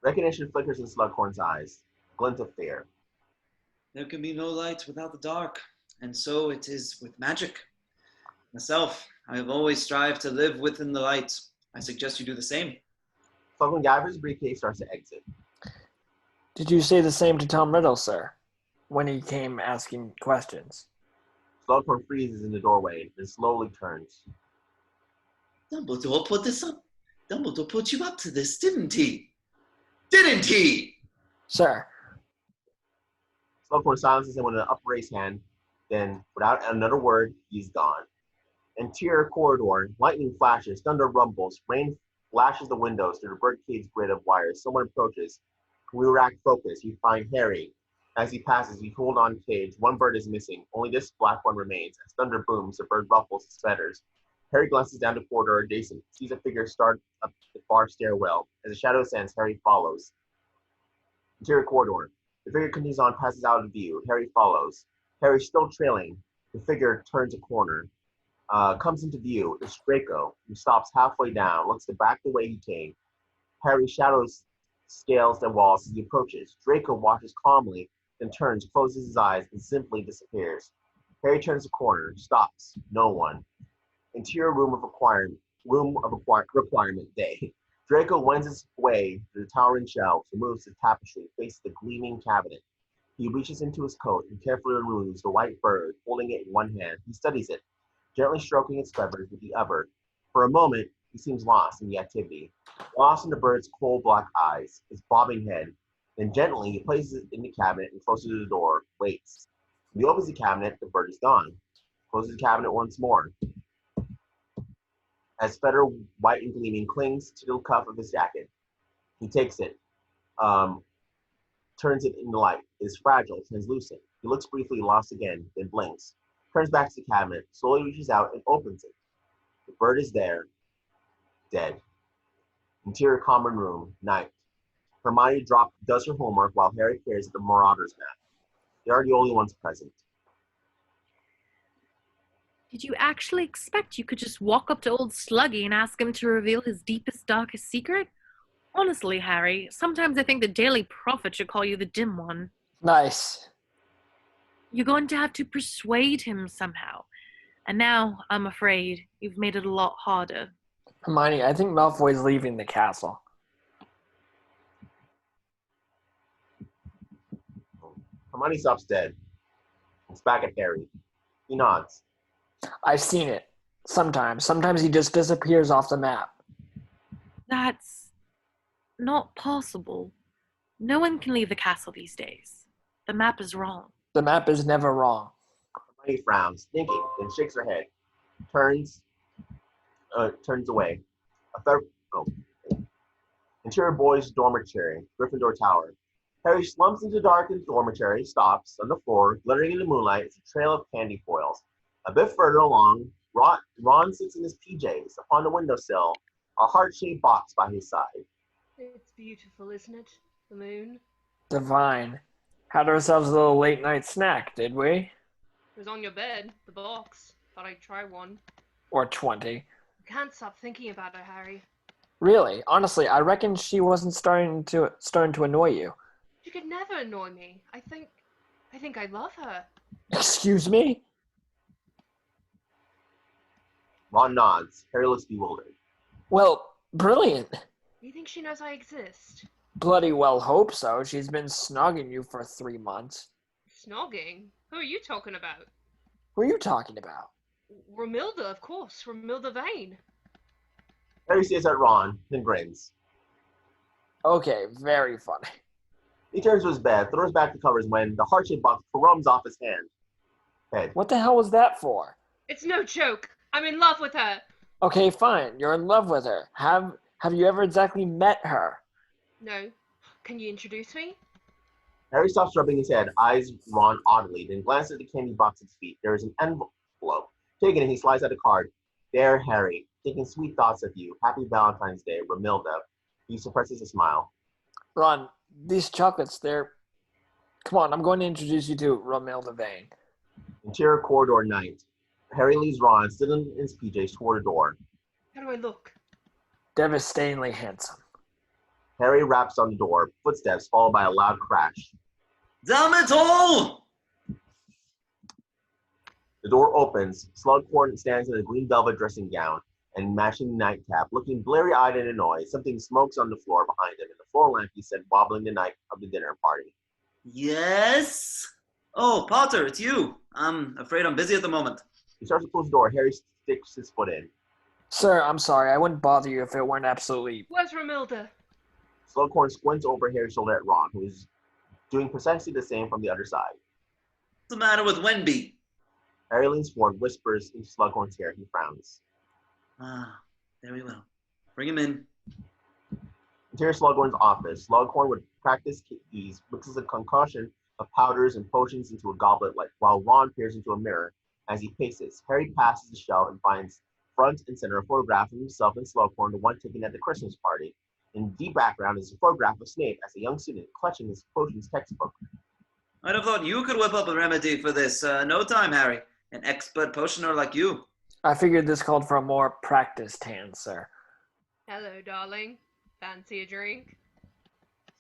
Recognition flickers in Slughorn's eyes. Glint of fear. There can be no light without the dark, and so it is with magic. Myself, I have always strived to live within the light. I suggest you do the same. Slughorn gathers his briefcase, starts to exit. Did you say the same to Tom Riddle, sir, when he came asking questions? Slughorn freezes in the doorway and slowly turns. Dumbledore put this up. Dumbledore put you up to this, didn't he? Didn't he? Sir. Slughorn silences him with an upraised hand. Then, without another word, he's gone. Interior corridor, lightning flashes, thunder rumbles, rain lashes the windows through the birdcage's grid of wires. Someone approaches. We rack focus. You find Harry. As he passes, you hold on cage. One bird is missing. Only this black one remains. As thunder booms, the bird ruffles his feathers. Harry glances down the corridor adjacent, sees a figure start up the far stairwell. As the shadow ascends, Harry follows. Interior corridor. The figure continues on, passes out of view. Harry follows. Harry still trailing. The figure turns a corner. Comes into view. It's Draco, who stops halfway down, looks back the way he came. Harry shadows scales the walls as he approaches. Draco watches calmly, then turns, closes his eyes, and simply disappears. Harry turns the corner, stops. No one. Interior room of requirement day. Draco wends his way through the towering shelves, removes the tapestry, faces the gleaming cabinet. He reaches into his coat and carefully removes the white bird, holding it in one hand. He studies it, gently stroking its feathers with the other. For a moment, he seems lost in the activity, lost in the bird's cold black eyes, its bobbing head. Then gently, he places it in the cabinet and closes the door, waits. When he opens the cabinet, the bird is gone. Closes the cabinet once more. As feather, white and gleaming, clings to the cuff of his jacket. He takes it, turns it in the light. It is fragile, translucent. He looks briefly, lost again, then blinks. Turns back to the cabinet, slowly reaches out and opens it. The bird is there, dead. Interior common room, night. Hermione does her homework while Harry stares at the Marauders map. They are the only ones present. Did you actually expect you could just walk up to old Sluggy and ask him to reveal his deepest, darkest secret? Honestly, Harry, sometimes I think the Daily Prophet should call you the Dim One. Nice. You're going to have to persuade him somehow. And now, I'm afraid, you've made it a lot harder. Hermione, I think Malfoy's leaving the castle. Hermione stops dead. Looks back at Harry. He nods. I've seen it. Sometimes. Sometimes he just disappears off the map. That's not possible. No one can leave the castle these days. The map is wrong. The map is never wrong. Hermione frowns, thinking, then shakes her head. Turns away. Interior boys' dormitory, Gryffindor Tower. Harry slumps into darkened dormitory, stops. On the floor, glittering in the moonlight, is a trail of candy foils. A bit further along, Ron sits in his PJs. Upon the windowsill, a heart-shaped box by his side. It's beautiful, isn't it? The moon. Divine. Had ourselves a little late-night snack, did we? It was on your bed, the box. Thought I'd try one. Or 20. I can't stop thinking about her, Harry. Really? Honestly, I reckon she wasn't starting to annoy you. She could never annoy me. I think I love her. Excuse me? Ron nods. Harry looks bewildered. Well, brilliant. You think she knows I exist? Bloody well hope so. She's been snogging you for 3 months. Snogging? Who are you talking about? Who are you talking about? Romilda, of course. Romilda Vane. Harry stares at Ron, then grins. Okay, very funny. He turns to his bed, throws back the covers when the heart-shaped box carums off his head. What the hell was that for? It's no joke. I'm in love with her. Okay, fine. You're in love with her. Have you ever exactly met her? No. Can you introduce me? Harry stops rubbing his head, eyes Ron oddly, then glances at the candy box at his feet. There is an envelope. Taking it, he slides out a card. There, Harry, thinking sweet thoughts of you. Happy Valentine's Day, Romilda. He suppresses a smile. Ron, these chocolates, they're... Come on, I'm going to introduce you to Romilda Vane. Interior corridor night. Harry leaves Ron, still in his PJs, toward a door. How do I look? Devastatingly handsome. Harry raps on the door, footsteps followed by a loud crash. Damn it all! The door opens. Slughorn stands in a green velvet dressing gown and matching nightcap, looking bleary-eyed and annoyed. Something smokes on the floor behind him, and the floor lamp, he said, wobbling the night of the dinner party. Yes? Oh, Potter, it's you. I'm afraid I'm busy at the moment. He starts to close the door. Harry sticks his foot in. Sir, I'm sorry. I wouldn't bother you if it weren't absolutely... Where's Romilda? Slughorn squints over Harry's shoulder at Ron, who is doing precisely the same from the other side. What's the matter with Wenby? Harry leans forward, whispers into Slughorn's ear. He frowns. Ah, very well. Bring him in. Interior Slughorn's office. Slughorn would practice keys, mixes a concoction of powders and potions into a goblet, while Ron peers into a mirror as he paces. Harry passes the shelf and finds front and center a photograph of himself and Slughorn, the one taken at the Christmas party. In the background is a photograph of Snape as a young student clutching his potions textbook. I'd have thought you could whip up a remedy for this. No time, Harry. An expert potioner like you. I figured this called for a more practiced hand, sir. Hello, darling. Fancy a drink?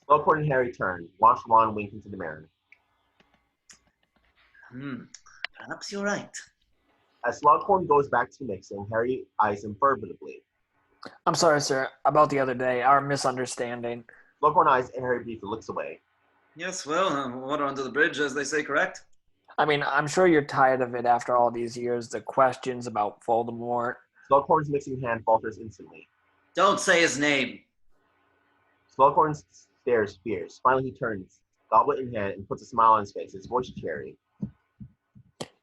Slughorn and Harry turn. Watch Ron wink into the mirror. Perhaps you're right. As Slughorn goes back to mixing, Harry eyes him furtively. I'm sorry, sir, about the other day, our misunderstanding. Slughorn eyes and Harry briefly looks away. Yes, well, water under the bridge, as they say, correct? I mean, I'm sure you're tired of it after all these years, the questions about Voldemort. Slughorn's mixing hand falters instantly. Don't say his name. Slughorn stares fierce. Finally, he turns, goblet in hand, and puts a smile on his face, his voice cheery.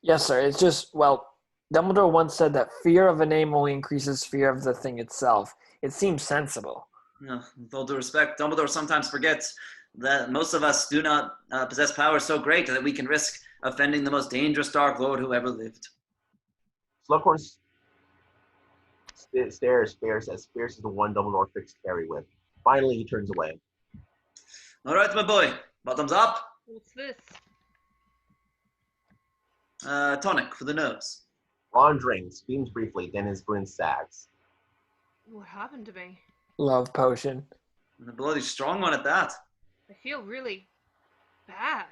Yes, sir, it's just, well, Dumbledore once said that fear of a name only increases fear of the thing itself. It seems sensible. No, with all due respect, Dumbledore sometimes forgets that most of us do not possess powers so great that we can risk offending the most dangerous Dark Lord who ever lived. Slughorn stares fierce as the one Dumbledore fixed Harry with. Finally, he turns away. All right, my boy. Bottoms up. What's this? Tonic for the nerves. Ron drinks, beams briefly, then his grin sags. What happened to me? Love potion. And a bloody strong one at that. I feel really bad.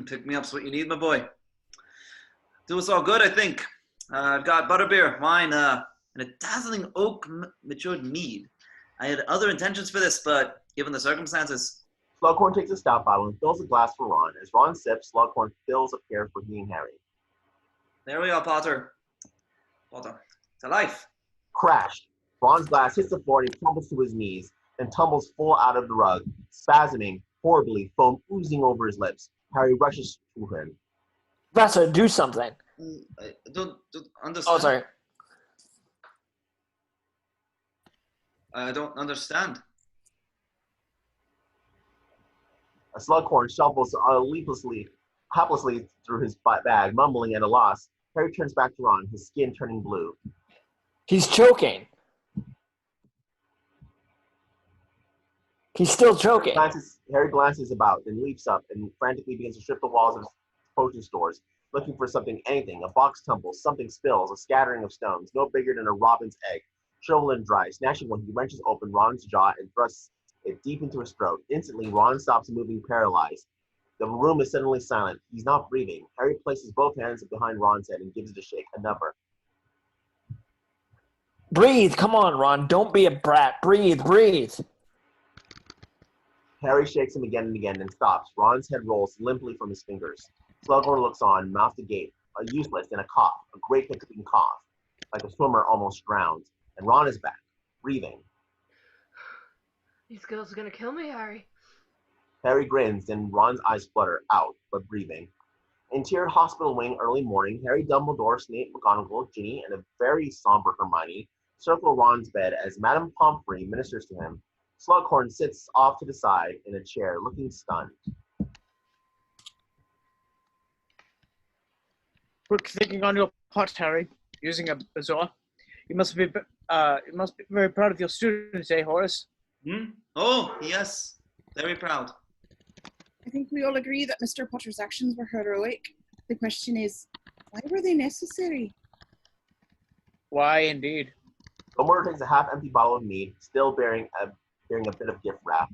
Pick me up's what you need, my boy. Do us all good, I think. I've got butterbeer, wine, and a dazzling oak matured mead. I had other intentions for this, but given the circumstances... Slughorn takes a stout bottle and fills a glass for Ron. As Ron sips, Slughorn fills a pair for he and Harry. There we are, Potter. Potter, to life. Crash! Ron's glass hits the floor and he tumbles to his knees and tumbles full out of the rug, spasming horribly, foam oozing over his lips. Harry rushes to him. Professor, do something. I don't understand. Oh, sorry. I don't understand. A Slughorn shuffles helplessly through his bag, mumbling at a loss. Harry turns back to Ron, his skin turning blue. He's choking. He's still choking. Harry glances about, then leaps up and frantically begins to strip the walls of potion stores, looking for something, anything. A box tumbles, something spills, a scattering of stones, no bigger than a robin's egg. Shriveled and dry, snatching one, he wrenches open Ron's jaw and thrusts it deep into his throat. Instantly, Ron stops moving, paralyzed. The room is suddenly silent. He's not breathing. Harry places both hands behind Ron's head and gives it a shake. Another. Breathe. Come on, Ron. Don't be a brat. Breathe. Breathe. Harry shakes him again and again and stops. Ron's head rolls limply from his fingers. Slughorn looks on, mouth agape, useless, and a cough, a great hiccuping cough, like a swimmer almost drowned. And Ron is back, breathing. These girls are gonna kill me, Harry. Harry grins, then Ron's eyes flutter, out, but breathing. Interior hospital wing, early morning. Harry, Dumbledore, Snape, McGonagall, Ginny, and a very somber Hermione circle Ron's bed as Madame Pomfrey ministers to him. Slughorn sits off to the side in a chair, looking stunned. Quick thinking on your part, Harry. Using a bazaar. You must be very proud of your students, eh, Horace? Oh, yes. Very proud. I think we all agree that Mr. Potter's actions were heroic. The question is, why were they necessary? Why, indeed. Dumbledore takes a half-empty bottle of mead, still bearing a bit of gift wrap.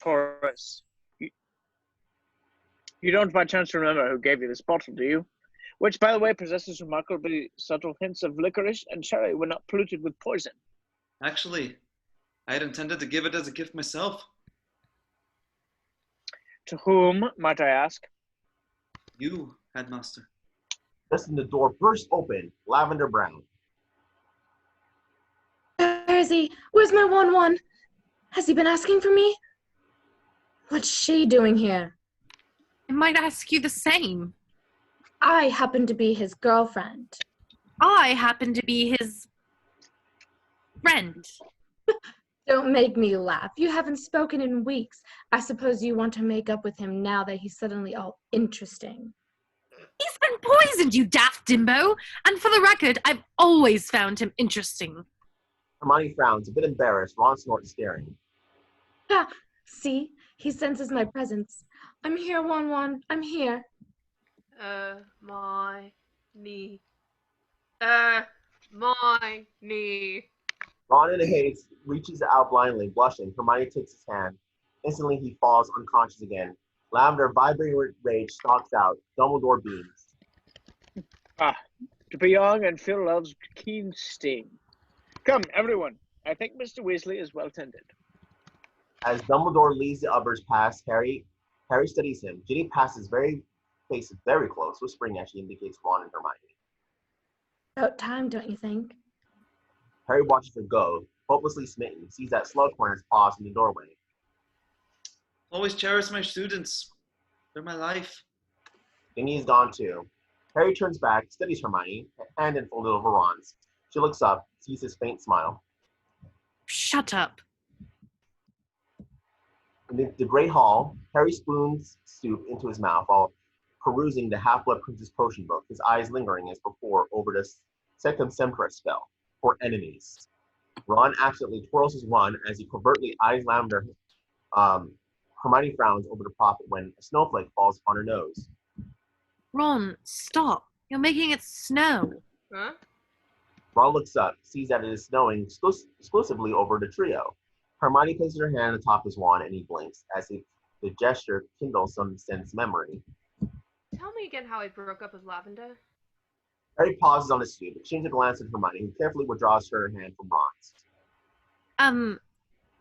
Horace, you don't by chance remember who gave you this bottle, do you? Which, by the way, possesses remarkably subtle hints of licorice and cherry when not polluted with poison. Actually, I had intended to give it as a gift myself. To whom, might I ask? You, Headmaster. Just then the door bursts open, lavender brown. Where is he? Where's my 1-1? Has he been asking for me? What's she doing here? I might ask you the same. I happen to be his girlfriend. I happen to be his friend. Don't make me laugh. You haven't spoken in weeks. I suppose you want to make up with him now that he's suddenly all interesting. He's been poisoned, you daft dimbo. And for the record, I've always found him interesting. Hermione frowns, a bit embarrassed. Ron snorts, staring. Ha! See? He senses my presence. I'm here, 1-1. I'm here. My knee. My knee. Ron in a haze reaches out blindly, blushing. Hermione takes his hand. Instantly, he falls unconscious again. Lavender, vibrating with rage, stalks out. Dumbledore beams. Ah, to be young and feel love's keen sting. Come, everyone. I think Mr. Weasley is well tended. As Dumbledore leads the others past Harry studies him. Ginny passes faces very close, whispering as she indicates Ron and Hermione. About time, don't you think? Harry watches her go, hopelessly smitten, sees that Slughorn has paused in the doorway. Always cherish my students. They're my life. Ginny is gone too. Harry turns back, studies Hermione, hand enfolded over Ron's. She looks up, sees his faint smile. Shut up. In the Great Hall, Harry spoons soup into his mouth while perusing the Half-Blood Prince's potion book, his eyes lingering as before over the Sectum Sempra spell for enemies. Ron accidentally twirls his wand as he covertly eyes Lavender. Hermione frowns over the prophet when a snowflake falls upon her nose. Ron, stop. You're making it snow. Huh? Ron looks up, sees that it is snowing exclusively over the trio. Hermione places her hand atop his wand and he blinks as if the gesture kindles some sense memory. Tell me again how I broke up with Lavender. Harry pauses on his feet, exchanges a glance at Hermione, who carefully withdraws her hand from Ron's.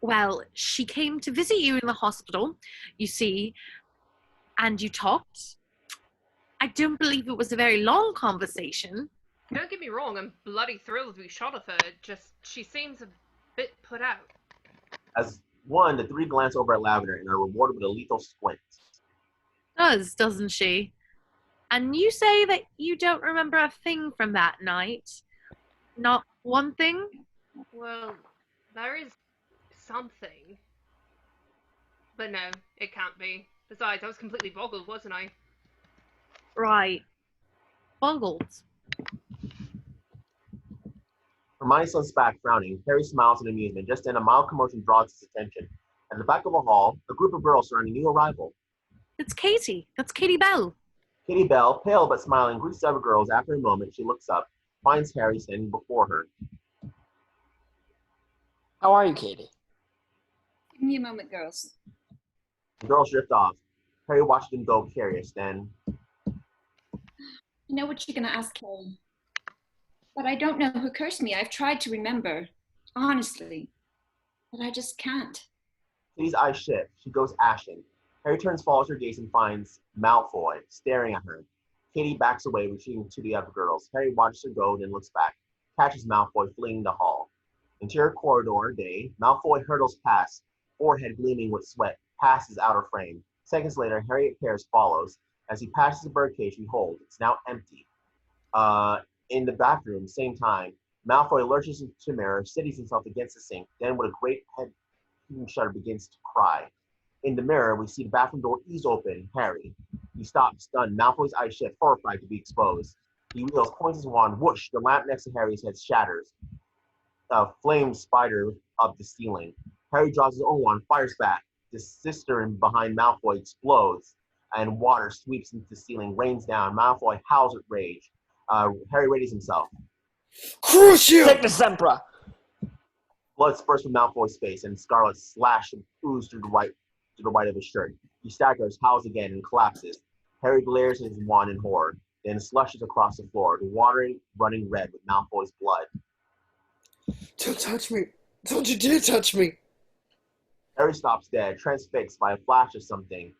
Well, she came to visit you in the hospital, you see, and you talked. I don't believe it was a very long conversation. Don't get me wrong, I'm bloody thrilled we shot of her, just she seems a bit put out. As one, the three glance over at Lavender and are rewarded with a lethal squint. Doesn't she? And you say that you don't remember a thing from that night? Not one thing? Well, there is something. But no, it can't be. Besides, I was completely boggled, wasn't I? Right. Boggled. Hermione slumps back, frowning. Harry smiles in amusement. Just then, a mild commotion draws his attention. At the back of a hall, a group of girls surround a new arrival. It's Katie. That's Katie Bell. Katie Bell, pale but smiling, greets the other girls. After a moment, she looks up, finds Harry standing before her. How are you, Katie? Give me a moment, girls. The girls drift off. Harry watched them go curious, then... I know what you're going to ask, Harry. But I don't know who cursed me. I've tried to remember, honestly. But I just can't. Katie's eyes shift. She goes ashen. Harry turns, follows her gaze, and finds Malfoy staring at her. Katie backs away, retreating to the other girls. Harry watches her go, then looks back, catches Malfoy fleeing the hall. Interior corridor, day. Malfoy hurdles past, forehead gleaming with sweat, past his outer frame. Seconds later, Harry appears, follows. As he passes the birdcage we hold, it's now empty. In the bathroom, same time, Malfoy lurches into the mirror, steadies himself against the sink, then with a great head shudder begins to cry. In the mirror, we see the bathroom door ease open. Harry. He stops, stunned. Malfoy's eyes shift, horrified to be exposed. He wheels, points his wand. Whoosh! The lamp next to Harry's head shatters. A flame spider up the ceiling. Harry draws his own wand, fires back. The cistern behind Malfoy explodes, and water sweeps into the ceiling, rains down. Malfoy howls with rage. Harry readies himself. Crucio! Sectum Sempra! Blood spurts from Malfoy's face, and scarlet slash and ooze through the right of his shirt. He staggers, howls again, and collapses. Harry glares at his wand in horror, then slushes across the floor, the water running red with Malfoy's blood. Don't touch me! Don't you dare touch me! Harry stops dead, transfixed by a flash of something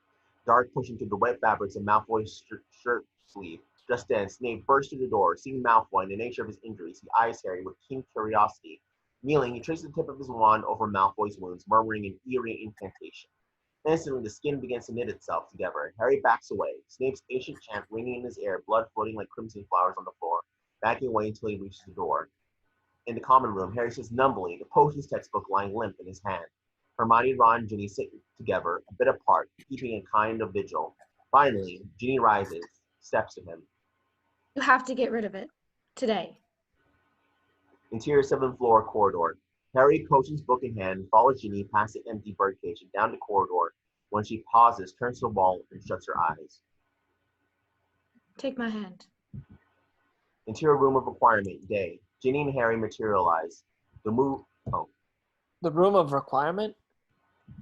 dark pushing through the wet fabrics of Malfoy's shirt sleeve. Just then, Snape bursts through the door. Seeing Malfoy and the nature of his injuries, he eyes Harry with keen curiosity. Kneeling, he traces the tip of his wand over Malfoy's wounds, murmuring an eerie incantation. Instantly, the skin begins to knit itself together. Harry backs away, Snape's ancient chant ringing in his ear, blood floating like crimson flowers on the floor, backing away until he reaches the door. In the common room, Harry sits numbly, the potions textbook lying limp in his hand. Hermione, Ron, and Ginny sit together, a bit apart, keeping a kind of vigil. Finally, Ginny rises, steps to him. You have to get rid of it. Today. Interior 7th floor corridor. Harry, potions book in hand, follows Ginny past the empty birdcage and down the corridor. When she pauses, turns to the wall, and shuts her eyes. Take my hand. Interior room of requirement, day. Ginny and Harry materialize. The room of requirement?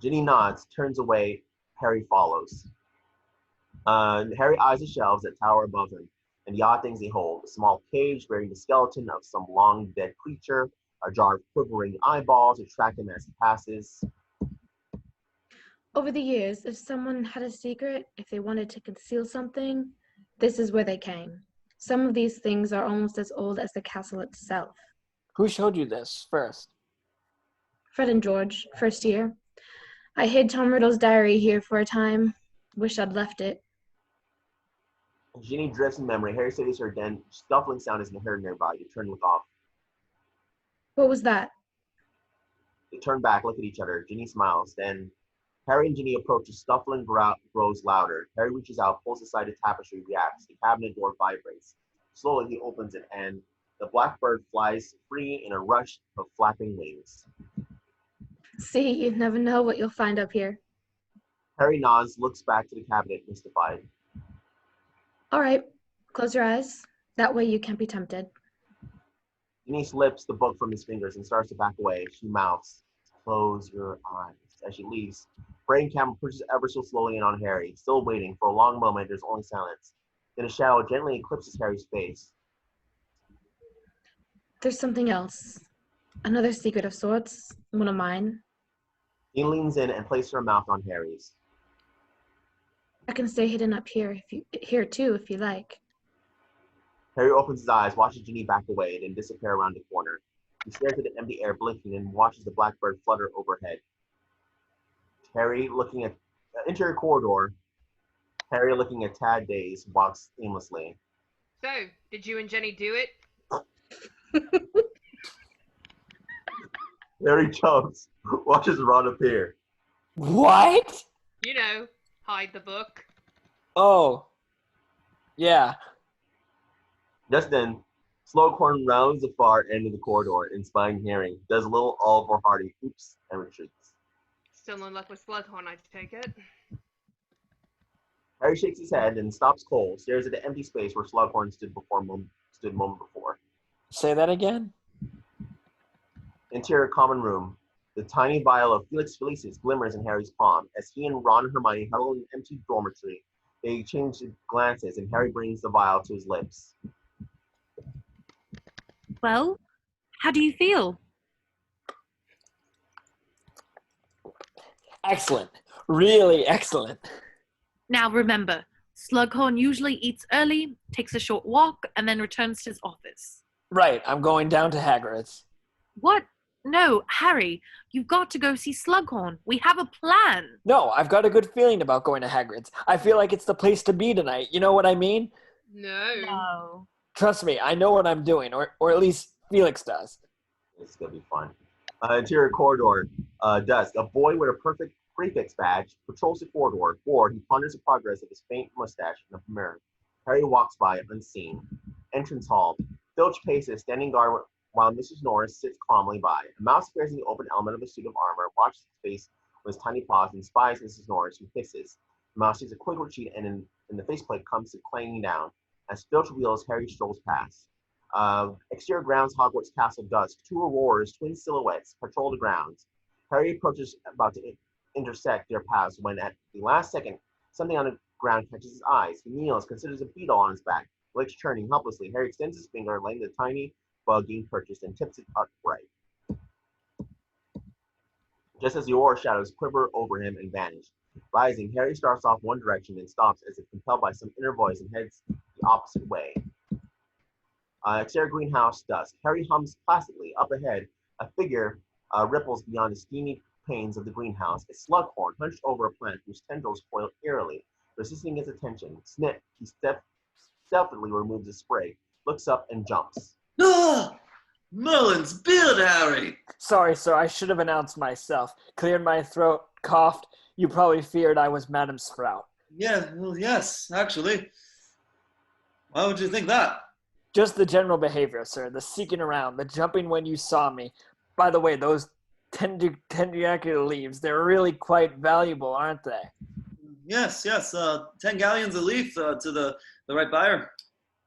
Ginny nods, turns away. Harry follows. Harry eyes the shelves that tower above him, and the odd things they hold. A small cage bearing the skeleton of some long dead creature, a jar of quivering eyeballs to track him as he passes. Over the years, if someone had a secret, if they wanted to conceal something, this is where they came. Some of these things are almost as old as the castle itself. Who showed you this first? Fred and George, first year. I hid Tom Riddle's diary here for a time. Wish I'd left it. Ginny drifts in memory. Harry steadies her, then scuffling sound is heard nearby. You turn and look off. What was that? They turn back, look at each other. Ginny smiles, then... Harry and Ginny approach. The scuffling grows louder. Harry reaches out, pulls aside the tapestry, reacts. The cabinet door vibrates. Slowly he opens it, and the blackbird flies free in a rush of flapping wings. See, you never know what you'll find up here. Harry nods, looks back to the cabinet, mystified. All right, close your eyes. That way you can't be tempted. Ginny slips the book from his fingers and starts to back away. She mouths, "Close your eyes." As she leaves, Brain Camera pushes ever so slowly in on Harry, still waiting. For a long moment, there's only silence. Then a shadow gently eclipses Harry's face. There's something else. Another secret of sorts. One of mine. He leans in and places her mouth on Harry's. I can stay hidden up here too, if you like. Harry opens his eyes, watches Ginny back away, then disappear around the corner. He stares at the empty air, blinking, and watches the blackbird flutter overhead. Harry, looking at the interior corridor, Harry, looking at Tad dazed, walks aimlessly. So, did you and Jenny do it? Harry chokes, watches Ron appear. What? You know, hide the book. Oh. Yeah. Just then, Slughorn rounds the far end of the corridor, spying Harry, does a little Oliver Hardy, oops, and retreats. Still in luck with Slughorn, I take it. Harry shakes his head and stops cold, stares at the empty space where Slughorn stood a moment before. Say that again? Interior common room. The tiny vial of Felix Felicis glimmers in Harry's palm. As he and Ron and Hermione huddle in an empty dormitory, they exchange glances, and Harry brings the vial to his lips. Well, how do you feel? Excellent. Really excellent. Now remember, Slughorn usually eats early, takes a short walk, and then returns to his office. Right, I'm going down to Hagrid's. What? No, Harry, you've got to go see Slughorn. We have a plan. No, I've got a good feeling about going to Hagrid's. I feel like it's the place to be tonight. You know what I mean? No. Trust me, I know what I'm doing, or at least Felix does. It's going to be fun. Interior corridor, dusk. A boy with a perfect prefix badge patrols the corridor. Bored, he ponders the progress of his faint mustache in a mirror. Harry walks by, unseen. Entrance hall. Filch paces, standing guard while Mrs. Norris sits calmly by. A mouse appears in the open element of a suit of armor, watches his face with his tiny paws, and spies Mrs. Norris, who hisses. The mouse takes a quick retreat, and in the faceplate comes to clanging down. As Filch wheels, Harry strolls past. Exterior grounds, Hogwarts Castle dusk. Two aurors, twin silhouettes, patrol the grounds. Harry approaches, about to intersect their paths, when at the last second, something on the ground catches his eyes. He kneels, considers a beetle on his back, legs churning helplessly. Harry extends his finger, laying the tiny bug being purchased, and tips it upright. Just as the aura shadows quiver over him and vanish. Rising, Harry starts off one direction and stops as if compelled by some inner voice and heads the opposite way. Exterior greenhouse dusk. Harry hums placidly. Up ahead, a figure ripples beyond the steamy panes of the greenhouse. A Slughorn hunched over a plant whose tendrils coil eerily, resisting his attention. Snip, he stealthily removes the spray, looks up, and jumps. Ah! Merlin's beard, Harry! Sorry, sir, I should have announced myself. Cleared my throat, coughed. You probably feared I was Madam Sprout. Yeah, well, yes, actually. Why would you think that? Just the general behavior, sir. The seeking around, the jumping when you saw me. By the way, those tentacular leaves, they're really quite valuable, aren't they? Yes, 10 galleons a leaf to the right buyer.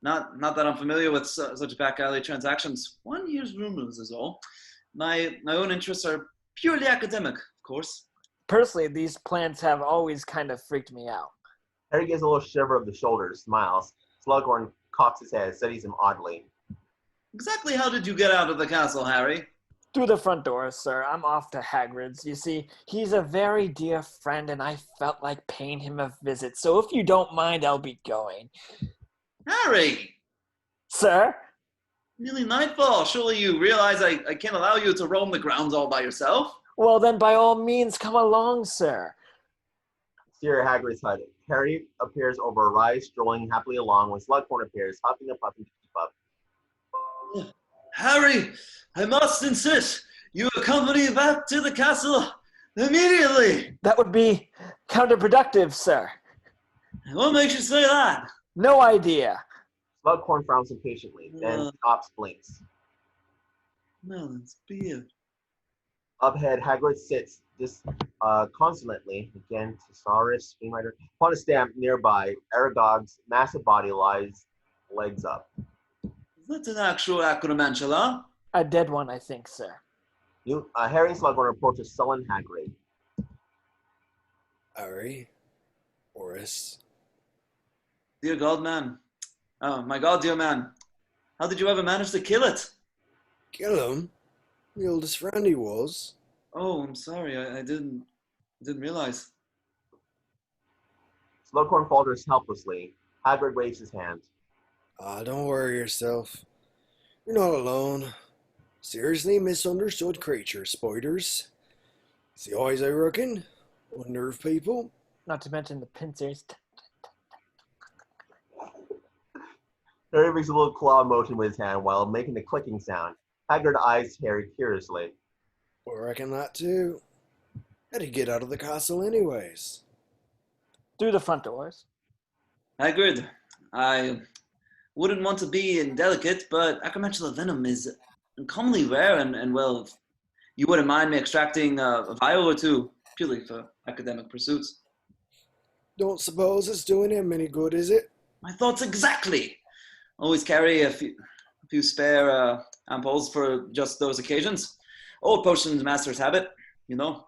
Not that I'm familiar with such back alley transactions. 1 year's rumors is all. My own interests are purely academic, of course. Personally, these plants have always kind of freaked me out. Harry gives a little shiver of the shoulders, smiles. Slughorn cocks his head, studies him oddly. Exactly how did you get out of the castle, Harry? Through the front door, sir. I'm off to Hagrid's. You see, he's a very dear friend, and I felt like paying him a visit. So if you don't mind, I'll be going. Harry! Sir? Nearly nightfall. Surely you realize I can't allow you to roam the grounds all by yourself? Well, then by all means, come along, sir. Exterior Hagrid's hut. Harry appears over a rise, strolling happily along when Slughorn appears, huffing and puffing to keep up. Harry, I must insist. You accompany me back to the castle. Immediately! That would be counterproductive, sir. What makes you say that? No idea. Slughorn frowns impatiently, then stops, blinks. Melon's beard. Up ahead, Hagrid sits disconsolately, again, thesaurus, screenwriter, upon a stamp nearby. Aragog's massive body lies legs up. That's an actual acromantula. A dead one, I think, sir. Harry and Slughorn approach a sullen Hagrid. Harry? Horace? Dear God, man. Oh, my God, dear man. How did you ever manage to kill it? Kill him? The oldest friend he was. Oh, I'm sorry. I didn't realize. Slughorn falters helplessly. Hagrid waves his hand. Don't worry yourself. You're not alone. Seriously misunderstood creature, spiders. It's the eyes, I reckon. Unnerve people. Not to mention the pincers. Harry makes a little claw motion with his hand while making the clicking sound. Hagrid eyes Harry curiously. I reckon that too. How'd he get out of the castle anyways? Through the front doors. Hagrid, I wouldn't want to be indelicate, but acromantula venom is uncommonly rare, and well, if you wouldn't mind me extracting a vial or two, purely for academic pursuits. Don't suppose it's doing him any good, is it? My thoughts exactly. Always carry a few spare ampoules for just those occasions. Old potions master's habit, you know.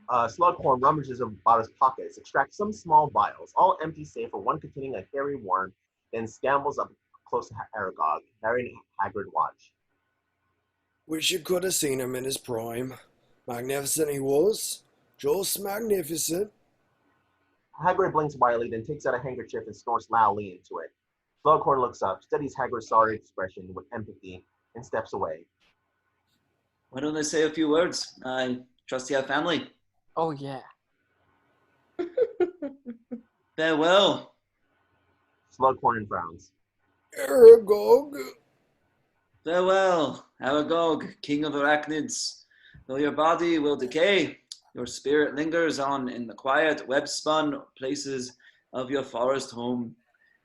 Slughorn rummages about his pockets, extracts some small vials, all empty save for one containing a hairy worm, then scambles up close to Aragog. Harry and Hagrid watch. Wish you could have seen him in his prime. Magnificent he was. Just magnificent. Hagrid blinks wildly, then takes out a handkerchief and snorts loudly into it. Slughorn looks up, studies Hagrid's sorry expression with empathy, and steps away. Why don't I say a few words? I trust you have family. Oh, yeah. Farewell. Slughorn frowns. Aragog. Farewell, Aragog, king of arachnids. Though your body will decay, your spirit lingers on in the quiet, web-spun places of your forest home.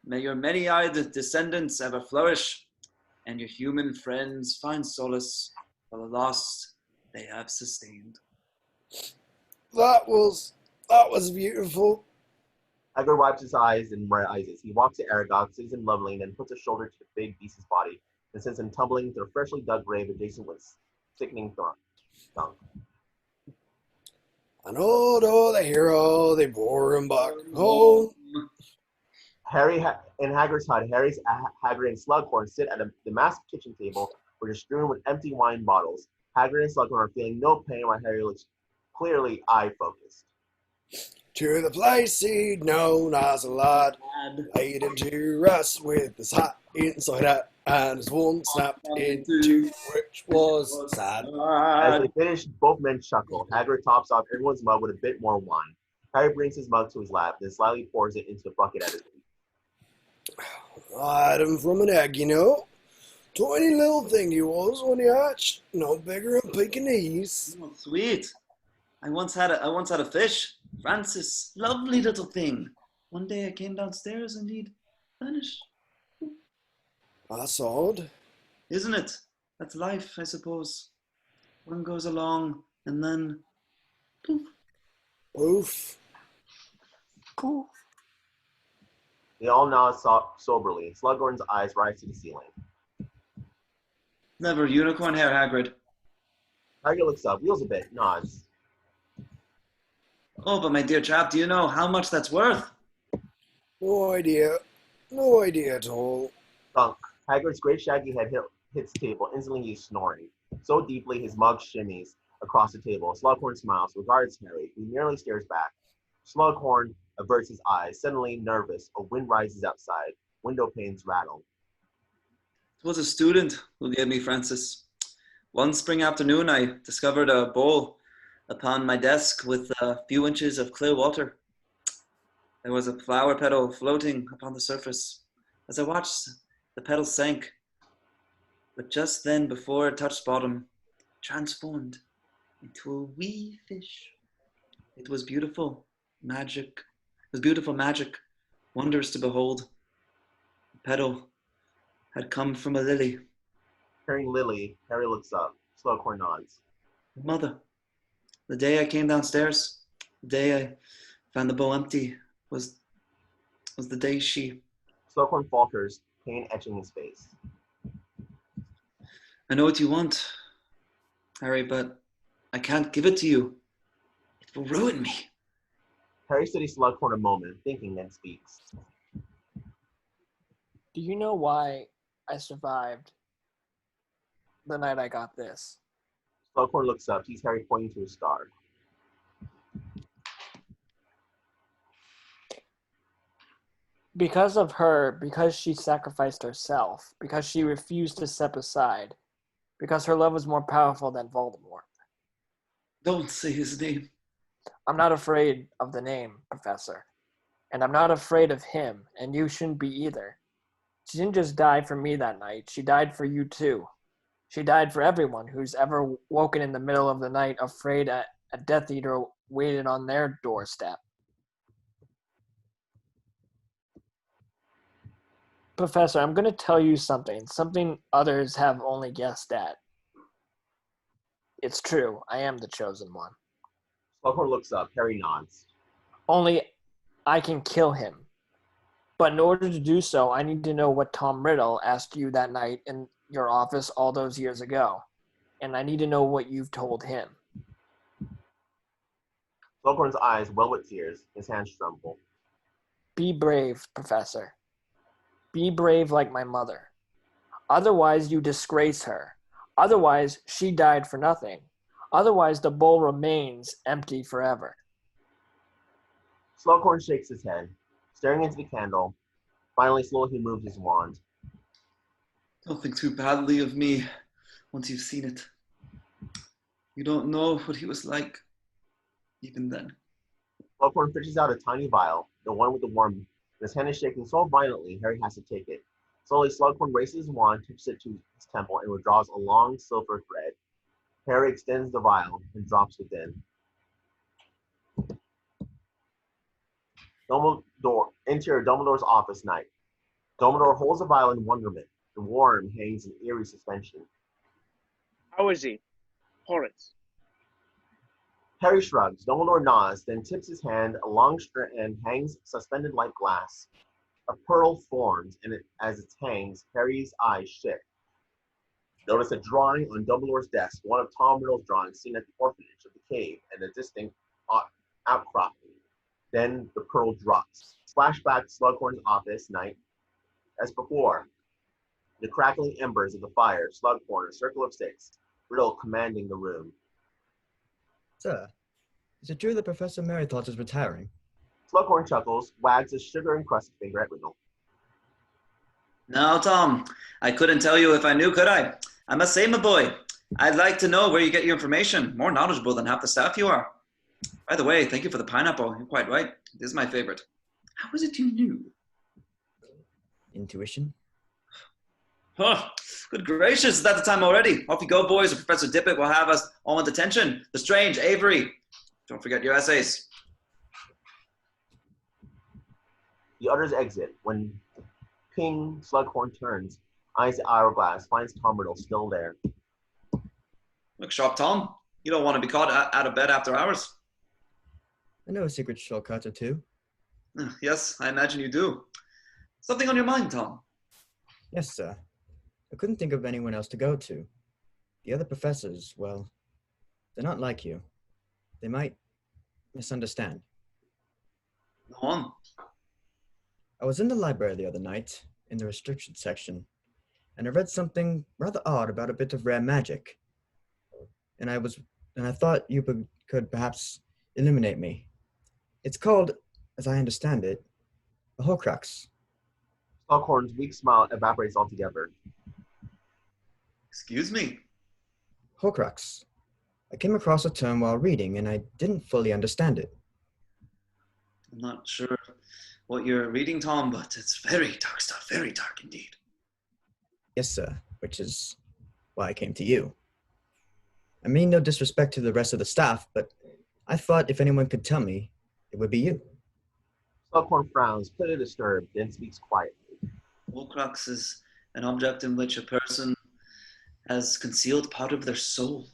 May your many-eyed descendants ever flourish, and your human friends find solace for the loss they have sustained. That was beautiful. Hagrid wipes his eyes and rises. He walks to Aragog, sees him lovely, and then puts a shoulder to the big beast's body and sends him tumbling to a freshly dug grave adjacent with sickening thunk. And oh, the hero, they bore him back home. Harry in Hagrid's hut, Hagrid and Slughorn sit at the massive kitchen table, which is strewn with empty wine bottles. Hagrid and Slughorn are feeling no pain while Harry looks clearly eye-focused. To the place he'd known as a lad, laid him to rest with his hat inside out, and his one snapped into, which was sad. As they finish, both men chuckle. Hagrid tops off everyone's mug with a bit more wine. Harry brings his mug to his lap, then slyly pours it into the bucket at his feet. I had him from an egg, you know. Tiny little thing he was when he hatched, no bigger than Pekingese. Oh, sweet. I once had a fish, Francis, lovely little thing. One day I came downstairs and he'd vanished. That's odd. Isn't it? That's life, I suppose. One goes along and then poof. Poof. Poof. They all nod soberly. Slughorn's eyes rise to the ceiling. Never unicorn hair, Hagrid. Hagrid looks up, wheels a bit, nods. Oh, but my dear chap, do you know how much that's worth? No idea. No idea at all. Thunk. Hagrid's great shaggy head hits the table, instantly he's snoring. So deeply his mug shimmies across the table. Slughorn smiles, regards Harry, who merely stares back. Slughorn averts his eyes, suddenly nervous. A wind rises outside. Window panes rattle. It was a student who gave me Francis. One spring afternoon, I discovered a bowl upon my desk with a few inches of clear water. There was a flower petal floating upon the surface. As I watched, the petal sank. But just then, before it touched bottom, transformed into a wee fish. It was beautiful, magic. It was beautiful magic, wondrous to behold. The petal had come from a lily. Hearing Lily, Harry looks up. Slughorn nods. Mother, the day I came downstairs, the day I found the bowl empty, was the day she... Slughorn falters, pain etching his face. I know what you want, Harry, but I can't give it to you. It will ruin me. Harry studies Slughorn a moment, thinking, then speaks. Do you know why I survived the night I got this? Slughorn looks up, sees Harry pointing to a star. Because of her, because she sacrificed herself, because she refused to step aside, because her love was more powerful than Voldemort. Don't say his name. I'm not afraid of the name, Professor. And I'm not afraid of him, and you shouldn't be either. She didn't just die for me that night, she died for you too. She died for everyone who's ever woken in the middle of the night afraid a Death Eater waited on their doorstep. Professor, I'm going to tell you something others have only guessed at. It's true, I am the chosen one. Slughorn looks up, Harry nods. Only I can kill him. But in order to do so, I need to know what Tom Riddle asked you that night in your office all those years ago. And I need to know what you've told him. Slughorn's eyes well with tears, his hands tremble. Be brave, Professor. Be brave like my mother. Otherwise, you disgrace her. Otherwise, she died for nothing. Otherwise, the bowl remains empty forever. Slughorn shakes his head, staring into the candle. Finally, slowly he moves his wand. Don't think too badly of me once you've seen it. You don't know what he was like, even then. Slughorn fishes out a tiny vial, the one with the worm. His hand is shaking so violently, Harry has to take it. Slowly, Slughorn raises his wand, tips it to his temple, and withdraws a long silver thread. Harry extends the vial and drops within. Interior Dumbledore's office night. Dumbledore holds the vial in wonderment. The worm hangs in eerie suspension. How is he? Horace. Harry shrugs. Dumbledore nods, then tips his hand. A long strand hangs suspended like glass. A pearl forms, and as it hangs, Harry's eyes shift. Notice a drawing on Dumbledore's desk, one of Tom Riddle's drawings seen at the orphanage of the cave, and a distinct outcropping. Then the pearl drops. Flashback to Slughorn's office night. As before, the crackling embers of the fire, Slughorn, a circle of six, Riddle commanding the room. Sir, is it true that Professor Merrythought is retiring? Slughorn chuckles, wags a sugar-encrusted finger at Riddle. No, Tom, I couldn't tell you if I knew, could I? I must say, my boy, I'd like to know where you get your information. More knowledgeable than half the staff you are. By the way, thank you for the pineapple. You're quite right. It is my favorite. How is it you knew? Intuition? Oh, good gracious, is that the time already? Off you go, boys, or Professor Dippet will have us all in detention. Lestrange, Avery, don't forget your essays. The others exit. When Ping Slughorn turns, eyes the hourglass, finds Tom Riddle still there. Look sharp, Tom. You don't want to be caught out of bed after hours. I know a secret shortcut or two. Yes, I imagine you do. Something on your mind, Tom? Yes, sir. I couldn't think of anyone else to go to. The other professors, well, they're not like you. They might misunderstand. Go on. I was in the library the other night, in the restricted section, and I read something rather odd about a bit of rare magic. And I thought you could perhaps illuminate me. It's called, as I understand it, a Horcrux. Slughorn's weak smile evaporates altogether. Excuse me? Horcrux. I came across a term while reading, and I didn't fully understand it. I'm not sure what you're reading, Tom, but it's very dark stuff, very dark indeed. Yes, sir, which is why I came to you. I mean no disrespect to the rest of the staff, but I thought if anyone could tell me, it would be you. Slughorn frowns, clearly disturbed, then speaks quietly. Horcrux is an object in which a person has concealed part of their soul.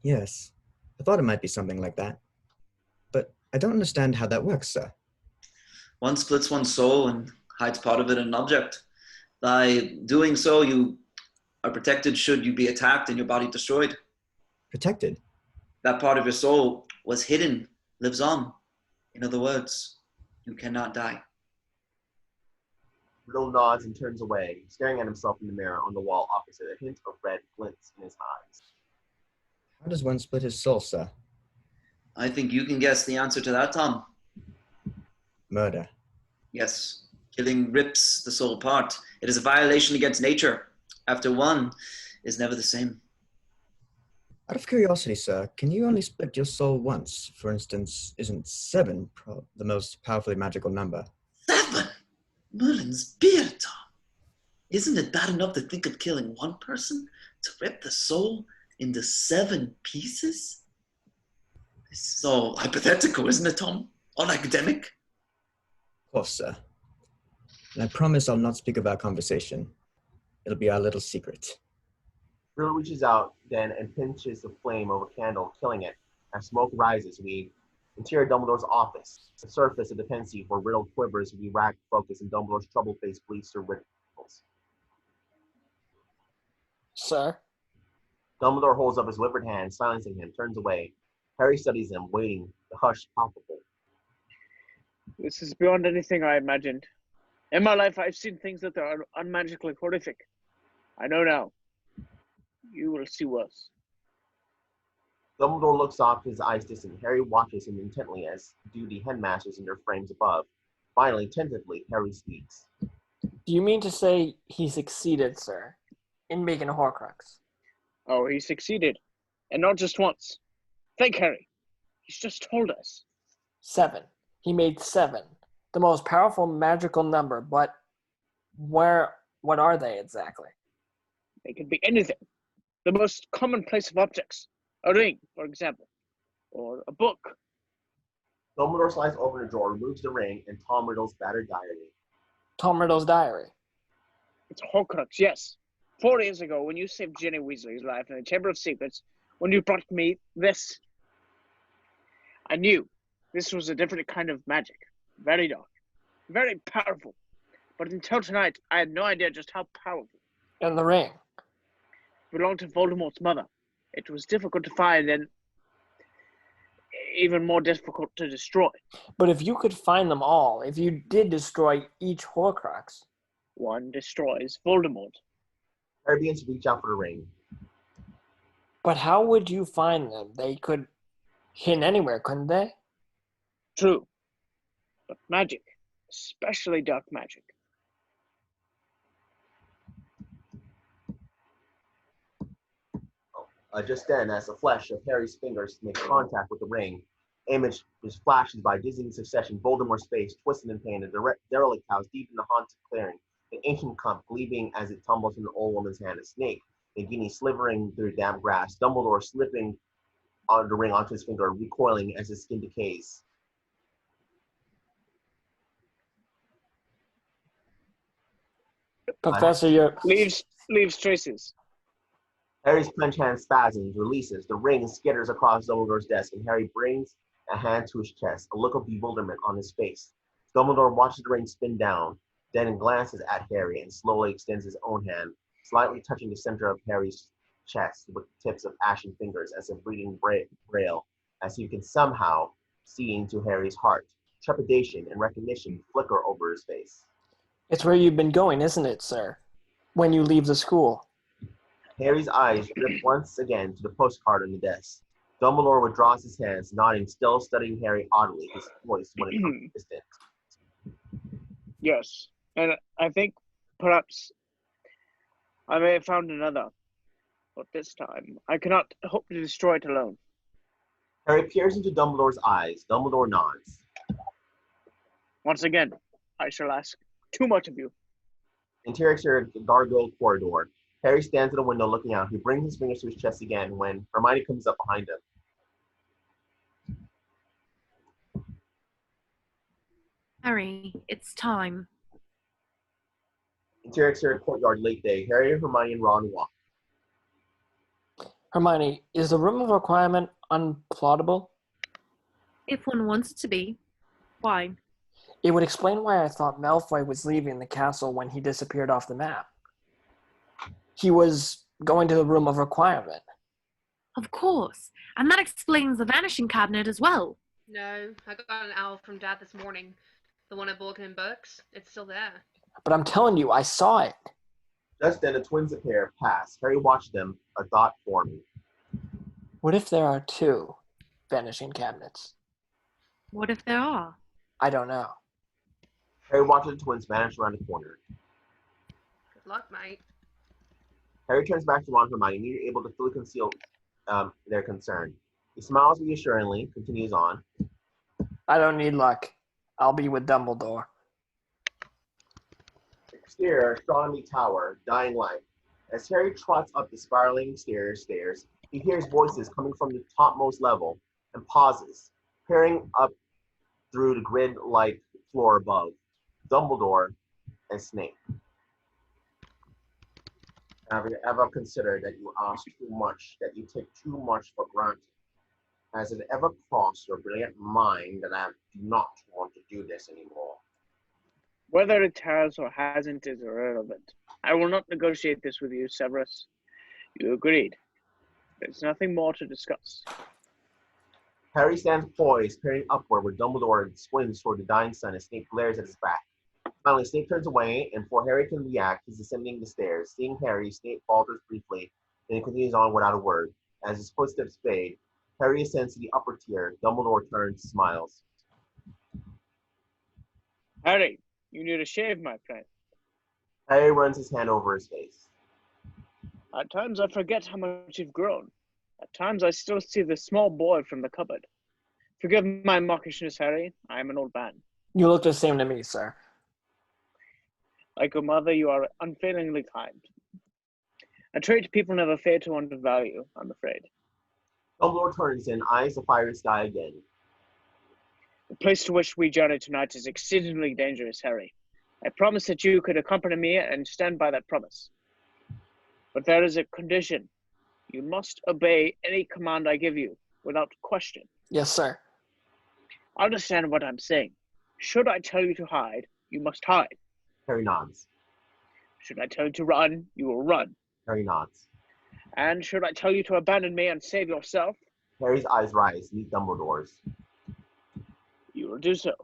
Yes, I thought it might be something like that. But I don't understand how that works, sir. One splits one's soul and hides part of it in an object. By doing so, you are protected should you be attacked and your body destroyed. Protected? That part of your soul was hidden, lives on. In other words, you cannot die. Riddle nods and turns away, staring at himself in the mirror on the wall opposite, a hint of red glints in his eyes. How does one split his soul, sir? I think you can guess the answer to that, Tom. Murder. Yes. Killing rips the soul apart. It is a violation against nature. After one is never the same. Out of curiosity, sir, can you only split your soul once? For instance, isn't 7 the most powerfully magical number? 7? Merlin's beard, Tom. Isn't it bad enough to think of killing one person? To rip the soul into 7 pieces? It's so hypothetical, isn't it, Tom? Unacademic? Of course, sir. And I promise I'll not speak of our conversation. It'll be our little secret. Riddle reaches out then and pinches the flame of a candle, killing it. As smoke rises, we interior Dumbledore's office. The surface of the pensieve where Riddle quivers with rapt focus and Dumbledore's troubled face bleeds through Riddle's. Sir? Dumbledore holds up his livered hand, silencing him, turns away. Harry studies him, waiting, the hush palpable. This is beyond anything I imagined. In my life, I've seen things that are unmagically horrific. I know now. You will see worse. Dumbledore looks off, his eyes distant. Harry watches him intently, as do the headmasters in their frames above. Finally, tentatively, Harry speaks. Do you mean to say he succeeded, sir, in making a Horcrux? Oh, he succeeded. And not just once. Think, Harry. He's just told us. 7. He made 7. The most powerful magical number, but what are they exactly? They could be anything. The most commonplace of objects. A ring, for example. Or a book. Dumbledore slides open a drawer, removes the ring, and Tom Riddle's battered diary. Tom Riddle's diary? It's a Horcrux, yes. 4 years ago, when you saved Ginny Weasley's life in the Chamber of Secrets, when you brought me this, I knew this was a different kind of magic. Very dark. Very powerful. But until tonight, I had no idea just how powerful. And the ring? It belonged to Voldemort's mother. It was difficult to find and even more difficult to destroy. But if you could find them all, if you did destroy each Horcrux... One destroys Voldemort. Harry begins to reach out for the ring. But how would you find them? They could hit anywhere, couldn't they? True. But magic, especially dark magic. Just then, as the flesh of Harry's fingers make contact with the ring, image just flashes by dizzying succession. Voldemort's face, twisted in pain, a derelict house deep in the haunted clearing, an ancient cup gleaming as it tumbles from an old woman's hand, a snake, Nagini slithering through damp grass, Dumbledore slipping on the ring onto his finger, recoiling as his skin decays. Professor, leaves traces. Harry's clenched hand spasms, releases. The ring skitters across Dumbledore's desk, and Harry brings a hand to his chest, a look of bewilderment on his face. Dumbledore watches the ring spin down, then glances at Harry and slowly extends his own hand, slightly touching the center of Harry's chest with the tips of ashen fingers as if reading Braille, as he can somehow see into Harry's heart. Trepidation and recognition flicker over his face. It's where you've been going, isn't it, sir? When you leave the school. Harry's eyes drift once again to the postcard on the desk. Dumbledore withdraws his hands, nodding, still studying Harry oddly, his voice when it comes distant. Yes, and I think perhaps I may have found another. But this time, I cannot hope to destroy it alone. Harry peers into Dumbledore's eyes. Dumbledore nods. Once again, I shall ask too much of you. Interior gargoyle corridor. Harry stands at a window looking out. He brings his fingers to his chest again when Hermione comes up behind him. Harry, it's time. Interior courtyard, late day. Harry, Hermione, and Ron walk. Hermione, is the room of requirement unplottable? If one wants it to be. Why? It would explain why I thought Malfoy was leaving the castle when he disappeared off the map. He was going to the room of requirement. Of course. And that explains the vanishing cabinet as well. No, I got an owl from Dad this morning. The one at Bulletin Books. It's still there. But I'm telling you, I saw it. Just then, the twins appear, pass. Harry watched them, a dot forming. What if there are two vanishing cabinets? What if there are? I don't know. Harry watches the twins vanish around the corner. Good luck, mate. Harry turns back to Ron and Hermione, neither able to fully conceal their concern. He smiles reassuringly, continues on. I don't need luck. I'll be with Dumbledore. Exterior, astronomy tower, dying light. As Harry trots up the spiraling stairs, he hears voices coming from the topmost level and pauses, peering up through the grid-like floor above. Dumbledore and Snape. Have you ever considered that you ask too much, that you take too much for granted? Has it ever crossed your brilliant mind that I do not want to do this anymore? Whether it has or hasn't is irrelevant. I will not negotiate this with you, Severus. You agreed. There's nothing more to discuss. Harry stands poised, peering upward with Dumbledore squints toward the dying sun as Snape glares at his back. Finally, Snape turns away, and before Harry can react, he's descending the stairs. Seeing Harry, Snape falters briefly, then continues on without a word. As his footsteps fade, Harry ascends to the upper tier. Dumbledore turns, smiles. Harry, you need a shave, my friend. Harry runs his hand over his face. At times I forget how much you've grown. At times I still see the small boy from the cupboard. Forgive my mawkishness, Harry. I am an old man. You look the same to me, sir. Like your mother, you are unfailingly kind. A trait people never fail to undervalue, I'm afraid. Dumbledore turns and eyes the fiery sky again. The place to which we journey tonight is exceedingly dangerous, Harry. I promise that you could accompany me and stand by that promise. But there is a condition. You must obey any command I give you, without question. Yes, sir. Understand what I'm saying. Should I tell you to hide, you must hide. Harry nods. Should I tell you to run, you will run. Harry nods. And should I tell you to abandon me and save yourself? Harry's eyes rise, meet Dumbledore's. You will do so.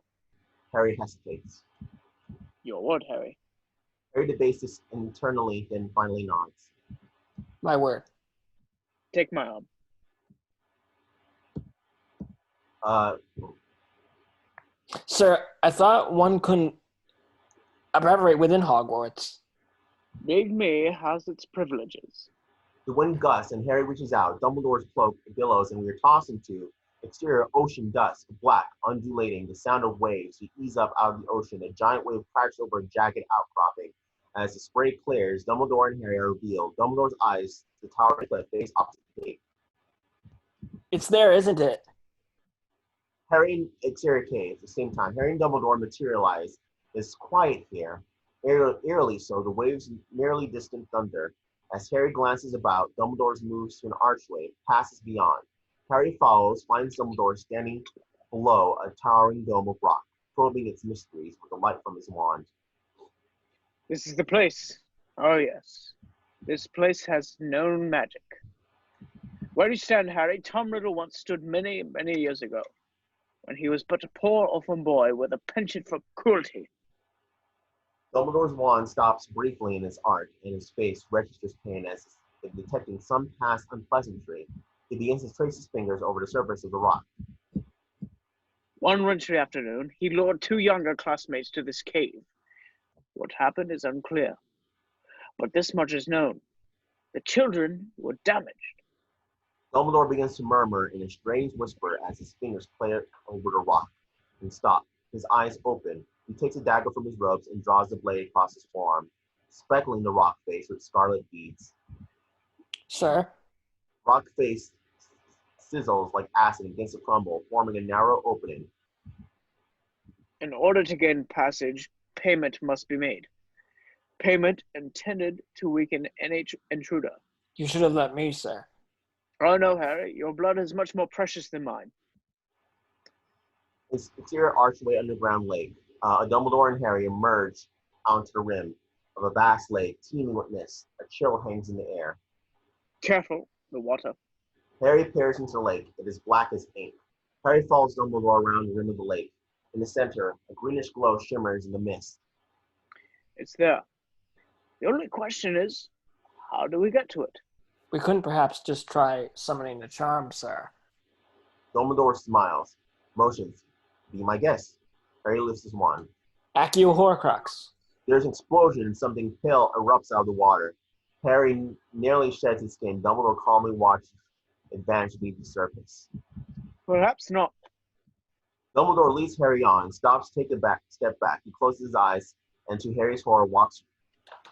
Harry hesitates. Your word, Harry. Harry debates this internally, then finally nods. My word. Take my arm. Sir, I thought one couldn't operate within Hogwarts. Big me has its privileges. The wind gusts and Harry reaches out. Dumbledore's cloak billows and we are tossed into exterior ocean dusk, black, undulating, the sound of waves. We ease up out of the ocean. A giant wave crashes over a jagged outcropping. As the spray clears, Dumbledore and Harry are revealed. Dumbledore's eyes, the towering cliff, face opposite the gate. It's there, isn't it? Harry and exterior cave at the same time. Harry and Dumbledore materialize. It's quiet here, eerily so, the waves merely distant thunder. As Harry glances about, Dumbledore moves to an archway, passes beyond. Harry follows, finds Dumbledore standing below a towering dome of rock, probing its mysteries with the light from his wand. This is the place. Oh, yes. This place has known magic. Where you stand, Harry, Tom Riddle once stood many, many years ago, when he was but a poor orphan boy with a penchant for cruelty. Dumbledore's wand stops briefly in his arc, and his face registers pain as if detecting some past unpleasantry. He begins to trace his fingers over the surface of the rock. One wintry afternoon, he lured two younger classmates to this cave. What happened is unclear, but this much is known. The children were damaged. Dumbledore begins to murmur in a strange whisper as his fingers play over the rock and stop. His eyes open. He takes a dagger from his robes and draws the blade across his forearm. speckling the rock face with scarlet beads. Sir? Rock face sizzles like acid and begins to crumble, forming a narrow opening. In order to gain passage, payment must be made. Payment intended to weaken NH intruder. You should have let me, sir. Oh no, Harry, your blood is much more precious than mine. Its exterior archway underground lake. Dumbledore and Harry emerge onto the rim of a vast lake, teeming with mist. A chill hangs in the air. Careful, the water. Harry peers into the lake. It is black as ink. Harry follows Dumbledore around the rim of the lake. In the center, a greenish glow shimmers in the mist. It's there. The only question is, how do we get to it? We couldn't perhaps just try summoning a charm, sir. Dumbledore smiles. Motions. Be my guest. Harry lifts his wand. Accio Horcrux. There's an explosion and something pale erupts out of the water. Harry nearly sheds his skin. Dumbledore calmly watches it vanish beneath the surface. Perhaps not. Dumbledore leads Harry on, stops to take a step back. He closes his eyes and, to Harry's horror, walks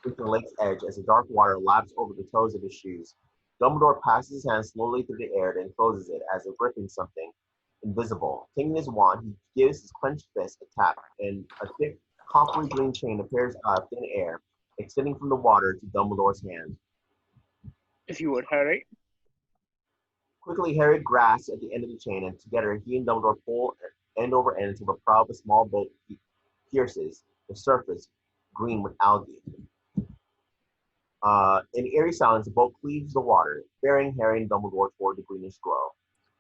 with the lake's edge as the dark water laps over the toes of his shoes. Dumbledore passes his hand slowly through the air, then closes it as if gripping something invisible. Taking his wand, he gives his clenched fist a tap, and a thick, coppery green chain appears out of thin air, extending from the water to Dumbledore's hand. If you would, Harry. Quickly, Harry grasps at the end of the chain, and together he and Dumbledore pull end over end until the prow of a small boat pierces the surface, green with algae. In eerie silence, the boat cleaves the water, bearing Harry and Dumbledore toward the greenish glow.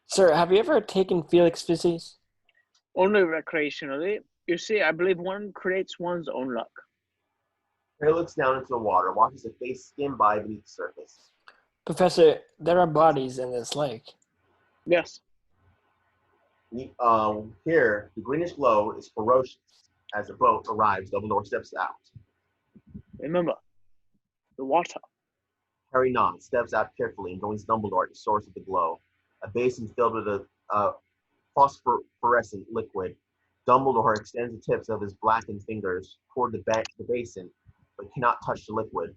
Sir, have you ever taken Felix Fizzies? Only recreationally. You see, I believe one creates one's own luck. Harry looks down into the water, watches a face skim by beneath the surface. Professor, there are bodies in this lake. Yes. Here, the greenish glow is ferocious. As the boat arrives, Dumbledore steps out. Remember, the water. Harry nods, steps out carefully, and joins Dumbledore at the source of the glow. A basin filled with a phosphorescent liquid. Dumbledore extends the tips of his blackened fingers toward the basin, but cannot touch the liquid.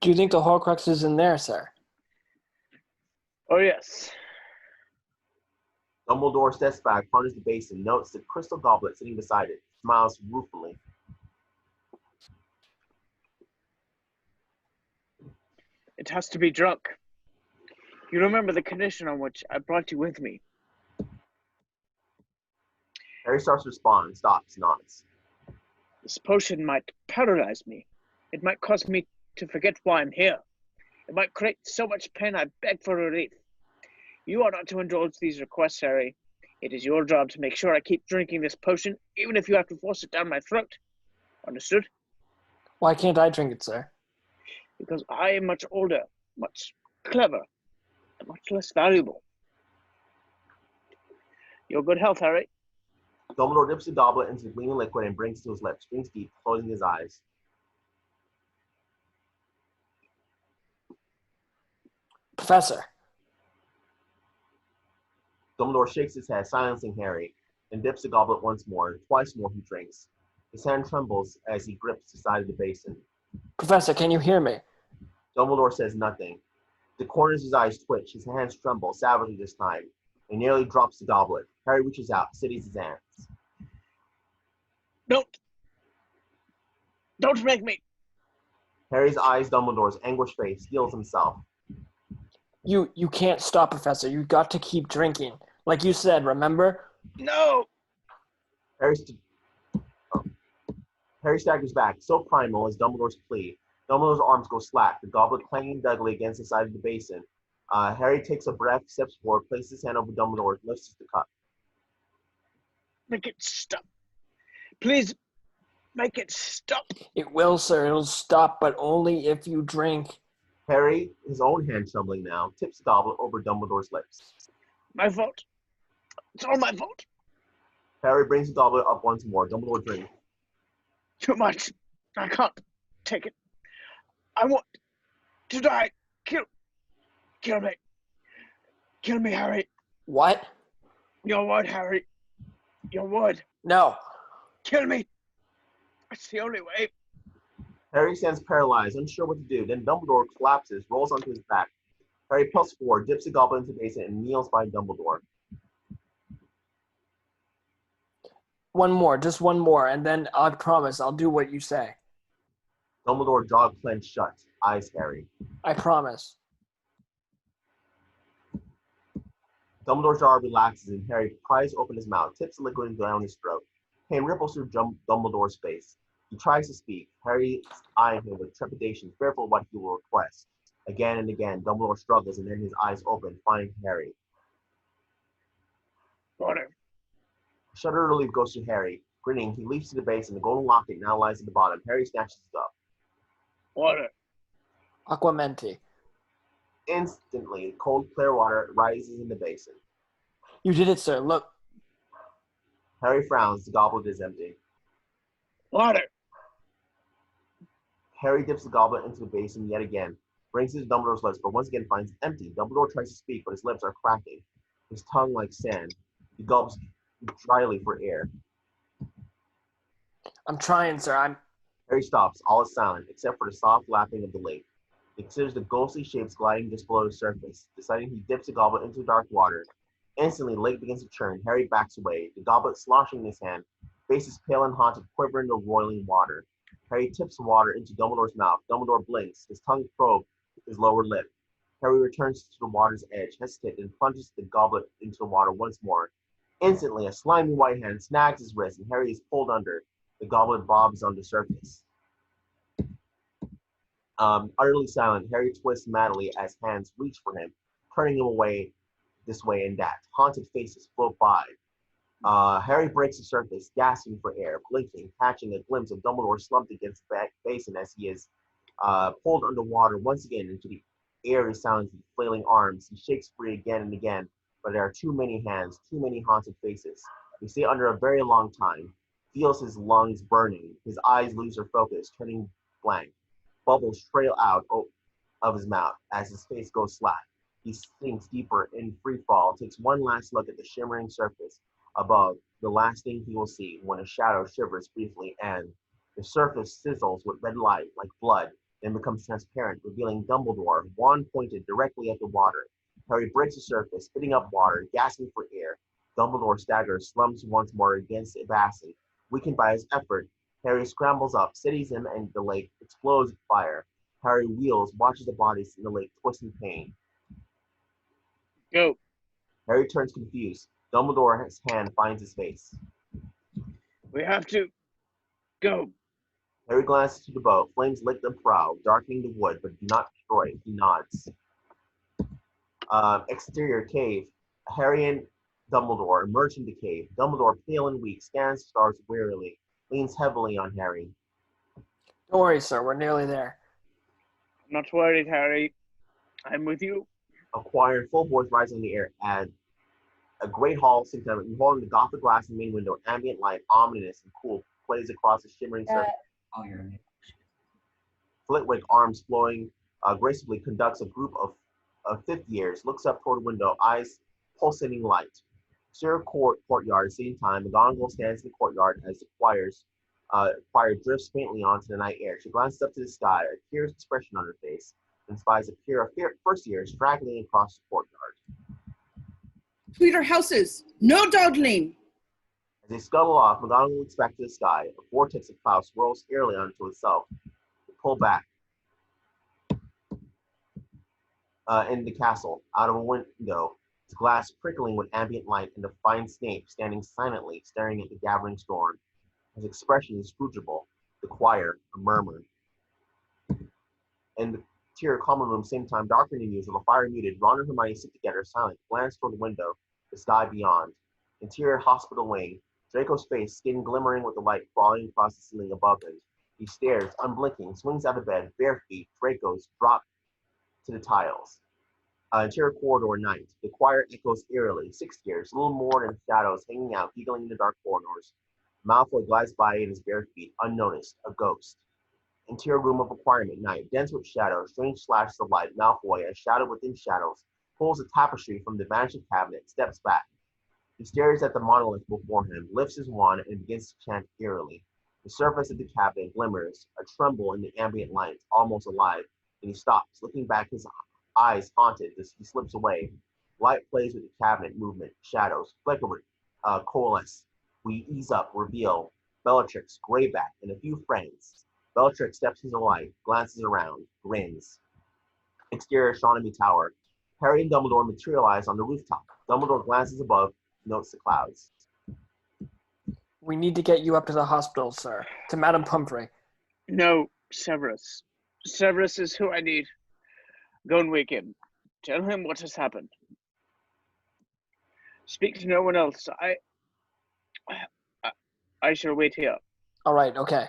Do you think the Horcrux is in there, sir? Oh, yes. Dumbledore steps back, ponders the basin, notes the crystal goblet sitting beside it, smiles ruefully. It has to be drunk. You remember the condition on which I brought you with me. Harry starts to respond, stops, nods. This potion might paralyze me. It might cause me to forget why I'm here. It might create so much pain I beg for relief. You are not to indulge these requests, Harry. It is your job to make sure I keep drinking this potion, even if you have to force it down my throat. Understood? Why can't I drink it, sir? Because I am much older, much clever, and much less valuable. Your good health, Harry. Dumbledore dips the goblet into the gleaming liquid and brings it to his lips, drinks deep, closing his eyes. Professor. Dumbledore shakes his head, silencing Harry, and dips the goblet once more. Twice more he drinks. His hand trembles as he grips the side of the basin. Professor, can you hear me? Dumbledore says nothing. The corners of his eyes twitch. His hands tremble, savagely this time. He nearly drops the goblet. Harry reaches out, steadies his hands. Don't make me. Harry's eyes Dumbledore's anguished face, steels himself. You can't stop, Professor. You got to keep drinking. Like you said, remember? No! Harry staggers back, so primal as Dumbledore's plea. Dumbledore's arms go slack, the goblet clanging dully against the side of the basin. Harry takes a breath, steps forward, places his hand over Dumbledore, and lifts the cup. Make it stop. Please, make it stop. It will, sir. It'll stop, but only if you drink. Harry, his own hand trembling now, tips the goblet over Dumbledore's lips. My fault. It's all my fault. Harry brings the goblet up once more. Dumbledore drinks. Too much. I can't take it. I want to die. Kill me. Kill me, Harry. What? Your word, Harry. Your word. No. Kill me. It's the only way. Harry stands paralyzed, unsure what to do. Then Dumbledore collapses, rolls onto his back. Harry pelts forward, dips the goblet into the basin, and kneels by Dumbledore. One more, just one more, and then I promise I'll do what you say. Dumbledore jaw clenched shut, eyes Harry. I promise. Dumbledore's jaw relaxes and Harry pries open his mouth, tips the liquid down his throat. Pain ripples through Dumbledore's face. He tries to speak. Harry eyeing him with trepidation, fearful of what he will request. Again and again, Dumbledore struggles and then his eyes open, finding Harry. Water. A shudder of relief goes to Harry. Grinning, he leaps to the base and the golden locket now lies at the bottom. Harry snatches it up. Water. Aquamenti. Instantly, cold, clear water rises in the basin. You did it, sir. Look. Harry frowns. The goblet is empty. Water. Harry dips the goblet into the basin yet again, brings it to Dumbledore's lips, but once again finds it empty. Dumbledore tries to speak, but his lips are cracking, his tongue like sand. He gulps dryly for air. I'm trying, sir. Harry stops. All is silent, except for the soft lapping of the lake. He considers the ghostly shapes gliding just below the surface. Deciding, he dips the goblet into dark water. Instantly, the lake begins to churn. Harry backs away, the goblet sloshing in his hand. Face is pale and haunted, quivering in the roiling water. Harry tips the water into Dumbledore's mouth. Dumbledore blinks, his tongue probed his lower lip. Harry returns to the water's edge, hesitates, and plunges the goblet into the water once more. Instantly, a slimy white hand snags his wrist, and Harry is pulled under. The goblet bobs on the surface. Utterly silent, Harry twists madly as hands reach for him, turning him away this way and that. Haunted faces float by. Harry breaks the surface, gasping for air, blinking, catching a glimpse of Dumbledore slumped against the basin as he is pulled underwater once again into the airy sounds of flailing arms. He shakes free again and again, but there are too many hands, too many haunted faces. He stays under a very long time, feels his lungs burning, his eyes lose their focus, turning blank. Bubbles trail out of his mouth as his face goes slack. He sinks deeper in free fall, takes one last look at the shimmering surface above, the last thing he will see when a shadow shivers briefly and the surface sizzles with red light like blood, then becomes transparent, revealing Dumbledore, wand pointed directly at the water. Harry breaks the surface, spitting up water, gasping for air. Dumbledore staggers, slumps once more against the basin. Weakened by his effort, Harry scrambles up, steadies him, and the lake explodes with fire. Harry wheels, watches the bodies in the lake twist in pain. Go. Harry turns confused. Dumbledore's hand finds his face. We have to go. Harry glances to the boat. Flames lick the prow, darkening the wood, but do not destroy it. He nods. Exterior cave. Harry and Dumbledore emerge from the cave. Dumbledore, pale and weak, scans the stars wearily, leans heavily on Harry. Don't worry, sir. We're nearly there. I'm not worried, Harry. I'm with you. A choir in full voice rises in the air, and a great hall sinks down, involving the gothic glass in the main window. Ambient light, ominous and cool, plays across the shimmering surface. Flitwick, arms flowing gracefully, conducts a group of 50 years, looks up toward the window, eyes pulsating light. Exterior courtyard, same time, McGonagall stands in the courtyard as the choir drifts faintly onto the night air. She glances up to the sky, a curious expression on her face, and spies a pair of first years straggling across the courtyard. Tweeter houses, no dawdling! As they scuttle off, McGonagall looks back to the sky. A vortex of clouds swirls eerily onto itself. They pull back. In the castle, out of a window, its glass prickling with ambient light, and to find Snape standing silently, staring at the gathering storm. His expression inscrutable. The choir, a murmur. In the interior common room, same time, darker than usual, the fire muted. Ron and Hermione sit together, silent, glance toward the window, the sky beyond. Interior hospital wing, Draco's face, skin glimmering with the light falling across the ceiling above him. He stares, unblinking, swings out of bed, bare feet, Draco's drop to the tiles. Interior corridor night. The choir echoes eerily. 6 years, little more than shadows hanging out, giggling in the dark corridors. Malfoy glides by in his bare feet, unnoticed, a ghost. Interior room of requirement night, dense with shadows, strange flashes of light. Malfoy, a shadow within shadows, pulls a tapestry from the vanishing cabinet, steps back. He stares at the monolith before him, lifts his wand, and begins to chant eerily. The surface of the cabinet glimmers, a tremble in the ambient light, almost alive, and he stops, looking back, his eyes haunted as he slips away. Light plays with the cabinet movement, shadows, flicker, coalesce. We ease up, reveal Bellatrix, Greyback, and a few friends. Bellatrix steps into the light, glances around, grins. Exterior astronomy tower. Harry and Dumbledore materialize on the rooftop. Dumbledore glances above, notes the clouds. We need to get you up to the hospital, sir. To Madame Pomfrey. No, Severus. Severus is who I need. Go and wake him. Tell him what has happened. Speak to no one else. I shall wait here. All right, okay.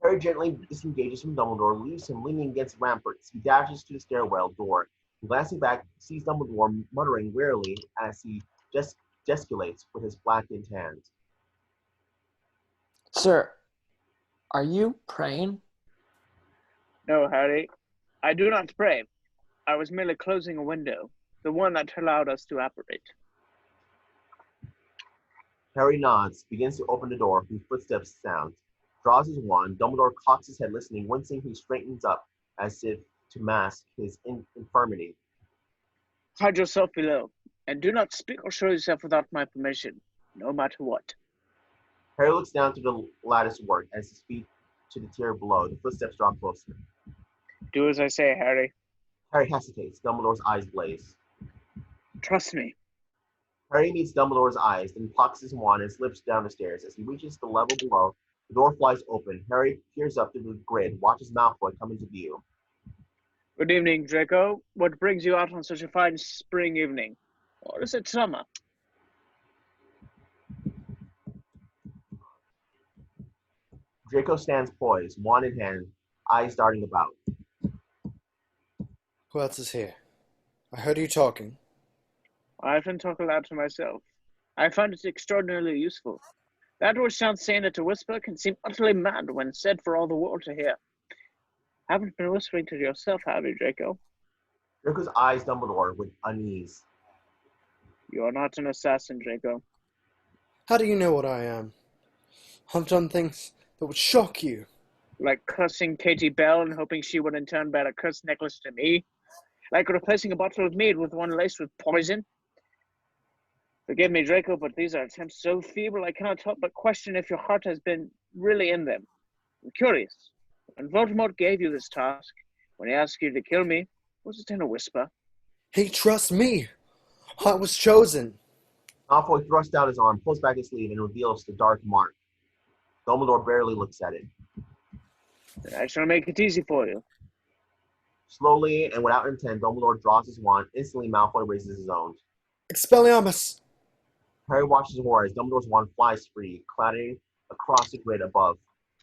Harry gently disengages from Dumbledore, leaves him leaning against ramparts. He dashes to the stairwell door. Glancing back, sees Dumbledore muttering wearily as he gesticulates with his blackened hand. Sir, are you praying? No, Harry. I do not pray. I was merely closing a window, the one that allowed us to operate. Harry nods, begins to open the door, whose footsteps sound. Draws his wand. Dumbledore cocks his head, listening. Wincing, he straightens up, as if to mask his infirmity. Hide yourself below, and do not speak or show yourself without my permission, no matter what. Harry looks down to the lattice work as his feet to the tier below. The footsteps draw closer. Do as I say, Harry. Harry hesitates. Dumbledore's eyes blaze. Trust me. Harry meets Dumbledore's eyes, then plucks his wand and slips down the stairs. As he reaches the level below, the door flies open. Harry peers up through the grid, watches Malfoy come into view. Good evening, Draco. What brings you out on such a fine spring evening? Or is it summer? Draco stands poised, wand in hand, eyes darting about. Who else is here? I heard you talking. I often talk aloud to myself. I find it extraordinarily useful. That which sounds sane at a whisper can seem utterly mad when said for all the world to hear. Haven't been whispering to yourself, have you, Draco? Draco's eyes Dumbledore with unease. You are not an assassin, Draco. How do you know what I am? I've done things that would shock you. Like cursing Katie Bell and hoping she would in turn bear a cursed necklace to me? Like replacing a bottle of mead with one laced with poison? Forgive me, Draco, but these are attempts so feeble I cannot help but question if your heart has been really in them. I'm curious. When Voldemort gave you this task, when he asked you to kill me, was it in a whisper? He trusts me. I was chosen. Malfoy thrusts out his arm, pulls back his sleeve, and reveals the dark mark. Dumbledore barely looks at it. Then I shall make it easy for you. Slowly and without intent, Dumbledore draws his wand. Instantly, Malfoy raises his own. Expelliarmus! Harry watches horror as Dumbledore's wand flies free, clattering across the grid above.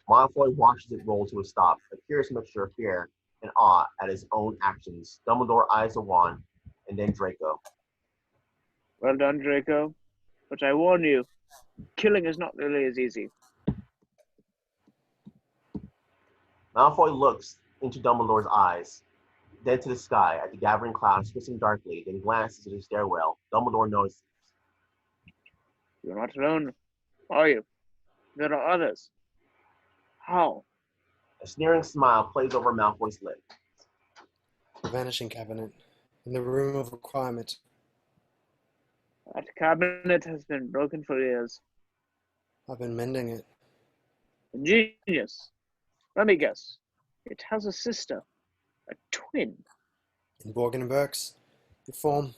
Malfoy watches it roll to a stop, a curious mixture of fear and awe at his own actions. Dumbledore eyes the wand, and then Draco. Well done, Draco. But I warn you, killing is not nearly as easy. Malfoy looks into Dumbledore's eyes, then to the sky at the gathering clouds twisting darkly, then glances at the stairwell. Dumbledore notices. You're not alone, are you? There are others. How? A sneering smile plays over Malfoy's lip. The vanishing cabinet in the room of requirement. That cabinet has been broken for years. I've been mending it. Ingenious. Let me guess. It has a sister. A twin. In Borgin and Burke's form.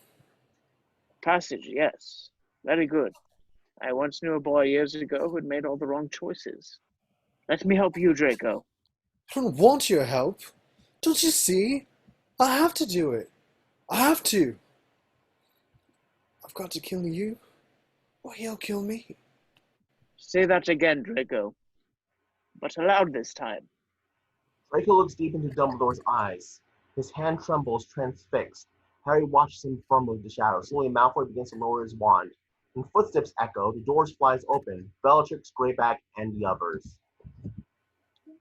Passage, yes. Very good. I once knew a boy years ago who had made all the wrong choices. Let me help you, Draco. I don't want your help. Don't you see? I have to do it. I have to. I've got to kill you, or he'll kill me. Say that again, Draco. But aloud this time. Draco looks deep into Dumbledore's eyes. His hand trembles, transfixed. Harry watches him fumble with the shadows. Slowly, Malfoy begins to lower his wand. When footsteps echo, the doors flies open. Bellatrix, Greyback, and the others.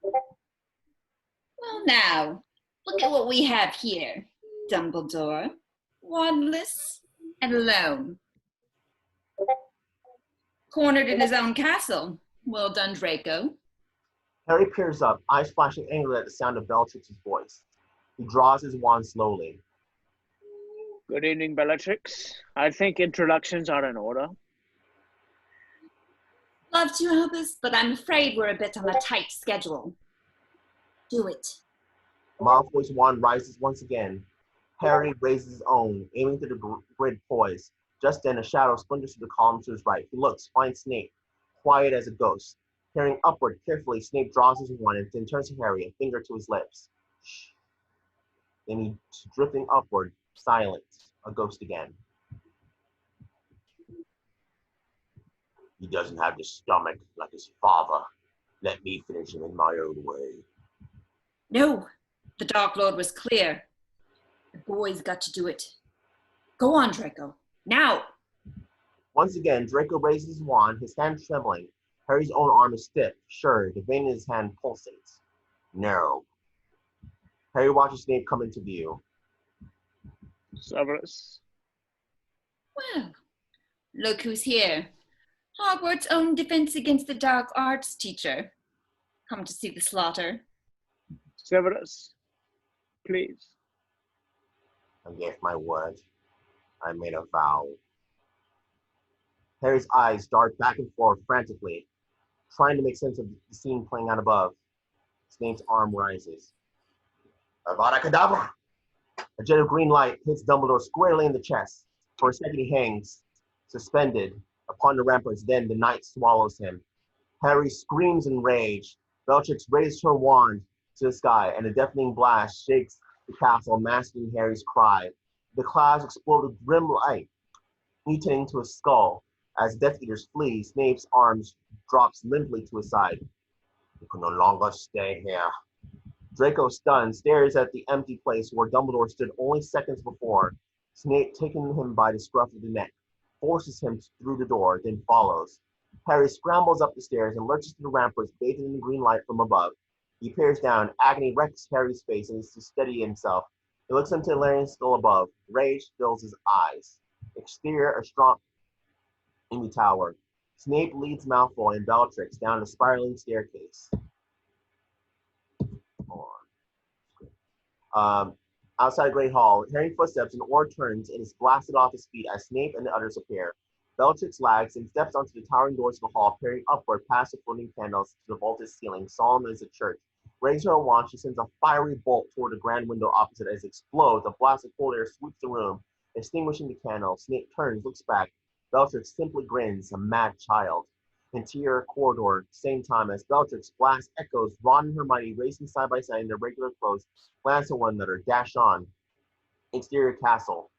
Well, now, look at what we have here, Dumbledore. Wandless and alone. Cornered in his own castle. Well done, Draco. Harry peers up, eyes flashing angrily at the sound of Bellatrix's voice. He draws his wand slowly. Good evening, Bellatrix. I think introductions are in order. Love to, Albus, but I'm afraid we're a bit on a tight schedule. Do it. Malfoy's wand rises once again. Harry raises his own, aiming through the grid poise. Just then, a shadow splinters through the column to his right. He looks, finds Snape, quiet as a ghost. Peering upward carefully, Snape draws his wand and then turns to Harry, a finger to his lips. Shh. Then he's drifting upward, silent, a ghost again. He doesn't have the stomach like his father. Let me finish him in my own way. No, the Dark Lord was clear. The boy's got to do it. Go on, Draco. Now! Once again, Draco raises his wand, his hand trembling. Harry's own arm is stiff. Sure, the vein in his hand pulsates. No. Harry watches Snape come into view. Severus. Well, look who's here. Hogwarts' own Defense Against the Dark Arts teacher. Come to see the slaughter. Severus, please. I gave my word. I made a vow. Harry's eyes dart back and forth frantically, trying to make sense of the scene playing out above. Snape's arm rises. Avada Kedavra! A jet of green light hits Dumbledore squarely in the chest. For a second he hangs, suspended, upon the ramparts. Then the night swallows him. Harry screams in rage. Bellatrix raises her wand to the sky, and a deafening blast shakes the castle, masking Harry's cry. The clouds explode with grim light, mutating to a skull. As Death Eaters flee, Snape's arms drops limply to his side. You can no longer stay here. Draco, stunned, stares at the empty place where Dumbledore stood only seconds before. Snape, taking him by the scruff of the neck, forces him through the door, then follows. Harry scrambles up the stairs and lurches to the ramparts, bathed in the green light from above. He peers down. Agony wrecks Harry's face and is to steady himself. He looks into Larian's skull above. Rage fills his eyes. Exterior, a strong in the tower. Snape leads Malfoy and Bellatrix down a spiraling staircase. Outside Great Hall, hearing footsteps, an oar turns and is blasted off his feet as Snape and the others appear. Bellatrix lags and steps onto the towering doors of the hall, peering upward past the floating candles to the vaulted ceiling, solemn as a church. Raising her wand, she sends a fiery bolt toward the grand window opposite. As it explodes, a blast of cold air sweeps the room, extinguishing the candle. Snape turns, looks back. Bellatrix simply grins, a mad child. Interior corridor, same time as Bellatrix blast echoes. Ron and Hermione racing side by side in their regular clothes, glance at one another, dash on. Exterior castle.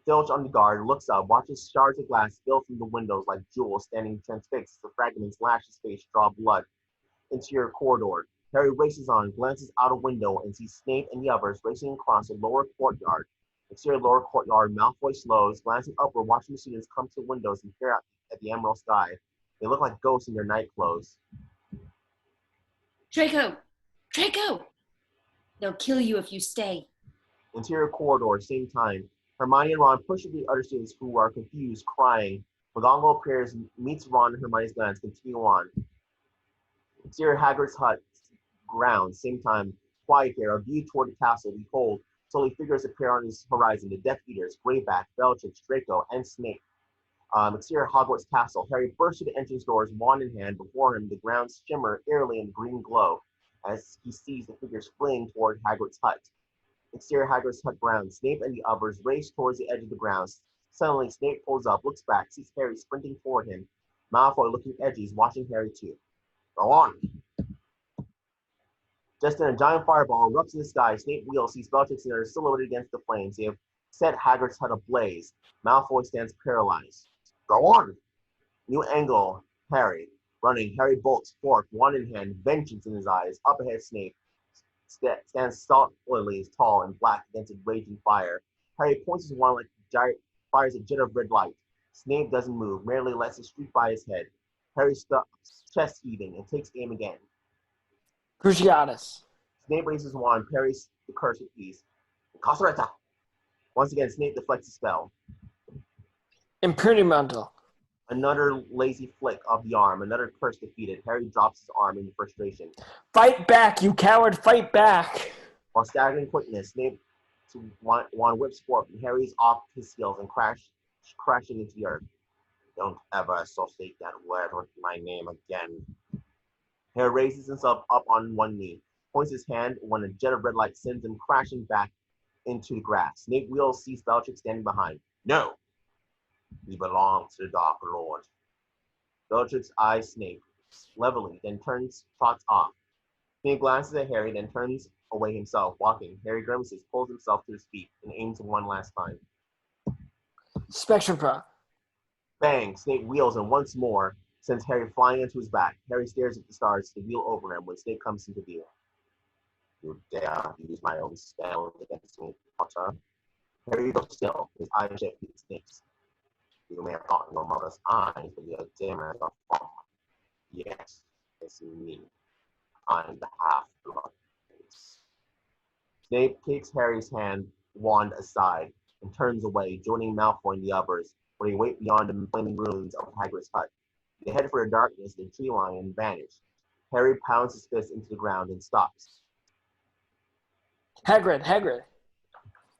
Filch on the guard, looks up, watches shards of glass spill from the windows like jewels, standing transfixed as the fragments lash his face, draw blood. Interior corridor. Harry races on, glances out a window, and sees Snape and the others racing across a lower courtyard. Exterior lower courtyard, Malfoy slows, glancing upward, watching the students come to the windows and peer out at the emerald sky. They look like ghosts in their night clothes. Draco! Draco! They'll kill you if you stay. Interior corridor, same time. Hermione and Ron push the other students who are confused, crying. McGonagall appears, meets Ron and Hermione's glance, continue on. Exterior Hagrid's hut, ground, same time. Quiet here, a view toward the castle. Behold, slowly figures appear on his horizon. The Death Eaters, Greyback, Bellatrix, Draco, and Snape. Exterior Hogwarts castle. Harry bursts through the entrance doors, wand in hand. Before him, the grounds shimmer eerily in the green glow as he sees the figures fleeing toward Hagrid's hut. Exterior Hagrid's hut grounds. Snape and the others race towards the edge of the grounds. Suddenly, Snape pulls up, looks back, sees Harry sprinting toward him. Malfoy, looking edgy, is watching Harry too. Go on. Just then, a giant fireball erupts in the sky. Snape wheels, sees Bellatrix and others silhouetted against the flames. They have set Hagrid's hut ablaze. Malfoy stands paralyzed. Go on. New angle. Harry. Running. Harry bolts forth, wand in hand, vengeance in his eyes. Up ahead, Snape stands solidly tall and black against a raging fire. Harry points his wand like fires a jet of red light. Snape doesn't move, merely lets it streak by his head. Harry stops, chest heaving, and takes aim again. Cruciatus. Snape raises his wand, parries the curse with ease. Incarcerata. Once again, Snape deflects the spell. Impertinental. Another lazy flick of the arm, another curse defeated. Harry drops his arm in frustration. Fight back, you coward, fight back! While staggering quickness, Snape's wand whips forth, and Harry's off his heels and crashing into the earth. Don't ever associate that word with my name again. Harry raises himself up on one knee, points his hand when a jet of red light sends him crashing back into the grass. Snape wheels, sees Bellatrix standing behind. No! We belong to the Dark Lord. Bellatrix eyes Snape levelly, then trots off. Snape glances at Harry, then turns away himself, walking. Harry grimaces, pulls himself to his feet, and aims one last time. Spectrum Pro. Bang! Snape wheels and once more sends Harry flying into his back. Harry stares at the stars to wheel over him when Snape comes into view. You dare use my own spell against me, Potter? Harry looks still, his eyes shift to Snape's. You may have gotten your mother's eyes, but you're dim as a fog. Yes, it's me. I'm the half-blood. Snape takes Harry's wand aside and turns away, joining Malfoy and the others, where they wait beyond the flaming ruins of Hagrid's hut. They head for the darkness, the tree line, and vanish. Harry pounds his fist into the ground and stops. Hagrid!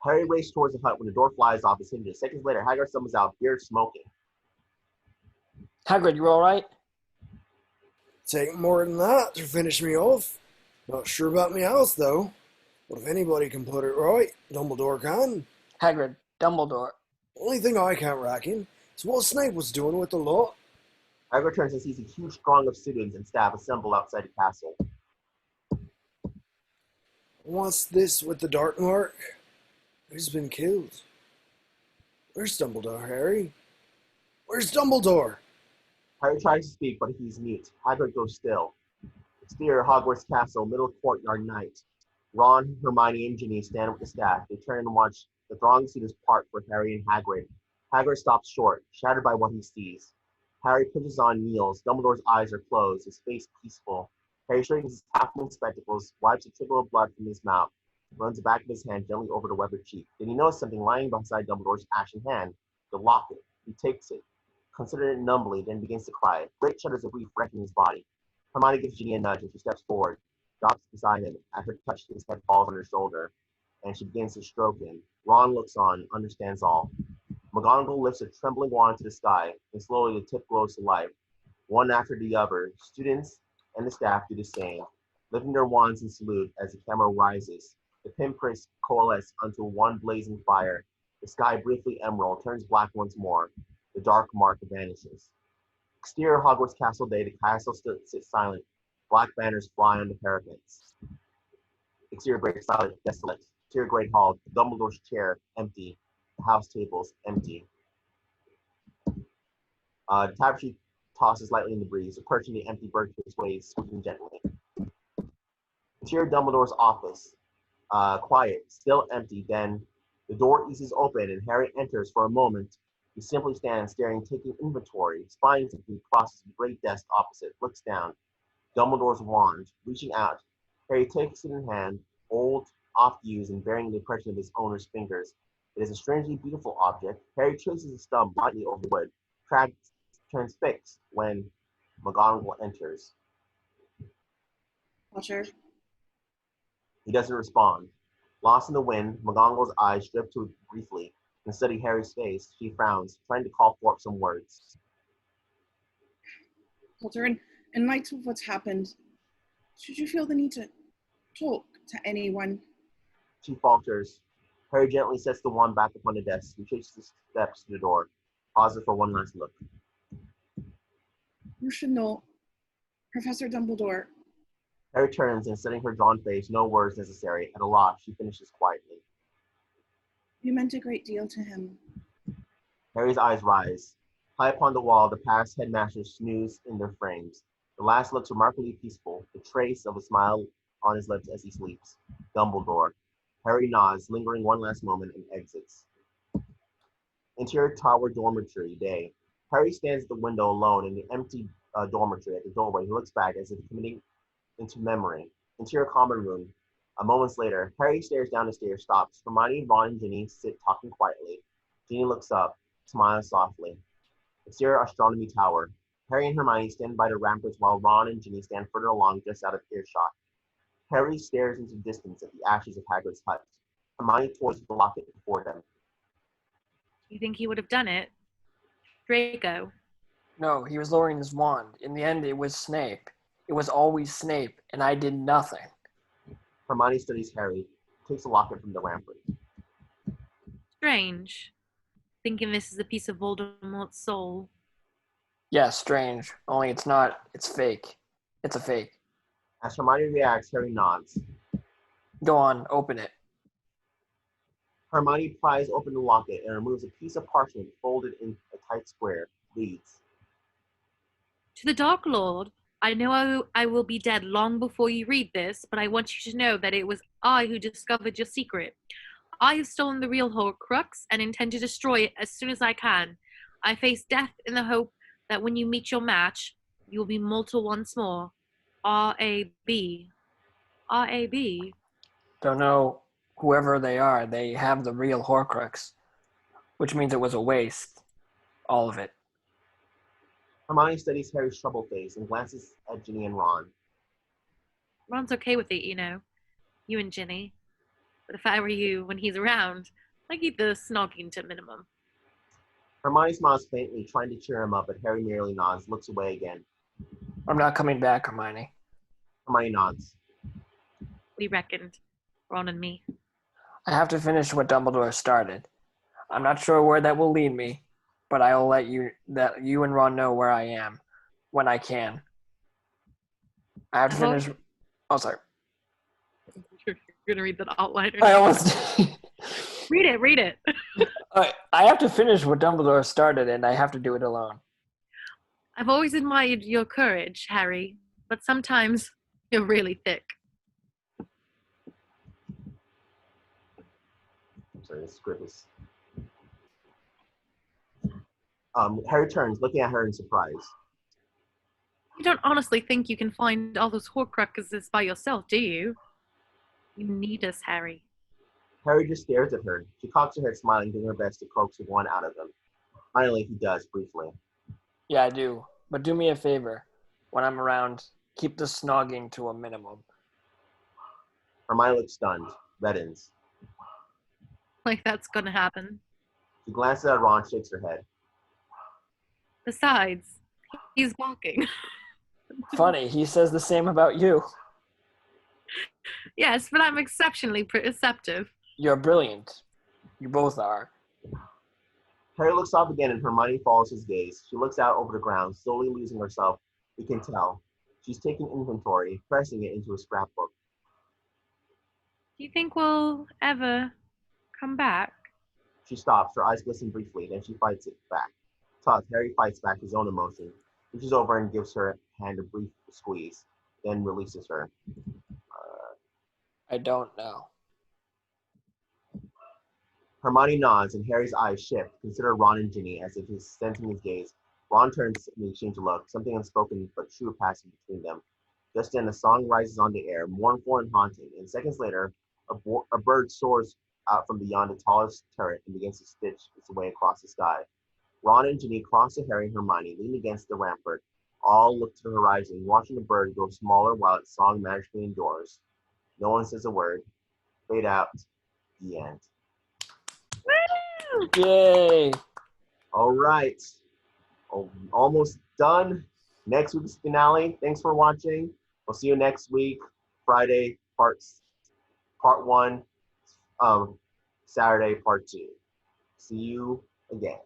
Harry races towards the hut when the door flies off its hinges. Seconds later, Hagrid summons out, beard smoking. Hagrid, you alright? Take more than that to finish me off. Not sure about me house, though. But if anybody can put it right, Dumbledore can. Hagrid, Dumbledore. Only thing I can't reckon is what Snape was doing with the lot. Hagrid turns and sees a huge throng of students and staff assembled outside the castle. What's this with the dark mark? Who's been killed? Where's Dumbledore, Harry? Where's Dumbledore? Harry tries to speak, but he's mute. Hagrid goes still. Exterior Hogwarts Castle, middle courtyard night. Ron, Hermione, and Ginny stand with the staff. They turn and watch the throng of students part for Harry and Hagrid. Hagrid stops short, shattered by what he sees. Harry pushes on, kneels. Dumbledore's eyes are closed, his face peaceful. Harry straightens his half-moon spectacles, wipes a trickle of blood from his mouth, runs the back of his hand gently over the weathered cheek. Then he notices something lying beside Dumbledore's ashen hand, the locket. He takes it, considers it numbly, then begins to cry. Great shudders of grief wrecking his body. Hermione gives Ginny a nudge and she steps forward, drops beside him. At her touch, his head falls on her shoulder, and she begins to stroke him. Ron looks on, understands all. McGonagall lifts a trembling wand to the sky, and slowly the tip glows to life. One after the other, students and the staff do the same, lifting their wands in salute as the camera rises. The pinpricks coalesce onto one blazing fire. The sky, briefly emerald, turns black once more. The dark mark vanishes. Exterior Hogwarts Castle Day, the castle sits silent. Black banners fly on the parapets. Exterior Great Silent, desolate. Exterior Great Hall, Dumbledore's chair, empty. The house tables, empty. The tapestry tosses lightly in the breeze, approaching the empty birdcage waves, sweeping gently. Interior Dumbledore's office, quiet, still empty. Then the door eases open and Harry enters. For a moment, he simply stands staring, taking inventory, spying something, crosses the great desk opposite, looks down. Dumbledore's wand, reaching out. Harry takes it in hand, old, oft-used, and bearing the impression of his owner's fingers. It is a strangely beautiful object. Harry traces his thumb lightly over the wood, turns fixed when McGonagall enters. Potter. He doesn't respond. Lost in the wind, McGonagall's eyes drift to it briefly and study Harry's face. She frowns, trying to call forth some words. Potter, in light of what's happened, should you feel the need to talk to anyone? She falters. Harry gently sets the wand back upon the desk and takes the steps to the door, pauses for one last look. You should know, Professor Dumbledore. Harry turns and, setting her drawn face, no words necessary. At a loss, she finishes quietly. You meant a great deal to him. Harry's eyes rise. High upon the wall, the past headmasters snooze in their frames. The last looks remarkably peaceful, the trace of a smile on his lips as he sleeps. Dumbledore. Harry nods, lingering one last moment, and exits. Interior Tower Dormitory Day. Harry stands at the window alone in the empty dormitory. At the doorway, he looks back as if committing into memory. Interior Common Room. A moment later, Harry stares down the stairs, stops. Hermione, Ron, and Ginny sit talking quietly. Ginny looks up, smiles softly. Exterior astronomy tower. Harry and Hermione stand by the ramparts while Ron and Ginny stand further along just out of earshot. Harry stares into the distance at the ashes of Hagrid's hut. Hermione toys the locket before them. You think he would have done it? Draco. No, he was lowering his wand. In the end, it was Snape. It was always Snape, and I did nothing. Hermione studies Harry, takes the locket from the rampart. Strange. Thinking this is a piece of Voldemort's soul. Yeah, strange. Only it's not. It's fake. It's a fake. As Hermione reacts, Harry nods. Go on, open it. Hermione pries open the locket and removes a piece of parchment folded in a tight square. Reads. To the Dark Lord, I know I will be dead long before you read this, but I want you to know that it was I who discovered your secret. I have stolen the real Horcrux and intend to destroy it as soon as I can. I face death in the hope that when you meet your match, you will be mortal once more. R.A.B. R.A.B. Don't know whoever they are. They have the real Horcrux, which means it was a waste. All of it. Hermione studies Harry's troubled face and glances at Ginny and Ron. Ron's okay with it, you know. You and Ginny. But if I were you, when he's around, I'd keep the snogging to a minimum. Hermione smiles faintly, trying to cheer him up, but Harry merely nods, looks away again. I'm not coming back, Hermione. Hermione nods. We reckoned, Ron and me. I have to finish what Dumbledore started. I'm not sure where that will lead me, but I will let you and Ron know where I am when I can. I have to finish. Oh, sorry. You're gonna read that outline. I almost. Read it. I have to finish what Dumbledore started, and I have to do it alone. I've always admired your courage, Harry, but sometimes you're really thick. I'm sorry, this script is. Harry turns, looking at her in surprise. You don't honestly think you can find all those Horcruxes by yourself, do you? You need us, Harry. Harry just stares at her. She cocks her head, smiling, doing her best to coax one out of them. Finally, he does, briefly. Yeah, I do. But do me a favor. When I'm around, keep the snogging to a minimum. Hermione looks stunned, reddens. Like that's gonna happen. She glances at Ron, shakes her head. Besides, he's walking. Funny, he says the same about you. Yes, but I'm exceptionally perceptive. You're brilliant. You both are. Harry looks off again and Hermione follows his gaze. She looks out over the ground, slowly losing herself. We can tell. She's taking inventory, pressing it into a scrapbook. Do you think we'll ever come back? She stops, her eyes glisten briefly, then she fights it back. Tough, Harry fights back his own emotion, reaches over and gives her hand a brief squeeze, then releases her. I don't know. Hermione nods and Harry's eyes shift, consider Ron and Ginny as if he's sensing his gaze. Ron turns and they exchange a look, something unspoken but true passing between them. Just then, a song rises on the air, mournful and haunting, and seconds later, a bird soars out from beyond the tallest turret and begins to stitch its way across the sky. Ron and Ginny cross to Harry and Hermione, lean against the rampart. All look to the horizon, watching the bird grow smaller while its song magically endures. No one says a word. Fade out. The end. Woo! Yay! All right. Almost done. Next week's finale. Thanks for watching. We'll see you next week, Friday, part 1, Saturday, part 2. See you again.